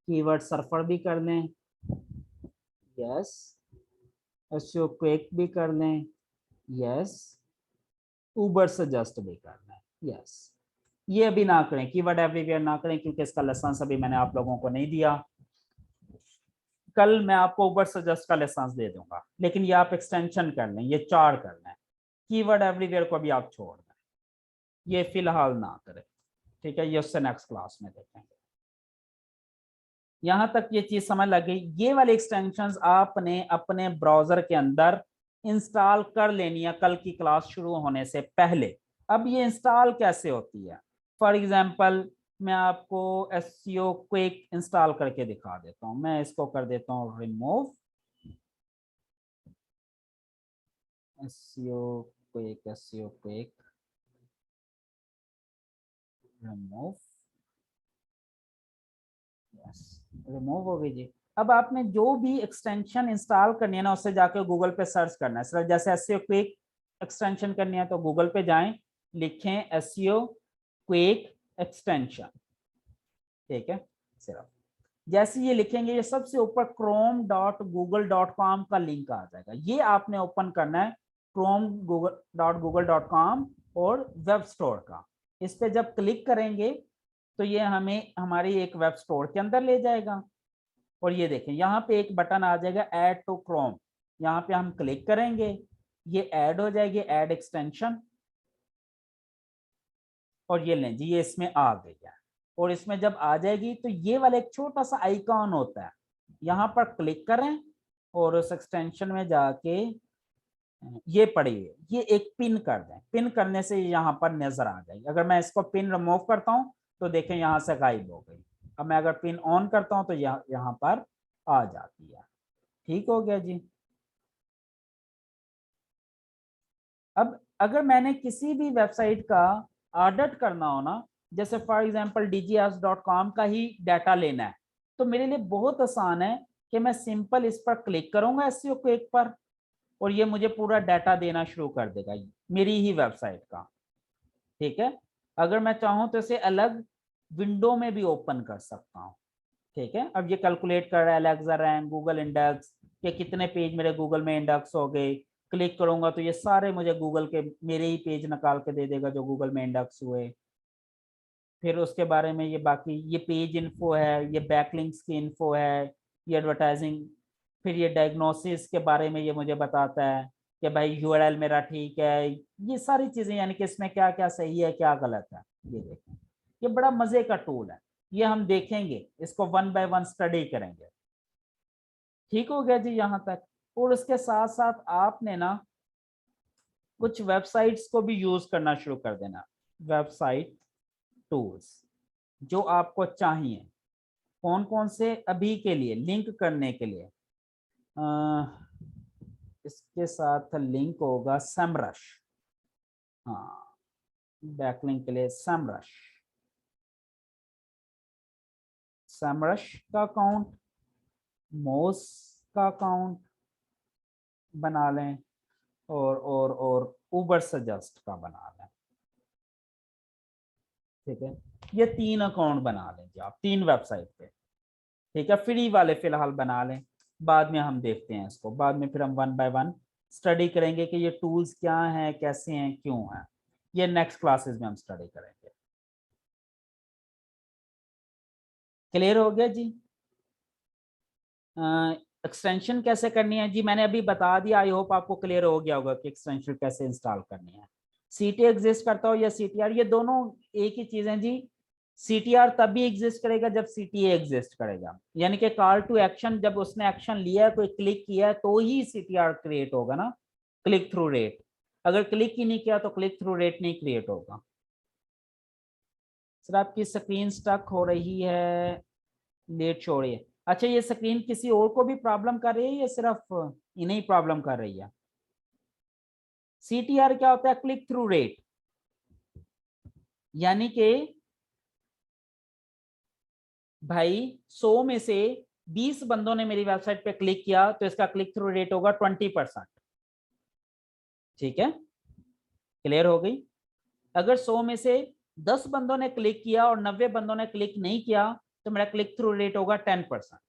कीवर्ड सर्फर भी कर लें। यस, एसईओ क्विक भी कर लें। यस, उबर सजेस्ट भी करना है। यस, ये अभी ना करें, कीवर्ड एवरीवेयर ना करें, क्योंकि इसका लाइसेंस अभी मैंने आप लोगों को नहीं दिया। कल मैं आपको उबर सजेस्ट का लाइसेंस दे दूंगा, लेकिन ये आप एक्सटेंशन कर लें, ये 4 कर लें। कीवर्ड एवरीवेयर को भी आप छोड़ दें, ये फिलहाल ना करें, ठीक है, ये उससे नेक्स्ट क्लास में देखेंगे। यहां तक ये चीज समझ लग गई। ये वाले एक्सटेंशंस आपने अपने ब्राउजर के अंदर इंस्टॉल कर लेनी है कल की क्लास शुरू होने से पहले। अब ये इंस्टॉल कैसे होती है, फॉर एग्जांपल मैं आपको एसईओ क्विक इंस्टॉल करके दिखा देता हूं। मैं इसको कर देता हूं remove, SEO quick remove, yes, remove हो गई जी। अब आपने जो भी एक्सटेंशन इंस्टॉल करनी है ना, उससे जाकर गूगल पे सर्च करना है। सिर्फ जैसे एसईओ क्विक एक्सटेंशन करनी है तो गूगल पे जाएं, लिखें एसईओ क्विक एक्सटेंशन, ठीक है। सिर्फ जैसे ये लिखेंगे, ये सबसे ऊपर chrome.google.com का लिंक आ जाएगा। ये आपने ओपन करना है, chrome.google.com और वेब स्टोर का। इस पे जब क्लिक करेंगे तो ये हमें हमारी एक वेब स्टोर के अंदर ले जाएगा। और ये देखें, यहाँ पे एक बटन आ जाएगा ऐड टू क्रोम, यहाँ पे हम क्लिक करेंगे, ये ऐड हो जाएगी, ऐड एक्सटेंशन। और ये लें जी, ये इसमें आ गई है। और इसमें जब आ जाएगी तो ये वाला एक छोटा सा आइकॉन होता है, यहाँ पर क्लिक करें और उस एक्सटेंशन में जाके ये पड़ी हुई, ये एक पिन कर दें। पिन करने से यहाँ पर नजर आ जाएगी। अगर मैं इसको पिन रिमूव करता हूँ तो देखें यहाँ से गायब हो गई। अब मैं अगर पिन ऑन करता हूँ तो यहाँ पर आ जाती है। ठीक हो गया जी। अब अगर मैंने किसी भी वेबसाइट का ऑडिट करना हो ना, जैसे फॉर एग्जांपल dgs.com का ही डाटा लेना है, तो मेरे लिए बहुत आसान है कि मैं सिंपल इस पर क्लिक करूंगा एसईओ क्विक पर, और ये मुझे पूरा डाटा देना शुरू कर देगा मेरी ही वेबसाइट का। ठीक है, अगर मैं चाहूँ तो इसे अलग विंडो में भी ओपन कर सकता हूँ। ठीक है, अब ये कैलकुलेट कर रहा है एलेक्सा रैंक, गूगल इंडेक्स के कितने पेज मेरे गूगल में इंडेक्स हो गए। क्लिक करूंगा तो ये सारे मुझे गूगल के मेरे ही पेज निकाल के दे देगा जो गूगल में इंडेक्स हुए। फिर उसके बारे में ये बाकी ये पेज इन्फो है, ये बैकलिंक्स की इन्फो है, ये एडवर्टाइजिंग। फिर ये डायग्नोसिस के बारे में ये मुझे बताता है कि भाई यूआरएल मेरा ठीक है, ये सारी चीजें, यानी कि इसमें क्या क्या सही है क्या गलत है। ये देखें, ये बड़ा मजे का टूल है, ये हम देखेंगे, इसको 1 बाय 1 स्टडी करेंगे। ठीक हो गया जी यहाँ तक। और उसके साथ साथ आपने ना कुछ वेबसाइट्स को भी यूज करना शुरू कर देना, वेबसाइट टूल्स जो आपको चाहिए। कौन कौन से अभी के लिए लिंक करने के लिए, इसके साथ लिंक होगा सेमरश। हाँ, बैकलिंक के लिए सेमरश, सेमरश का अकाउंट, मोस का अकाउंट बना लें, और उबर सजेस्ट का बना लें। ठीक है, ये 3 अकाउंट बना लें जी आप 3 वेबसाइट पे। ठीक है, फ्री वाले फिलहाल बना लें, बाद में हम देखते हैं इसको, बाद में फिर हम 1 बाय 1 स्टडी करेंगे कि ये टूल्स क्या हैं, कैसे हैं, क्यों हैं। ये नेक्स्ट क्लासेस में हम स्टडी करेंगे। क्लियर हो गया जी। एक्सटेंशन कैसे करनी है जी, मैंने अभी बता दिया, आई होप आपको क्लियर हो गया होगा कि एक्सटेंशन कैसे इंस्टॉल करनी है। सीटी एग्जिस्ट करता हो या सीटीआर, ये दोनों एक ही चीज है जी। सीटीआर तभी एग्जिस्ट करेगा जब सीटीए एग्जिस्ट करेगा, यानी कि कॉल टू एक्शन, जब उसने एक्शन लिया है, कोई क्लिक किया है, तो ही सीटीआर क्रिएट होगा ना, क्लिक थ्रू रेट। अगर क्लिक ही नहीं किया तो क्लिक थ्रू रेट नहीं क्रिएट होगा। सर आपकी स्क्रीन स्टक हो रही है, लेट शो हो रही है। अच्छा, ये स्क्रीन किसी और को भी प्रॉब्लम कर रही है या सिर्फ इन्हें ही प्रॉब्लम कर रही है? सीटीआर क्या होता है? क्लिक थ्रू रेट, यानी कि भाई 100 में से 20 बंदों ने मेरी वेबसाइट पे क्लिक किया तो इसका क्लिक थ्रू रेट होगा 20%। ठीक है, क्लियर हो गई। अगर 100 में से 10 बंदों ने क्लिक किया और 90 बंदों ने क्लिक नहीं किया तो मेरा क्लिक थ्रू रेट होगा 10%।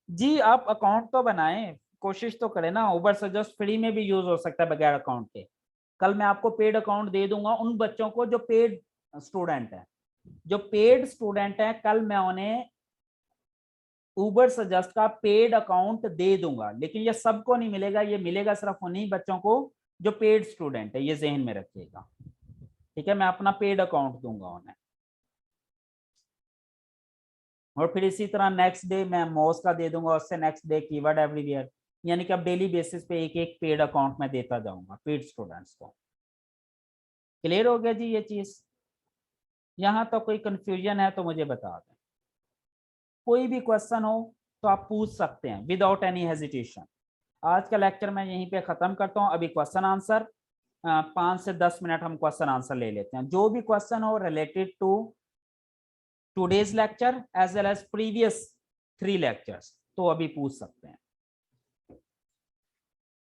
जी आप अकाउंट तो बनाएं, कोशिश तो करें ना, उबर सजेस्ट फ्री में भी यूज हो सकता है बगैर अकाउंट के। कल मैं आपको पेड अकाउंट दे दूंगा उन बच्चों को जो पेड स्टूडेंट है, जो पेड स्टूडेंट है, कल मैं उन्हें उबर सजेस्ट का पेड अकाउंट दे दूंगा। लेकिन ये सबको नहीं मिलेगा, ये मिलेगा सिर्फ उन्हीं बच्चों को जो पेड स्टूडेंट है, ये जहन में रखिएगा, ठीक है। मैं अपना पेड अकाउंट दूंगा उन्हें। और फिर इसी तरह नेक्स्ट डे मैं मोस का दे दूंगा, उससे नेक्स्ट डे कीवर्ड एवरीवेयर, यानी कि अब डेली बेसिस पे एक एक पेड अकाउंट में देता जाऊंगा पेड स्टूडेंट्स को। क्लियर हो गया जी ये चीज? यहाँ तो कोई कंफ्यूजन है तो मुझे बता दें, कोई भी क्वेश्चन हो तो आप पूछ सकते हैं विदाउट एनी हेजिटेशन। आज का लेक्चर मैं यहीं पे खत्म करता हूँ। अभी क्वेश्चन आंसर 5 से 10 मिनट हम क्वेश्चन आंसर ले लेते हैं। जो भी क्वेश्चन हो related to today's lecture as well as previous 3 lectures, तो अभी पूछ सकते हैं।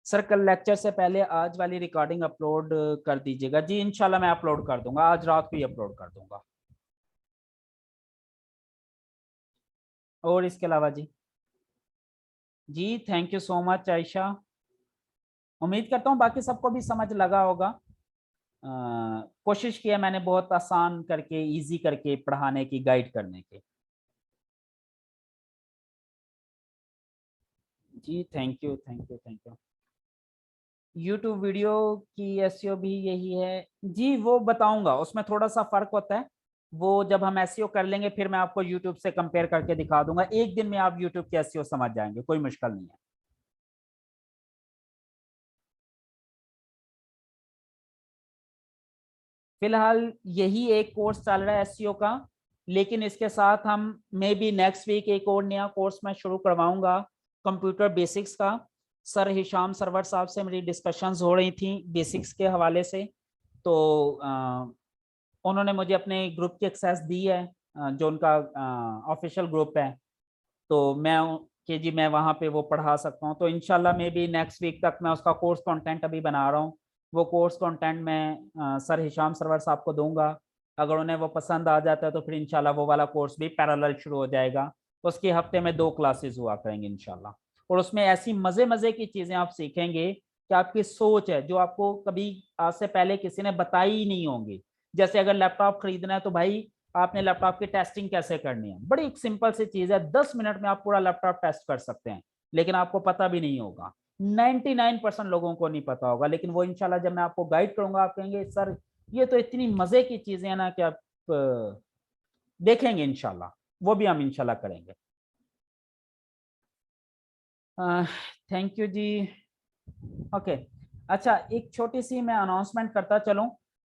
सर कल लेक्चर से पहले आज वाली रिकॉर्डिंग अपलोड कर दीजिएगा। जी इंशाल्लाह मैं अपलोड कर दूंगा, आज रात को ही अपलोड कर दूंगा। और इसके अलावा जी thank you so much Ayesha. उम्मीद करता हूँ बाकी सबको भी समझ लगा होगा। कोशिश किया मैंने बहुत आसान करके, इजी करके पढ़ाने की, गाइड करने की। जी thank you thank you thank you. YouTube video की एसईओ भी यही है जी, वो बताऊंगा, उसमें थोड़ा सा फर्क होता है। वो जब हम एसईओ कर लेंगे फिर मैं आपको यूट्यूब से कंपेयर करके दिखा दूंगा। एक दिन में आप यूट्यूब की एसईओ समझ जाएंगे, कोई मुश्किल नहीं है। फिलहाल यही एक कोर्स चल रहा है एसईओ का, लेकिन इसके साथ हम मे बी नेक्स्ट वीक एक और नया कोर्स मैं शुरू करवाऊंगा कंप्यूटर बेसिक्स का। सर हिशाम सरवर साहब से मेरी डिस्कशंस हो रही थी बेसिक्स के हवाले से, तो उन्होंने मुझे अपने ग्रुप की एक्सेस दी है, जो उनका ऑफिशियल ग्रुप है। तो मैं कि जी मैं वहाँ पे वो पढ़ा सकता हूँ। तो इंशाल्लाह मे बी नेक्स्ट वीक तक मैं उसका कोर्स कंटेंट अभी बना रहा हूँ। वो कोर्स कंटेंट मैं सर हिशाम सरवर साहब को दूंगा। अगर उन्हें वो पसंद आ जाता है तो फिर इंशाल्लाह वो वाला कोर्स भी पैरेलल शुरू हो जाएगा। उसके हफ्ते में 2 क्लासेस हुआ करेंगे इंशाल्लाह। और उसमें ऐसी मज़े मज़े की चीज़ें आप सीखेंगे कि आपकी सोच है जो आपको कभी आज से पहले किसी ने बताई ही नहीं होंगी। जैसे अगर लैपटॉप खरीदना है तो भाई आपने लैपटॉप की टेस्टिंग कैसे करनी है, बड़ी एक सिंपल सी चीज है, 10 मिनट में आप पूरा लैपटॉप टेस्ट कर सकते हैं। लेकिन आपको पता भी नहीं होगा, 99% लोगों को नहीं पता होगा। लेकिन वो इंशाल्लाह जब मैं आपको गाइड करूंगा आप कहेंगे सर ये तो इतनी मजे की चीजें हैं ना कि आप देखेंगे इंशाल्लाह। वो भी हम इंशाल्लाह करेंगे। Thank you ji. ओके अच्छा, एक छोटी सी मैं अनाउंसमेंट करता चलूं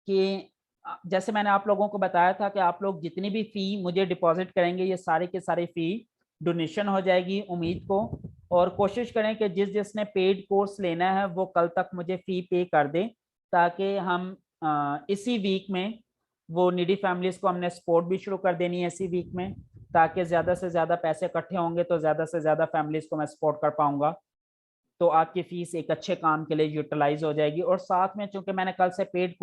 कि जैसे मैंने आप लोगों को बताया था कि आप लोग जितनी भी फी मुझे डिपॉजिट करेंगे ये सारी की सारी फी डोनेशन हो जाएगी उम्मीद को। और कोशिश करें कि जिसने पेड कोर्स लेना है वो कल तक मुझे फी पे कर दे, ताकि हम इसी वीक में, वो नीडी फैमिलीज को हमने सपोर्ट भी शुरू कर देनी है इसी वीक में, ताकि ज़्यादा से ज़्यादा पैसे इकट्ठे होंगे तो ज़्यादा से ज़्यादा फैमिलीज को मैं सपोर्ट कर पाऊंगा। तो आपकी फीस एक अच्छे काम के लिए यूटिलाइज हो जाएगी। और साथ में चूंकि मैंने कल से पेड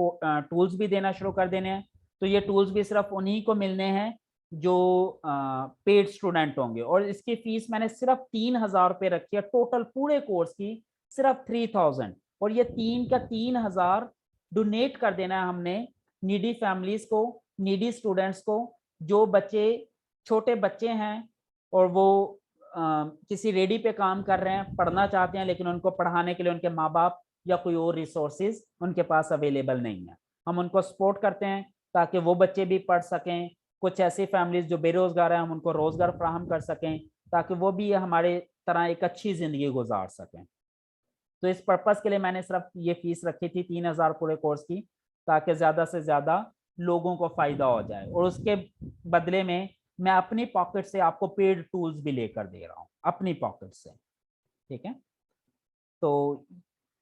टूल्स भी देना शुरू कर देने हैं, तो ये टूल्स भी सिर्फ उन्हीं को मिलने हैं जो पेड स्टूडेंट होंगे। और इसकी फीस मैंने सिर्फ 3,000 रुपये रखी है, टोटल पूरे कोर्स की सिर्फ 3,000। और ये 3 का 3,000 डोनेट कर देना है हमने नीडी फैमिलीज को, नीडी स्टूडेंट्स को, जो बच्चे छोटे बच्चे हैं और वो किसी रेडी पे काम कर रहे हैं, पढ़ना चाहते हैं, लेकिन उनको पढ़ाने के लिए उनके माँ बाप या कोई और रिसोर्सेज उनके पास अवेलेबल नहीं है। हम उनको सपोर्ट करते हैं ताकि वो बच्चे भी पढ़ सकें। कुछ ऐसी फैमिलीज जो बेरोजगार हैं हम उनको रोजगार फ्राहम कर सकें, ताकि वो भी हमारे तरह एक अच्छी जिंदगी गुजार सकें। तो इस पर्पस के लिए मैंने सिर्फ ये फीस रखी थी 3,000 पूरे कोर्स की, ताकि ज्यादा से ज्यादा लोगों को फायदा हो जाए। और उसके बदले में मैं अपनी पॉकेट से आपको पेड टूल्स भी लेकर दे रहा हूँ, अपनी पॉकेट से, ठीक है। तो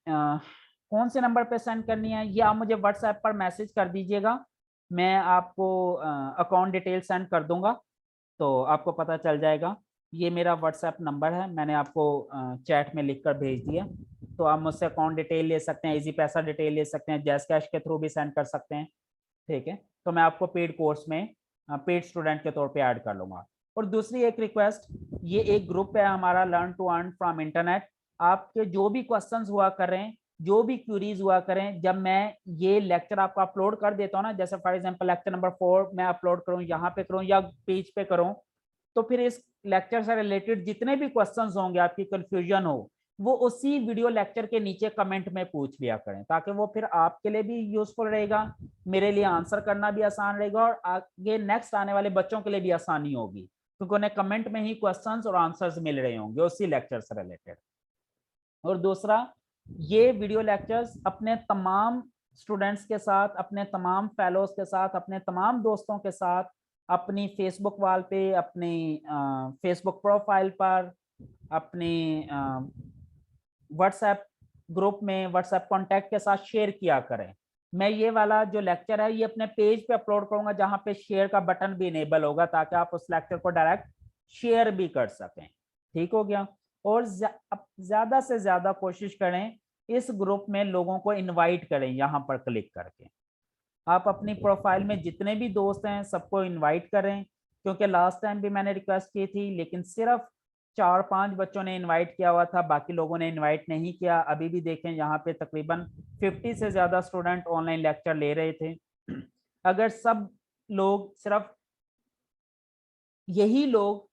कौन से नंबर पे सेंड करनी है ये आप मुझे व्हाट्सएप पर मैसेज कर दीजिएगा, मैं आपको अकाउंट डिटेल सेंड कर दूंगा, तो आपको पता चल जाएगा। ये मेरा व्हाट्सएप नंबर है, मैंने आपको चैट में लिख कर भेज दिया। तो आप मुझसे अकाउंट डिटेल ले सकते हैं, इजी पैसा डिटेल ले सकते हैं, जैस कैश के थ्रू भी सेंड कर सकते हैं, ठीक है। तो मैं आपको पेड कोर्स में पेड स्टूडेंट के तौर पे ऐड कर लूंगा। और दूसरी एक रिक्वेस्ट, ये एक ग्रुप है हमारा learn to earn from internet. आपके जो भी क्वेश्चंस हुआ करें, जो भी क्वेरीज हुआ करें, जब मैं ये लेक्चर आपका अपलोड कर देता हूँ ना, जैसे फॉर एग्जांपल लेक्चर नंबर 4 मैं अपलोड करूँ, यहाँ पे करूँ या पेज पे करूँ, तो फिर इस लेक्चर से रिलेटेड जितने भी क्वेश्चंस होंगे, आपकी कंफ्यूजन हो, वो उसी वीडियो लेक्चर के नीचे कमेंट में पूछ लिया करें, ताकि वो फिर आपके लिए भी यूजफुल रहेगा, मेरे लिए आंसर करना भी आसान रहेगा, और आगे नेक्स्ट आने वाले बच्चों के लिए भी आसानी होगी, क्योंकि उन्हें कमेंट में ही क्वेश्चंस और आंसर्स मिल रहे होंगे उसी लेक्चर से रिलेटेड। और दूसरा, ये वीडियो लेक्चर्स अपने तमाम स्टूडेंट्स के साथ, अपने तमाम फेलोज के साथ, अपने तमाम दोस्तों के साथ, अपनी फेसबुक वॉल पे, अपनी फेसबुक प्रोफाइल पर, अपनी व्हाट्सएप ग्रुप में, व्हाट्सएप कॉन्टैक्ट के साथ शेयर किया करें। मैं ये वाला जो लेक्चर है ये अपने पेज पे अपलोड करूंगा, जहां पे शेयर का बटन भी इनेबल होगा, ताकि आप उस लेक्चर को डायरेक्ट शेयर भी कर सकें। ठीक हो गया। और ज्यादा से ज्यादा कोशिश करें इस ग्रुप में लोगों को इनवाइट करें, यहाँ पर क्लिक करके आप अपनी प्रोफाइल में जितने भी दोस्त हैं सबको इनवाइट करें, क्योंकि लास्ट टाइम भी मैंने रिक्वेस्ट की थी, लेकिन सिर्फ 4-5 बच्चों ने इनवाइट किया हुआ था, बाकी लोगों ने इनवाइट नहीं किया। अभी भी देखें यहाँ पे तकरीबन 50 से ज़्यादा स्टूडेंट ऑनलाइन लेक्चर ले रहे थे। अगर सब लोग, सिर्फ यही लोग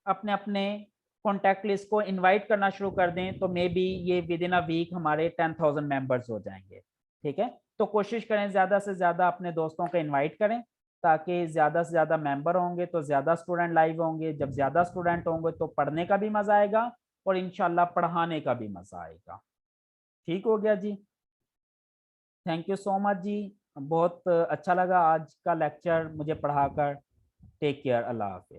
अपने अपने कॉन्टैक्ट लिस्ट को इनवाइट करना शुरू कर दें, तो मे बी ये विद इन अ वीक हमारे 10,000 मेंबर्स हो जाएंगे। ठीक है, तो कोशिश करें ज़्यादा से ज़्यादा अपने दोस्तों को इनवाइट करें, ताकि ज़्यादा से ज़्यादा मेंबर होंगे तो ज़्यादा स्टूडेंट लाइव होंगे, जब ज़्यादा स्टूडेंट होंगे तो पढ़ने का भी मज़ा आएगा और इंशाल्लाह पढ़ाने का भी मज़ा आएगा। ठीक हो गया जी। थैंक यू सो मच जी, बहुत अच्छा लगा आज का लेक्चर मुझे पढ़ाकर। टेक केयर, अल्लाह हाफिज़।